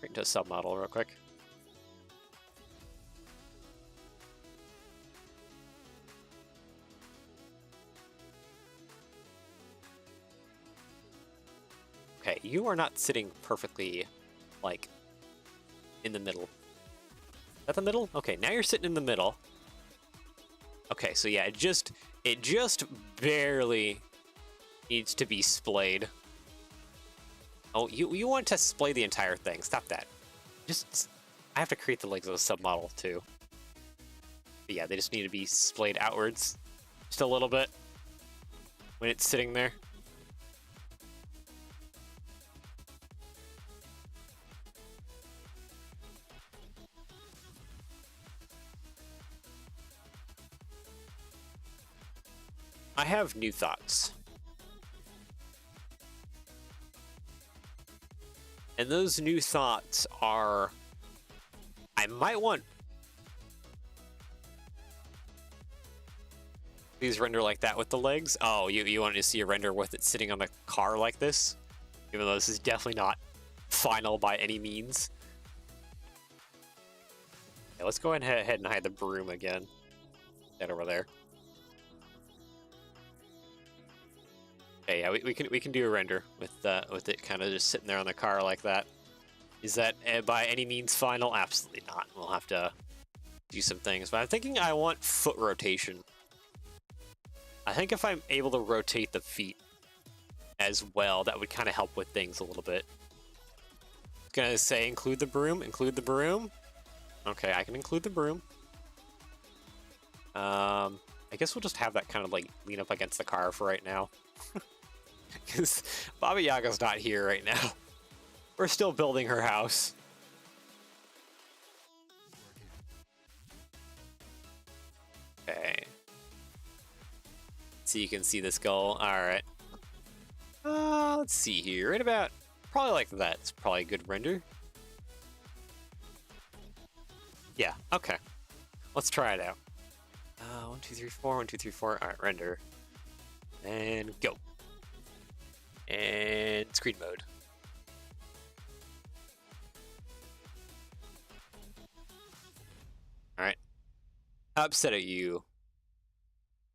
Right into a submodel real quick. Okay, you are not sitting perfectly, like, in the middle. Is that the middle? Okay, now you're sitting in the middle. Okay, so yeah, it just barely needs to be splayed. Oh, you want to splay the entire thing. Stop that. I have to create the legs of a submodel too. But yeah, they just need to be splayed outwards just a little bit when it's sitting there. I have new thoughts. And those new thoughts are, I might want these render like that with the legs. Oh, you wanted to see a render with it sitting on the car like this? Even though this is definitely not final by any means. Okay, let's go ahead and hide the broom again. That over there. Okay, yeah, we can do a render with it kind of just sitting there on the car like that. Is that by any means final? Absolutely not. We'll have to do some things. But I'm thinking I want foot rotation. I think if I'm able to rotate the feet as well, that would kind of help with things a little bit. I was gonna say include the broom. Include the broom. Okay, I can include the broom. I guess we'll just have that kind of like lean up against the car for right now. Because Baba Yaga's not here right now. We're still building her house. Okay. So you can see the skull. Alright. Let's see here. Right about... Probably like that. It's probably a good render. Yeah, okay. Let's try it out. 1, 2, 3, 4. 1, 2, 3, 4. Alright, render. And go. And screen mode. Alright. How upset are you?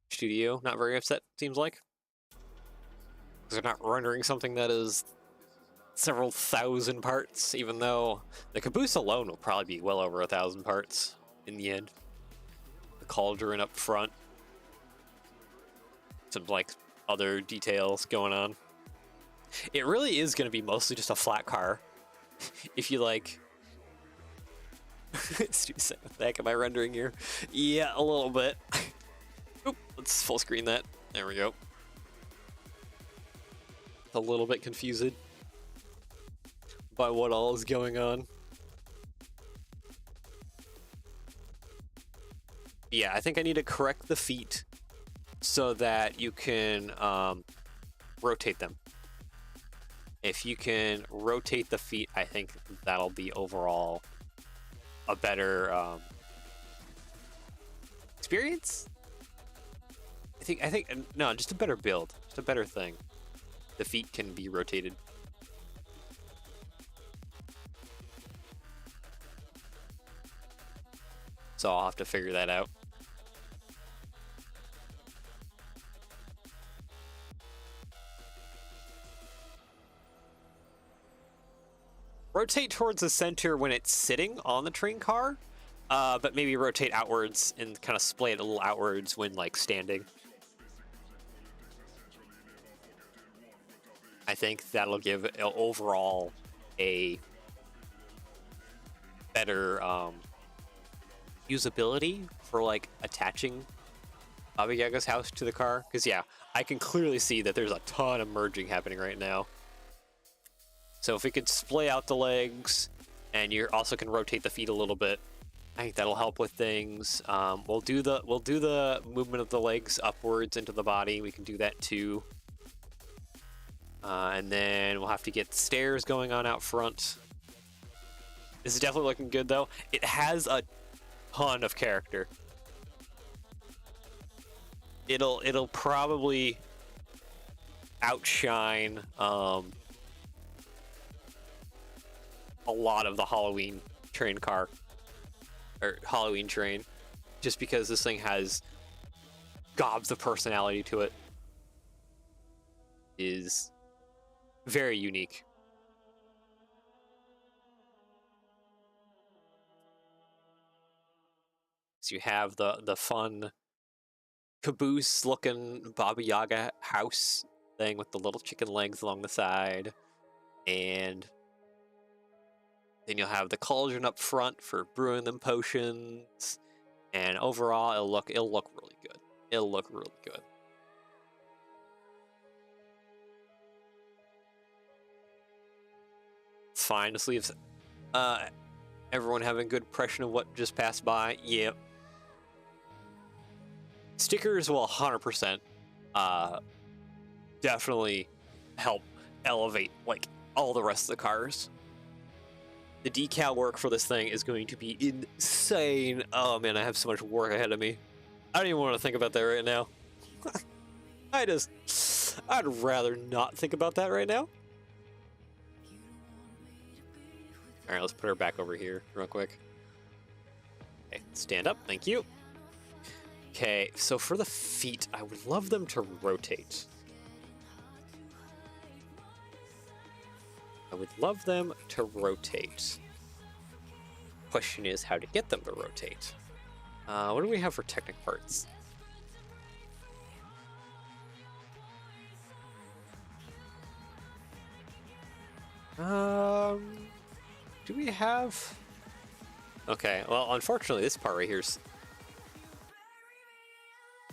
Studio? Not very upset, seems like. Because they're not rendering something that is several thousand parts, even though the Caboose alone will probably be well over 1,000 parts in the end. The cauldron up front. Some, like, other details going on. It really is going to be mostly just a flat car. If you like... What the heck am I rendering here? Yeah, a little bit. Oop, let's full screen that. There we go. A little bit confused by what all is going on. Yeah, I think I need to correct the feet so that you can rotate them. If you can rotate the feet, I think that'll be overall a better experience. I think no, just a better build, just a better thing. The feet can be rotated. So I'll have to figure that out. Rotate towards the center when it's sitting on the train car, but maybe rotate outwards and kind of splay it a little outwards when like standing. I think that'll give overall a better usability for like attaching Baba Yaga's house to the car. Because yeah, I can clearly see that there's a ton of merging happening right now. So if we could splay out the legs, and you also can rotate the feet a little bit, I think that'll help with things. We'll do the movement of the legs upwards into the body. We can do that too. And then we'll have to get stairs going on out front. This is definitely looking good though. It has a ton of character. It'll probably outshine a lot of the Halloween train car or Halloween train, just because this thing has gobs of personality to it. Is very unique. So you have the fun Caboose looking Baba Yaga house thing with the little chicken legs along the side, and then you'll have the cauldron up front for brewing them potions, and overall it'll look really good. It'll look really good. Fine, this leaves everyone having a good impression of what just passed by. Yep. Stickers will 100% definitely help elevate like all the rest of the cars. The decal work for this thing is going to be insane. Oh man, I have so much work ahead of me. I don't even want to think about that right now. I'd rather not think about that right now. All right, let's put her back over here real quick. Okay, stand up, thank you. Okay, so for the feet, I would love them to rotate. I would love them to rotate. Question is how to get them to rotate. What do we have for Technic parts? Do we have... Okay, well, unfortunately, this part right here's...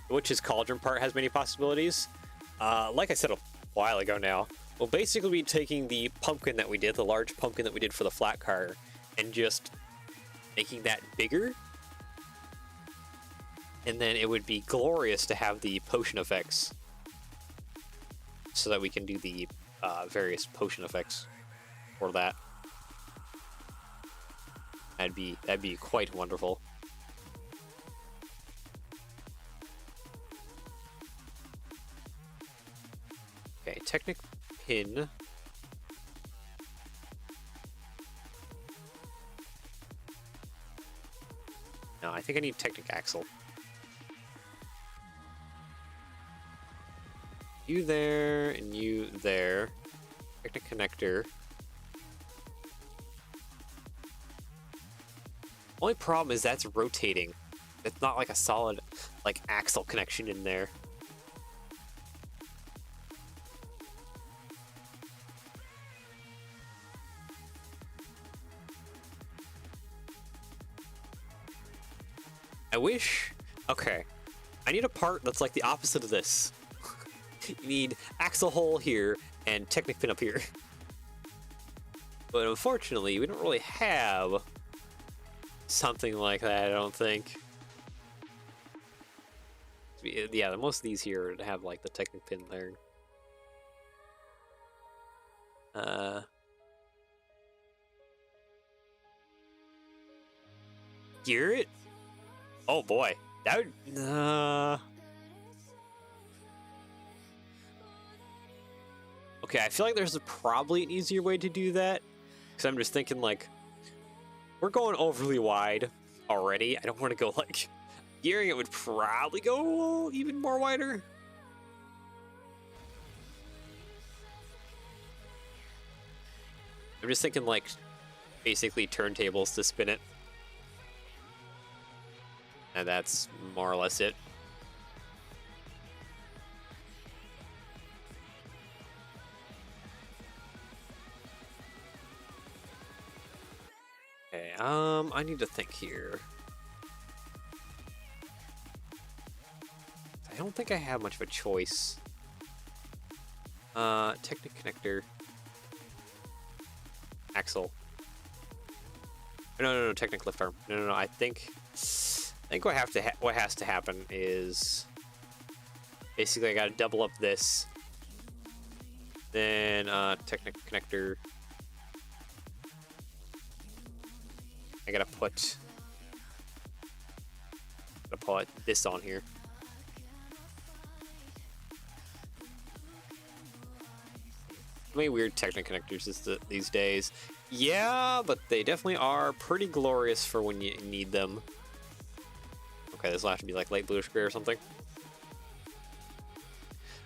Which is Cauldron part has many possibilities. Like I said a while ago now, we'll basically be taking the pumpkin that we did, the large pumpkin that we did for the flat car, and just making that bigger. And then it would be glorious to have the potion effects so that we can do the various potion effects for that. That'd be quite wonderful. Okay, Technic pin. No, I think I need Technic axle. You there, and you there. Technic connector. Only problem is that's rotating. It's not like a solid, like, axle connection in there. I wish... Okay. I need a part that's like the opposite of this. You need axle hole here and Technic pin up here. But unfortunately, we don't really have something like that, I don't think. Yeah, most of these here have like the Technic pin there. Garrett? Oh boy, that would... Okay, I feel like there's probably an easier way to do that. Because I'm just thinking, like, we're going overly wide already. I don't want to go, like, gearing it would probably go even more wider. I'm just thinking, like, basically turntables to spin it. And that's more or less it. Okay, I need to think here. I don't think I have much of a choice. Technic connector. axle. No, Technic lift arm. No. I think what has to happen is basically I gotta double up this, then Technic connector. I gotta put this on here. So many weird Technic connectors these days. Yeah, but they definitely are pretty glorious for when you need them. Okay, this will have to be like light bluish gray or something.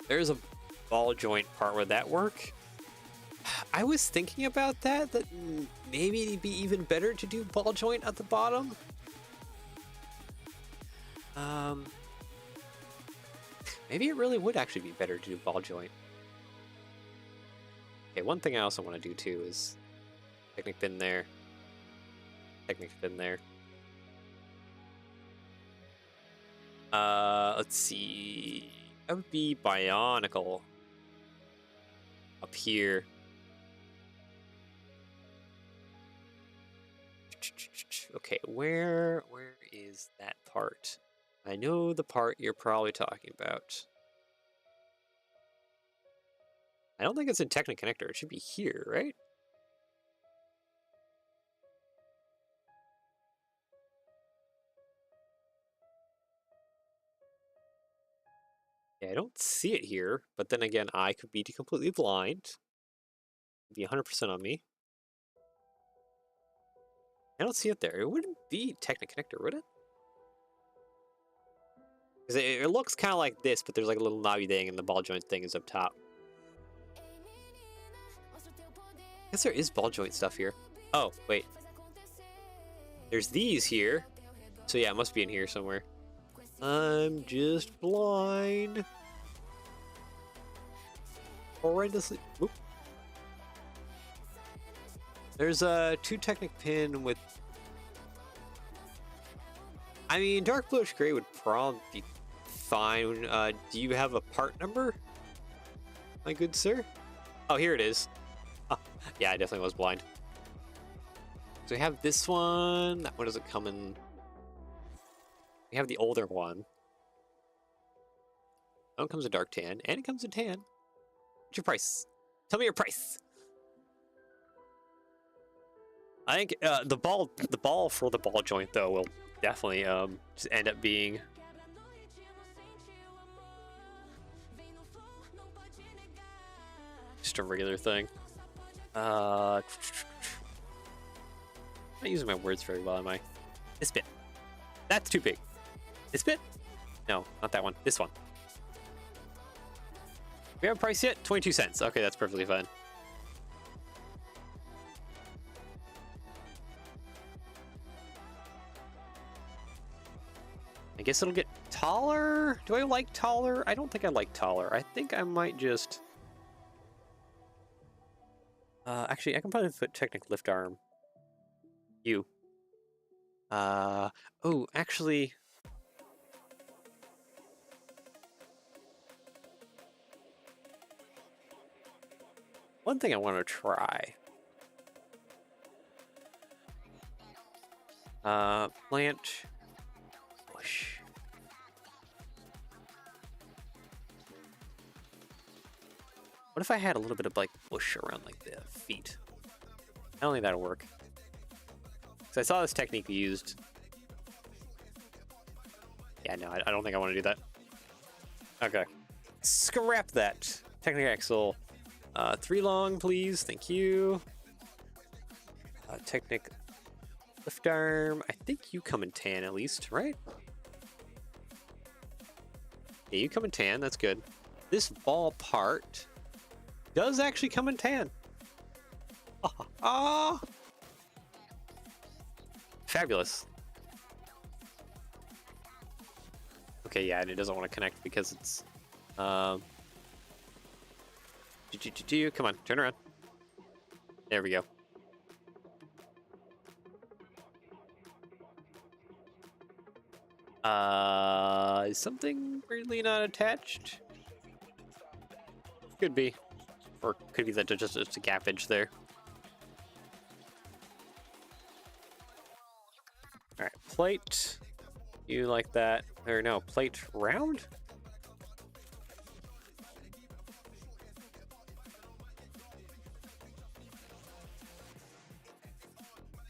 There's a ball joint part. Would that work? I was thinking about that maybe it'd be even better to do ball joint at the bottom. Maybe it really would actually be better to do ball joint. Okay, one thing I also want to do too is Technic pin there. Technic pin there. Let's see. That would be Bionicle up here. Okay, where is that part? I know the part you're probably talking about. I don't think it's in Technic connector. It should be here, right? Yeah, I don't see it here, but then again, I could be completely blind. It'd be 100% on me. I don't see it there. It wouldn't be Technic connector, would it? Because it looks kind of like this, but there's like a little knobby thing, and the ball joint thing is up top. I guess there is ball joint stuff here. Oh, wait. There's these here. So yeah, it must be in here somewhere. I'm just blind. Horrendously. Oop. There's a 2 Technic pin with. I mean, dark bluish gray would probably be fine. Do you have a part number, my good sir? Oh, here it is. Oh, yeah, I definitely was blind. So we have this one. That one doesn't come in. We have the older one. That one comes in dark tan, and it comes in tan. What's your price? Tell me your price. I think the ball for the ball joint though will definitely just end up being just a regular thing. I'm not using my words very well, am I? This bit. That's too big. This bit? No, not that one. This one. We have a price yet? 22 cents. Okay, that's perfectly fine. I guess it'll get taller. Do I like taller? I don't think I like taller. I think I might just... actually, I can probably put Technic lift arm. You. Oh, actually... One thing I want to try. Plant... Bush. What if I had a little bit of like bush around like the feet? I don't think that'll work. So I saw this technique used. Yeah, no, I don't think I want to do that. Okay. Scrap that. Technic axle. 3 long, please. Thank you. Technic lift arm. I think you come in tan at least, right? Yeah, you come in tan. That's good. This ball part does actually come in tan. Ah, fabulous. Okay, yeah, and it doesn't want to connect because it's come on, turn around. There we go. Is something weirdly not attached? Could be. Or could be that just a gap edge there. plate. You like that? Or no, plate round?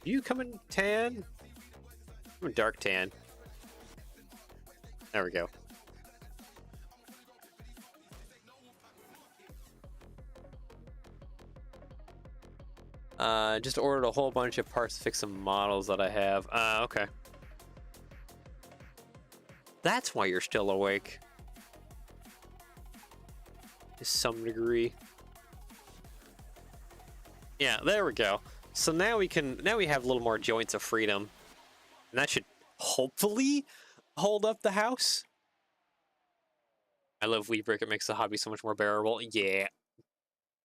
You coming tan? I'm a dark tan. There we go. Just ordered a whole bunch of parts to fix some models that I have. Okay. That's why you're still awake. To some degree. Yeah, there we go. So now we have a little more joints of freedom. And that should hopefully hold up the house. I love weed brick. It makes the hobby so much more bearable. Yeah.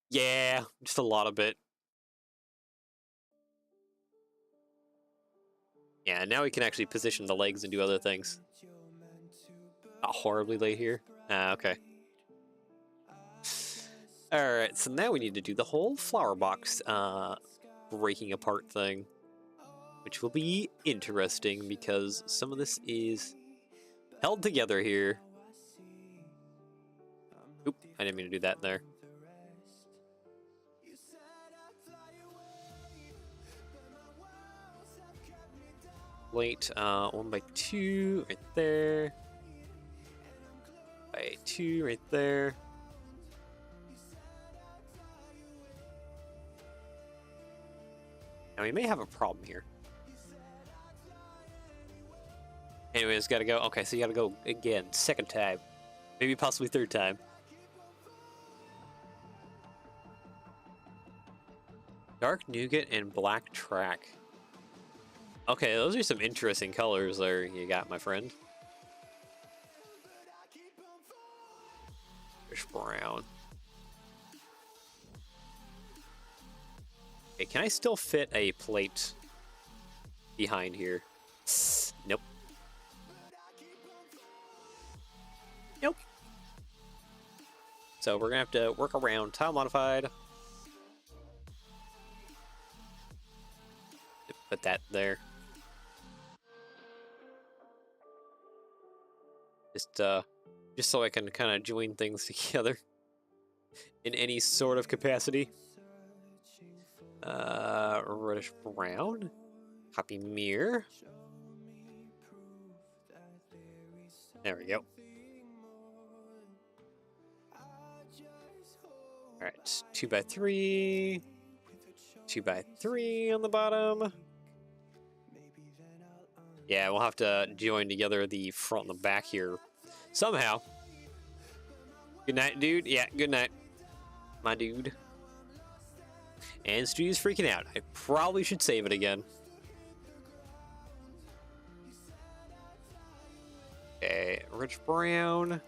Yeah, just a lot of it. Yeah, now we can actually position the legs and do other things. Not horribly late here. Okay. Alright, so now we need to do the whole flower box breaking apart thing. Which will be interesting because some of this is held together here. Oop, I didn't mean to do that there. Plate 1x2 right there. By 2 right there. Now we may have a problem here. Anyways, gotta go. Okay, so you gotta go again, second time. Maybe possibly third time. Dark nougat and black track. Okay, those are some interesting colors there you got, my friend. There's brown. Okay, can I still fit a plate behind here? Nope. Nope. So we're gonna have to work around tile modified. Put that there. Just so I can kind of join things together in any sort of capacity. Reddish brown. Copy mirror. There we go. All right, 2x3. 2x3 on the bottom. Yeah, we'll have to join together the front and the back here somehow. Good night, dude. Yeah, good night, my dude. And Stu's freaking out. I probably should save it again. Okay, rich brown.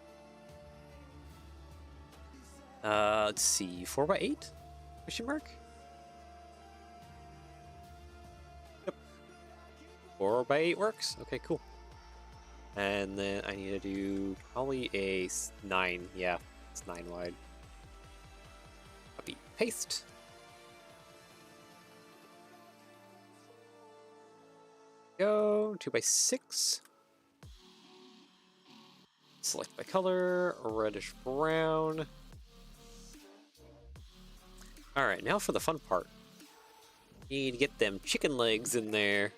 Let's see, 4x8? Question mark? Yep. 4x8 works. Okay, cool. And then I need to do probably a 9. Yeah, it's 9 wide. Copy, paste. Go 2x6. Select by color, reddish brown. All right, now for the fun part. Need to get them chicken legs in there.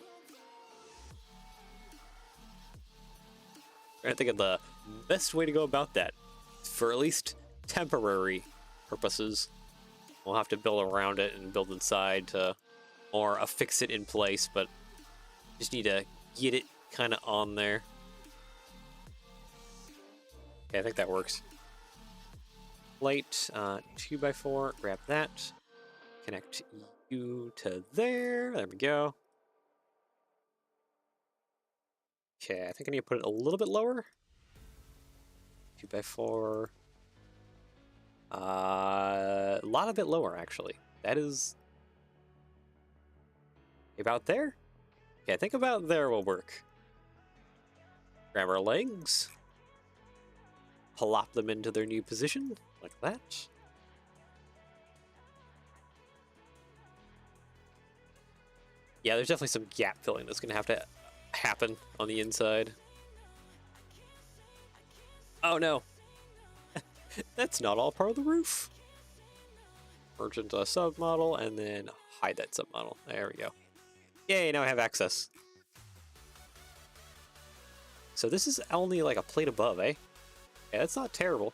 I think of the best way to go about that, for at least temporary purposes. We'll have to build around it and build inside to more affix it in place, but just need to get it kind of on there. Okay, I think that works. Plate 2x4, grab that. Connect you to there. There we go. Okay, I think I need to put it a little bit lower. 2x4. A lot of bit lower, actually. That is about there. Okay, I think about there will work. Grab our legs. Plop them into their new position, like that. Yeah, there's definitely some gap filling that's going to have to happen on the inside. Oh no. That's not all part of the roof. Merge into a submodel and then hide that submodel. There we go. Yay, now I have access. So this is only like a plate above, eh? Yeah, that's not terrible.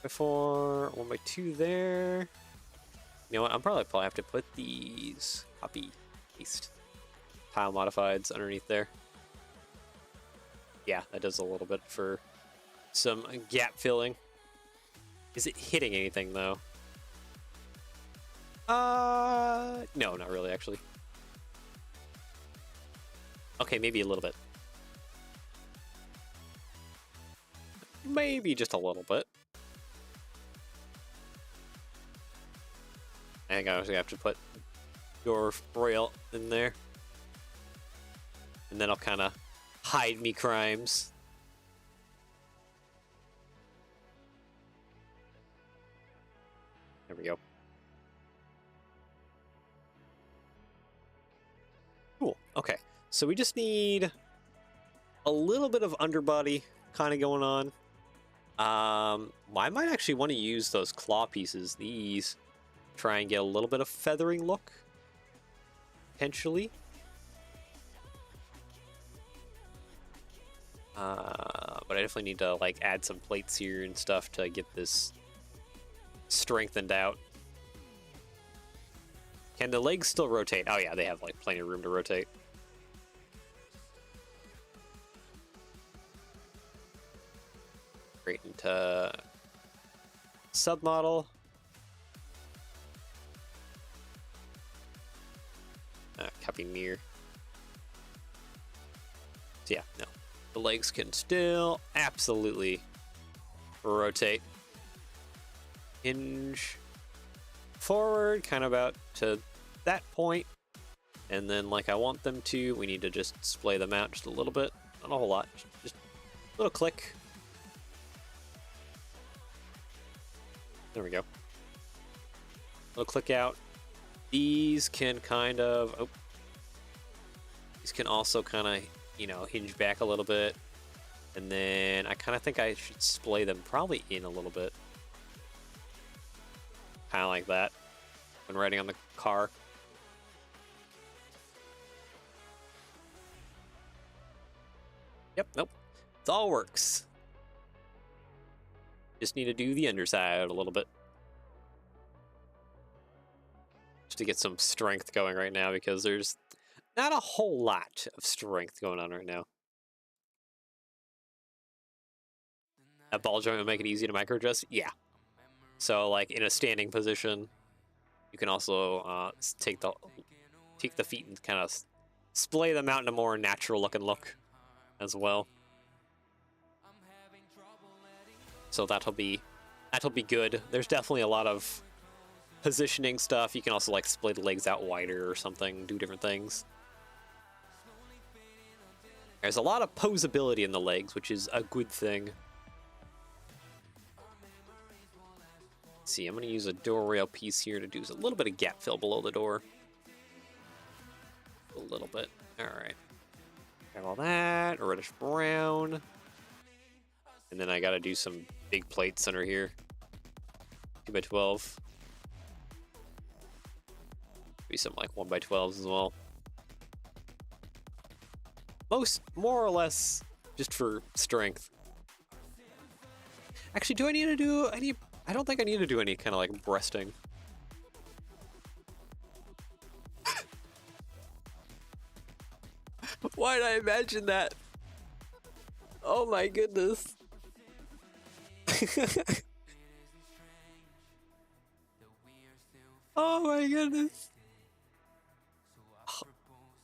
Before 1x2 there. You know what? I'm probably have to put these copy paste tile modifieds underneath there. Yeah, that does a little bit for some gap filling. Is it hitting anything though? No, not really actually. Okay, maybe a little bit. Maybe just a little bit. I think I was gonna have to put your rail in there. And then I'll kind of hide me crimes. There we go. Cool. Okay. So we just need a little bit of underbody kind of going on. I might actually want to use those claw pieces, these, try and get a little bit of feathering look, potentially. But I definitely need to like add some plates here and stuff to get this strengthened out. Can the legs still rotate? Oh yeah, they have like plenty of room to rotate. Great, into submodel. Copy near. So yeah, no. The legs can still absolutely rotate. Hinge forward, kind of about to that point. And then like I want them to, we need to just splay them out just a little bit. Not a whole lot, just a little click. There we go. Little click out. These can kind of, oh, these can also kind of, you know, hinge back a little bit. And then I kind of think I should splay them probably in a little bit. Kind of like that when riding on the car. Yep, nope. It all works. Just need to do the underside a little bit. Just to get some strength going right now, because there's not a whole lot of strength going on right now. That ball joint would make it easy to micro adjust? Yeah. So like in a standing position, you can also take the feet and kind of splay them out in a more natural looking look as well. So that'll be good. There's definitely a lot of positioning stuff. You can also like splay the legs out wider or something, do different things. There's a lot of posability in the legs, which is a good thing. Let's see, I'm going to use a door rail piece here to do a little bit of gap fill below the door. A little bit. All right. Got all that. Reddish brown. And then I got to do some big plates under here. 2x12. Maybe some like 1x12s as well. More or less just for strength. Actually, do I need to do any? I don't think I need to do any kind of like breasting. Why did I imagine that? Oh my goodness. Oh my goodness.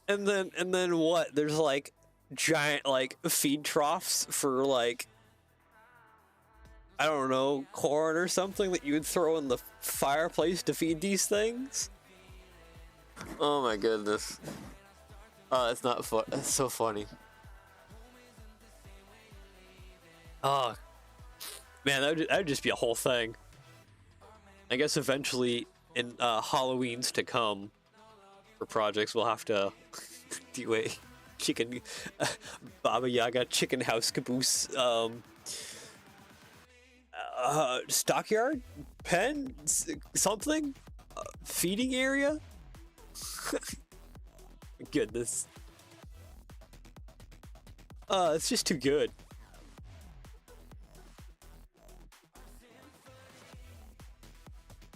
And then what? There's like giant like feed troughs for like, I don't know, corn or something that you would throw in the fireplace to feed these things? Oh my goodness. Oh, that's not fun. That's so funny. Oh, man, that would just be a whole thing. I guess eventually in Halloween's to come, For projects, we'll have to do a chicken Baba Yaga chicken house caboose stockyard pen something feeding area. Goodness, it's just too good.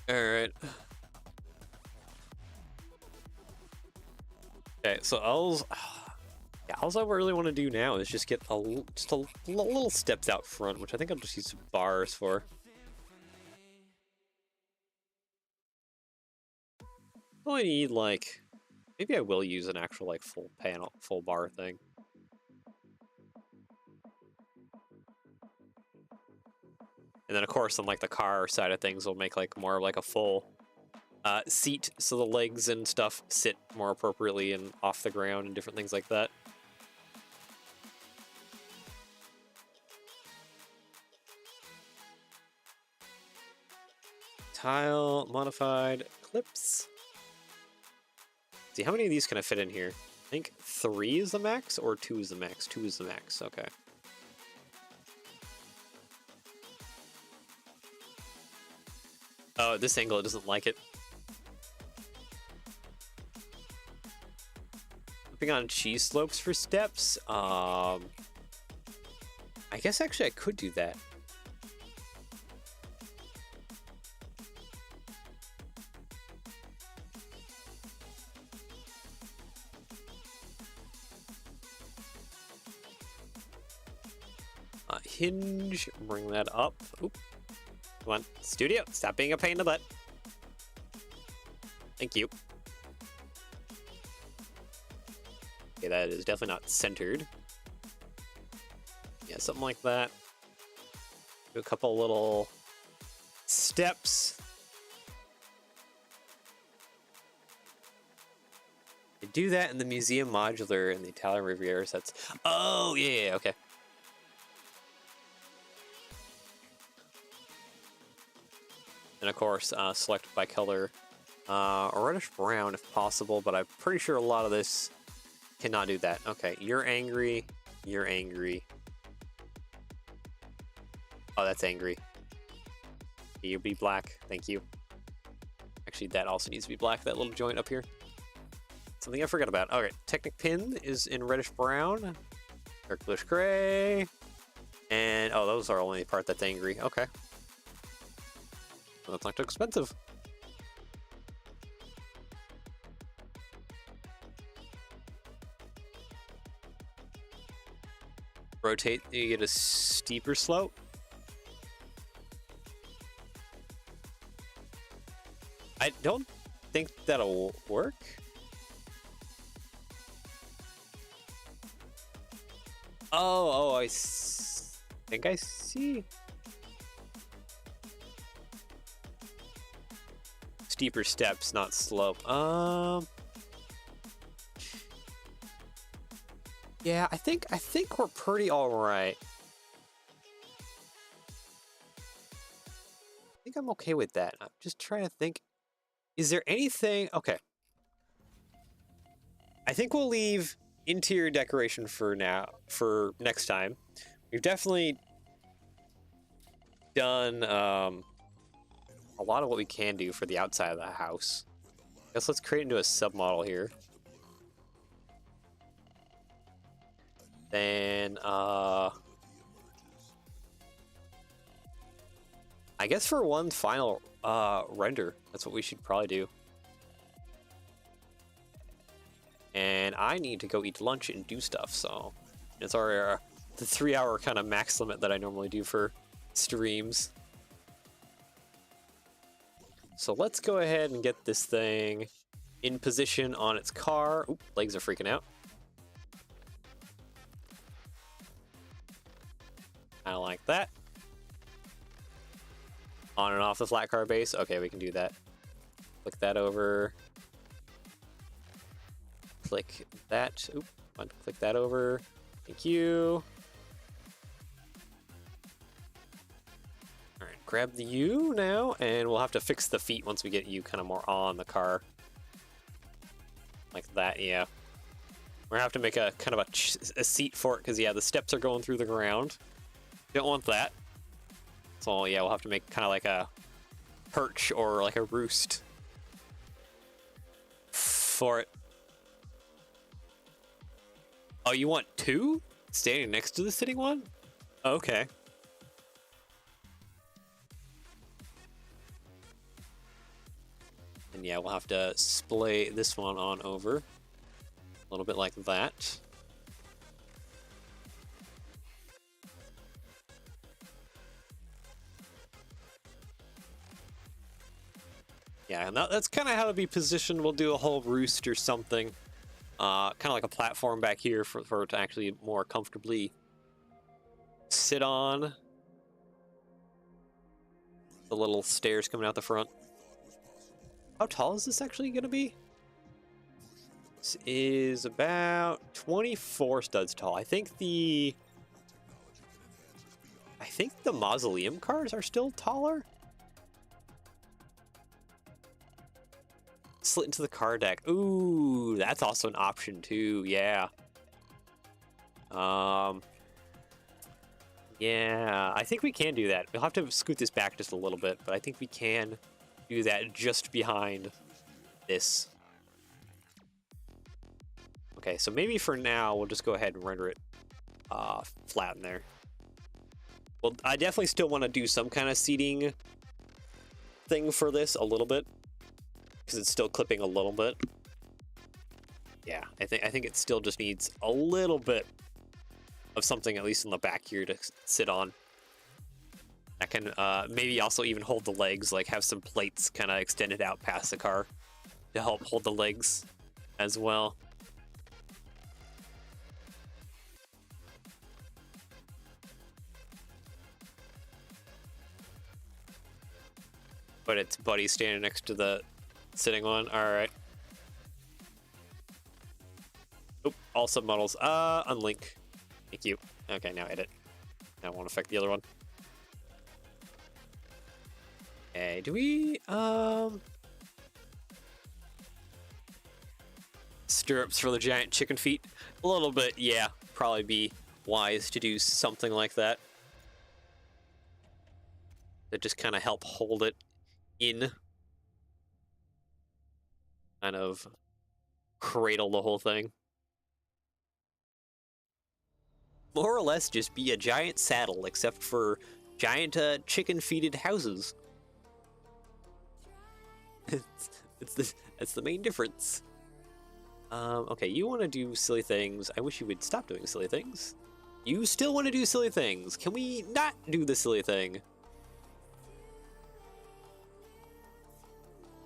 All right. Okay, so yeah, all I really want to do now is just get just a little steps out front, which I think I'll just use bars for. I need like, maybe I will use an actual like full panel, full bar thing. And then of course on like the car side of things, we'll make like more of like a full seat, so the legs and stuff sit more appropriately and off the ground and different things like that. Tile, modified, clips. See, how many of these can I fit in here? I think 3 is the max, or 2 is the max? 2 is the max, okay. Oh, at this angle it doesn't like it. Flipping on cheese slopes for steps. I guess actually I could do that. Hinge, bring that up. Oop. Come on, studio, stop being a pain in the butt. Thank you. Okay, that is definitely not centered. Yeah, something like that. Do a couple little steps. I do that in the Museum Modular and the Italian Riviera sets. Oh, yeah, okay. And of course, select by color, reddish brown if possible, but I'm pretty sure a lot of this cannot do that. Okay, you're angry, you're angry. Oh, that's angry. You be black, thank you. Actually, that also needs to be black, that little joint up here. Something I forgot about. All right, Technic Pin is in reddish brown, dark bluish gray, and oh, those are only the part that's angry. Okay. Well, that's not too expensive. Rotate, you get a steeper slope. I don't think that'll work. Oh, I think I see. Steeper steps, not slope. Yeah, I think we're pretty all right. I think I'm okay with that. I'm just trying to think. Is there anything? Okay. I think we'll leave interior decoration for now, for next time. We've definitely done a lot of what we can do for the outside of the house. I guess let's create into a submodel here. Then I guess for one final render, that's what we should probably do. And I need to go eat lunch and do stuff, so it's our the 3-hour kind of max limit that I normally do for streams. So let's go ahead and get this thing in position on its car. Oop, legs are freaking out. Kind of like that. On and off the flat car base. Okay, we can do that. Click that over. Click that. Oop, click that over. Thank you. All right, grab the U now, and we'll have to fix the feet once we get you kind of more on the car. Like that, yeah. We're gonna have to make a kind of a seat for it, because yeah, the steps are going through the ground. Don't want that. So yeah, we'll have to make kind of like a perch or like a roost for it. Oh, you want two standing next to the sitting one? Okay. And yeah, we'll have to splay this one on over a little bit like that. Yeah, and that's kind of how to be positioned. We'll do a whole roost or something. Kind of like a platform back here for it to actually more comfortably sit on. The little stairs coming out the front. How tall is this actually going to be? This is about 24 studs tall. I think the mausoleum cars are still taller. Slit into the car deck. Ooh, that's also an option too. Yeah. Yeah, I think we can do that. We'll have to scoot this back just a little bit, but I think we can do that just behind this. Okay, so maybe for now, we'll just go ahead and render it flat in there. Well, I definitely still want to do some kind of seating thing for this a little bit, because it's still clipping a little bit. Yeah, I think it still just needs a little bit of something, at least in the back here, to sit on. That can maybe also even hold the legs, like have some plates kind of extended out past the car to help hold the legs as well. But it's Buddy standing next to the sitting one. All right. Oop, all submodels. Unlink. Thank you. Okay, now edit. That won't affect the other one. Okay, do we, stirrups for the giant chicken feet? A little bit, yeah. Probably be wise to do something like that. That just kind of help hold it in. Kind of cradle the whole thing. More or less just be a giant saddle, except for giant chicken-feeded houses. That's the main difference. Okay, you want to do silly things. I wish you would stop doing silly things. You still want to do silly things. Can we not do the silly thing? You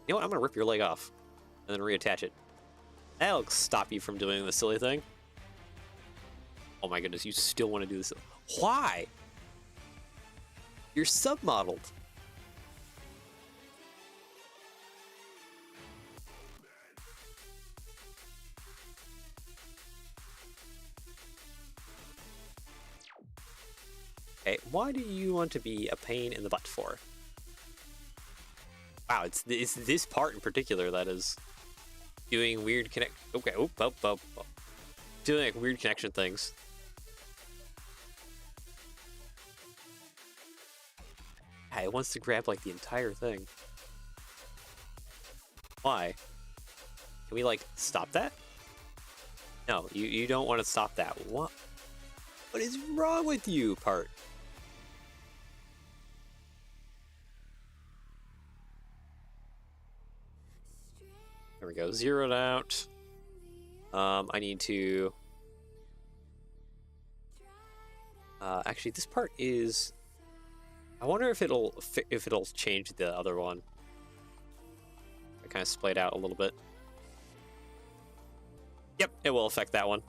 know what? I'm going to rip your leg off and then reattach it. That'll stop you from doing the silly thing. Oh my goodness, you still want to do this? Why? You're submodeled. Okay, why do you want to be a pain in the butt for? Wow, it's this part in particular that is doing weird Okay, doing like weird connection things. Yeah, it wants to grab like the entire thing. Why? Can we like stop that? No, you don't want to stop that. What is wrong with you, part? There we go, zeroed out. I need to actually this part is, I wonder if it'll change the other one. I kind of splayed out a little bit. Yep, it will affect that one.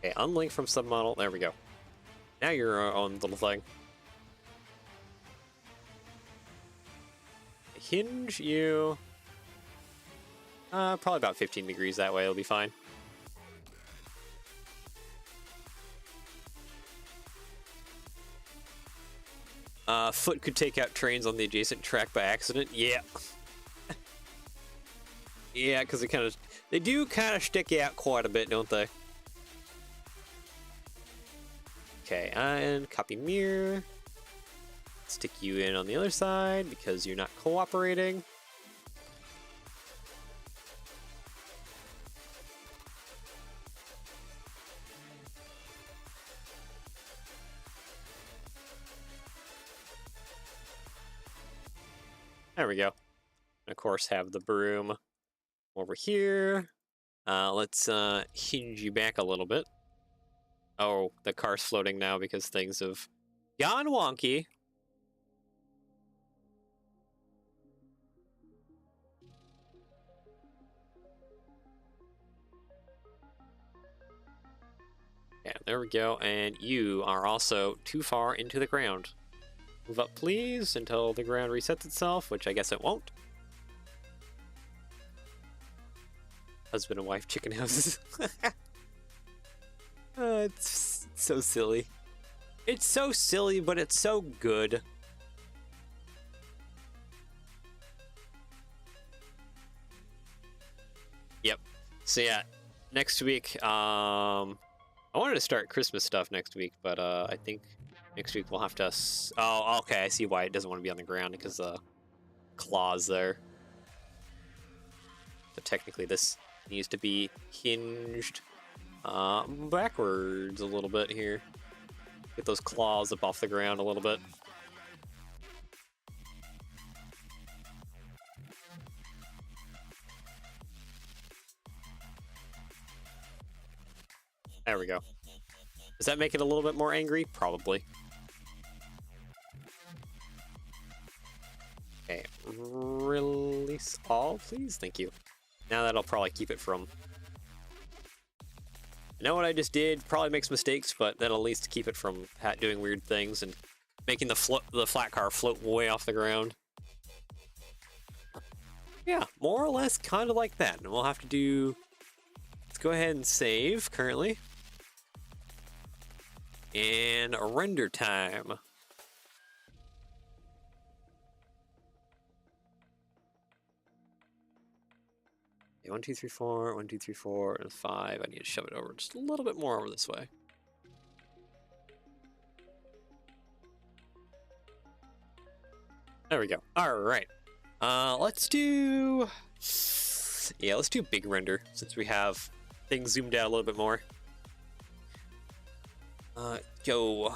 Okay, unlink from submodel. There we go. Now you're your own little thing. Hinge you. Probably about 15 degrees that way. It'll be fine. Foot could take out trains on the adjacent track by accident. Yeah. Yeah, because they do kind of stick out quite a bit, don't they? Okay, and copy mirror. Stick you in on the other side because you're not cooperating. There we go. And of course, have the broom over here. Let's hinge you back a little bit. Oh, the car's floating now because things have gone wonky. Yeah, there we go. And you are also too far into the ground. Move up, please, until the ground resets itself, which I guess it won't. Husband and wife chicken houses. It's so silly. It's so silly, but it's so good. Yep. So yeah, next week, I wanted to start Christmas stuff next week, but I think next week we'll have to... Oh, okay, I see why it doesn't want to be on the ground, because the claws there. So technically this needs to be hinged backwards a little bit here. Get those claws up off the ground a little bit. There we go. Does that make it a little bit more angry? Probably. Okay, release all, please. Thank you. Now that'll probably keep it from... I know what I just did probably makes mistakes, but that'll at least keep it from doing weird things and making the flat car float way off the ground. Yeah, more or less kind of like that. And we'll have to do... Let's go ahead and save currently. And render time. Okay, 1, 2, 3, 4, 1, 2, 3, 4, and 5. I need to shove it over just a little bit more over this way. There we go. All right. Let's do... Yeah, let's do big render since we have things zoomed out a little bit more. Go.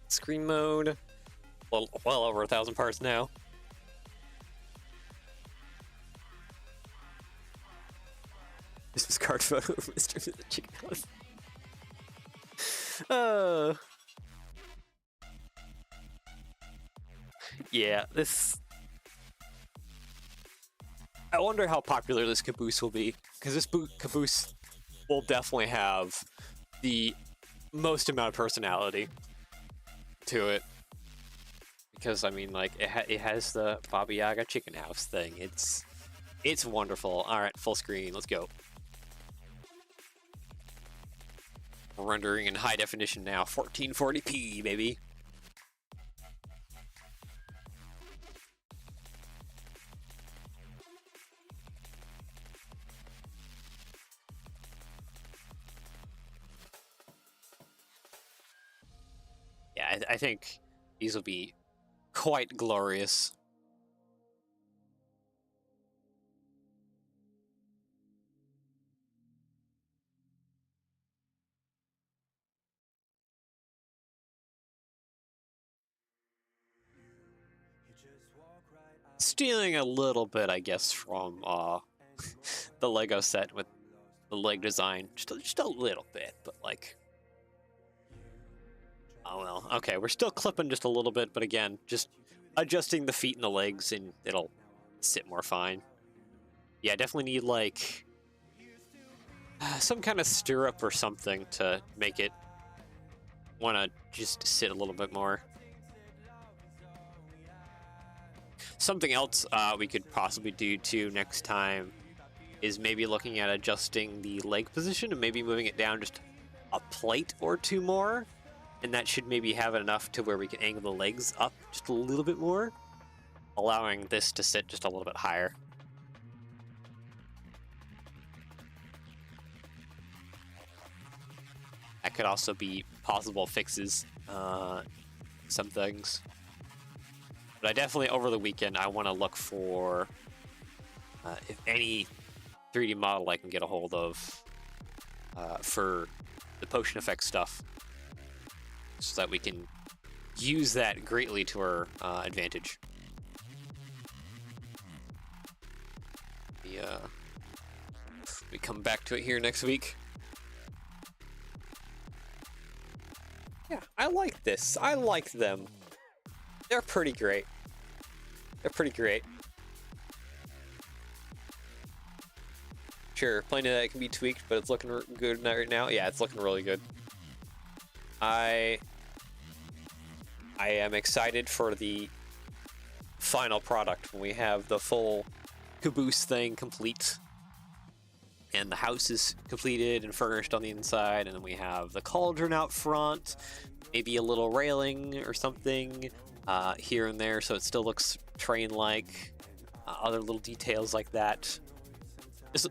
Screen mode. Well over 1,000 parts now. Christmas card photo of Mr. the Chicken House. Yeah, this... I wonder how popular this Caboose will be, because this Caboose will definitely have the most amount of personality to it. Because, I mean, like, it has the Baba Yaga chicken house thing. It's wonderful. Alright, full screen, let's go. We're rendering in high definition now, 1440p, baby. Yeah, I think these will be quite glorious. Stealing a little bit, I guess, from the Lego set with the leg design. Just a little bit, but like... Oh well, okay, we're still clipping just a little bit, but again, just adjusting the feet and the legs and it'll sit more fine. Yeah, I definitely need like some kind of stirrup or something to make it want to just sit a little bit more. Something else we could possibly do too next time is maybe looking at adjusting the leg position and maybe moving it down just a plate or two more. and that should maybe have it enough to where we can angle the legs up just a little bit more, allowing this to sit just a little bit higher. That could also be possible fixes, some things. But I definitely, over the weekend, I want to look for if any 3D model I can get a hold of for the potion effect stuff, so that we can use that greatly to our advantage. We come back to it here next week. Yeah, I like this. I like them. They're pretty great. They're pretty great. Sure, plenty of that can be tweaked, but it's looking good right now. Yeah, it's looking really good. I am excited for the final product when we have the full Caboose thing complete. And the house is completed and furnished on the inside, and then we have the cauldron out front, maybe a little railing or something here and there, so it still looks train-like. Other little details like that.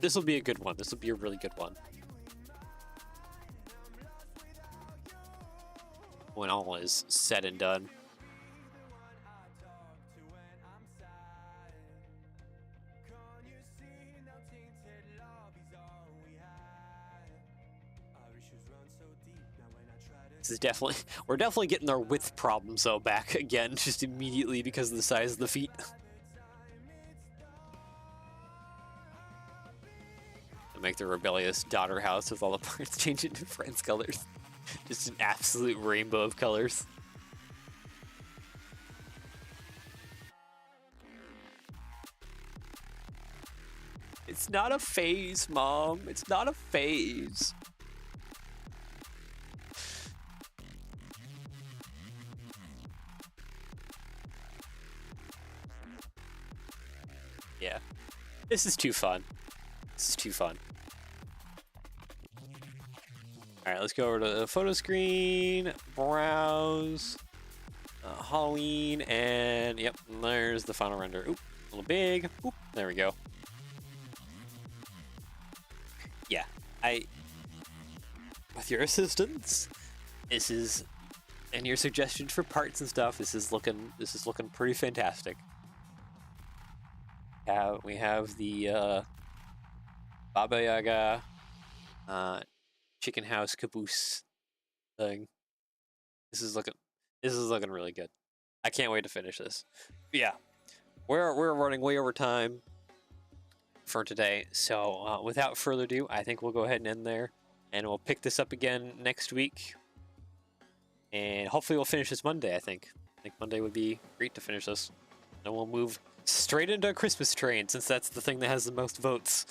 This will be a good one. This will be a really good one. When all is said and done. This is definitely, we're definitely getting our width problems though back again, just immediately because of the size of the feet. To make the rebellious daughter house with all the parts changing to friends colors. Just an absolute rainbow of colors. It's not a phase, Mom. It's not a phase. Yeah. This is too fun. This is too fun. Alright, let's go over to the photo screen, browse, Halloween, and yep, there's the final render. Oop, a little big. Oop, there we go. Yeah, with your assistance, this is, and your suggestions for parts and stuff, this is looking pretty fantastic. We have the Baba Yaga chicken house caboose thing. This is looking really good. I can't wait to finish this. But yeah, we're running way over time for today, so without further ado, I think we'll go ahead and end there, and we'll pick this up again next week, and hopefully we'll finish this Monday. I think Monday would be great to finish this, and we'll move straight into a Christmas train, since that's the thing that has the most votes.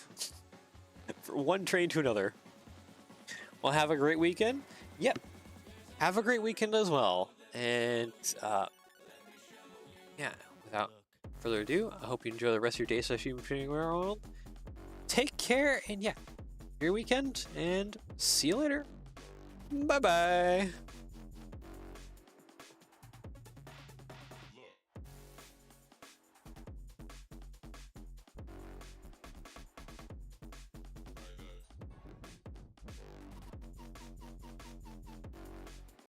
From one train to another. Well, have a great weekend. Yep, have a great weekend as well. And yeah, without further ado, I hope you enjoy the rest of your day, especially in world. Take care, and yeah, your weekend, and see you later. Bye bye.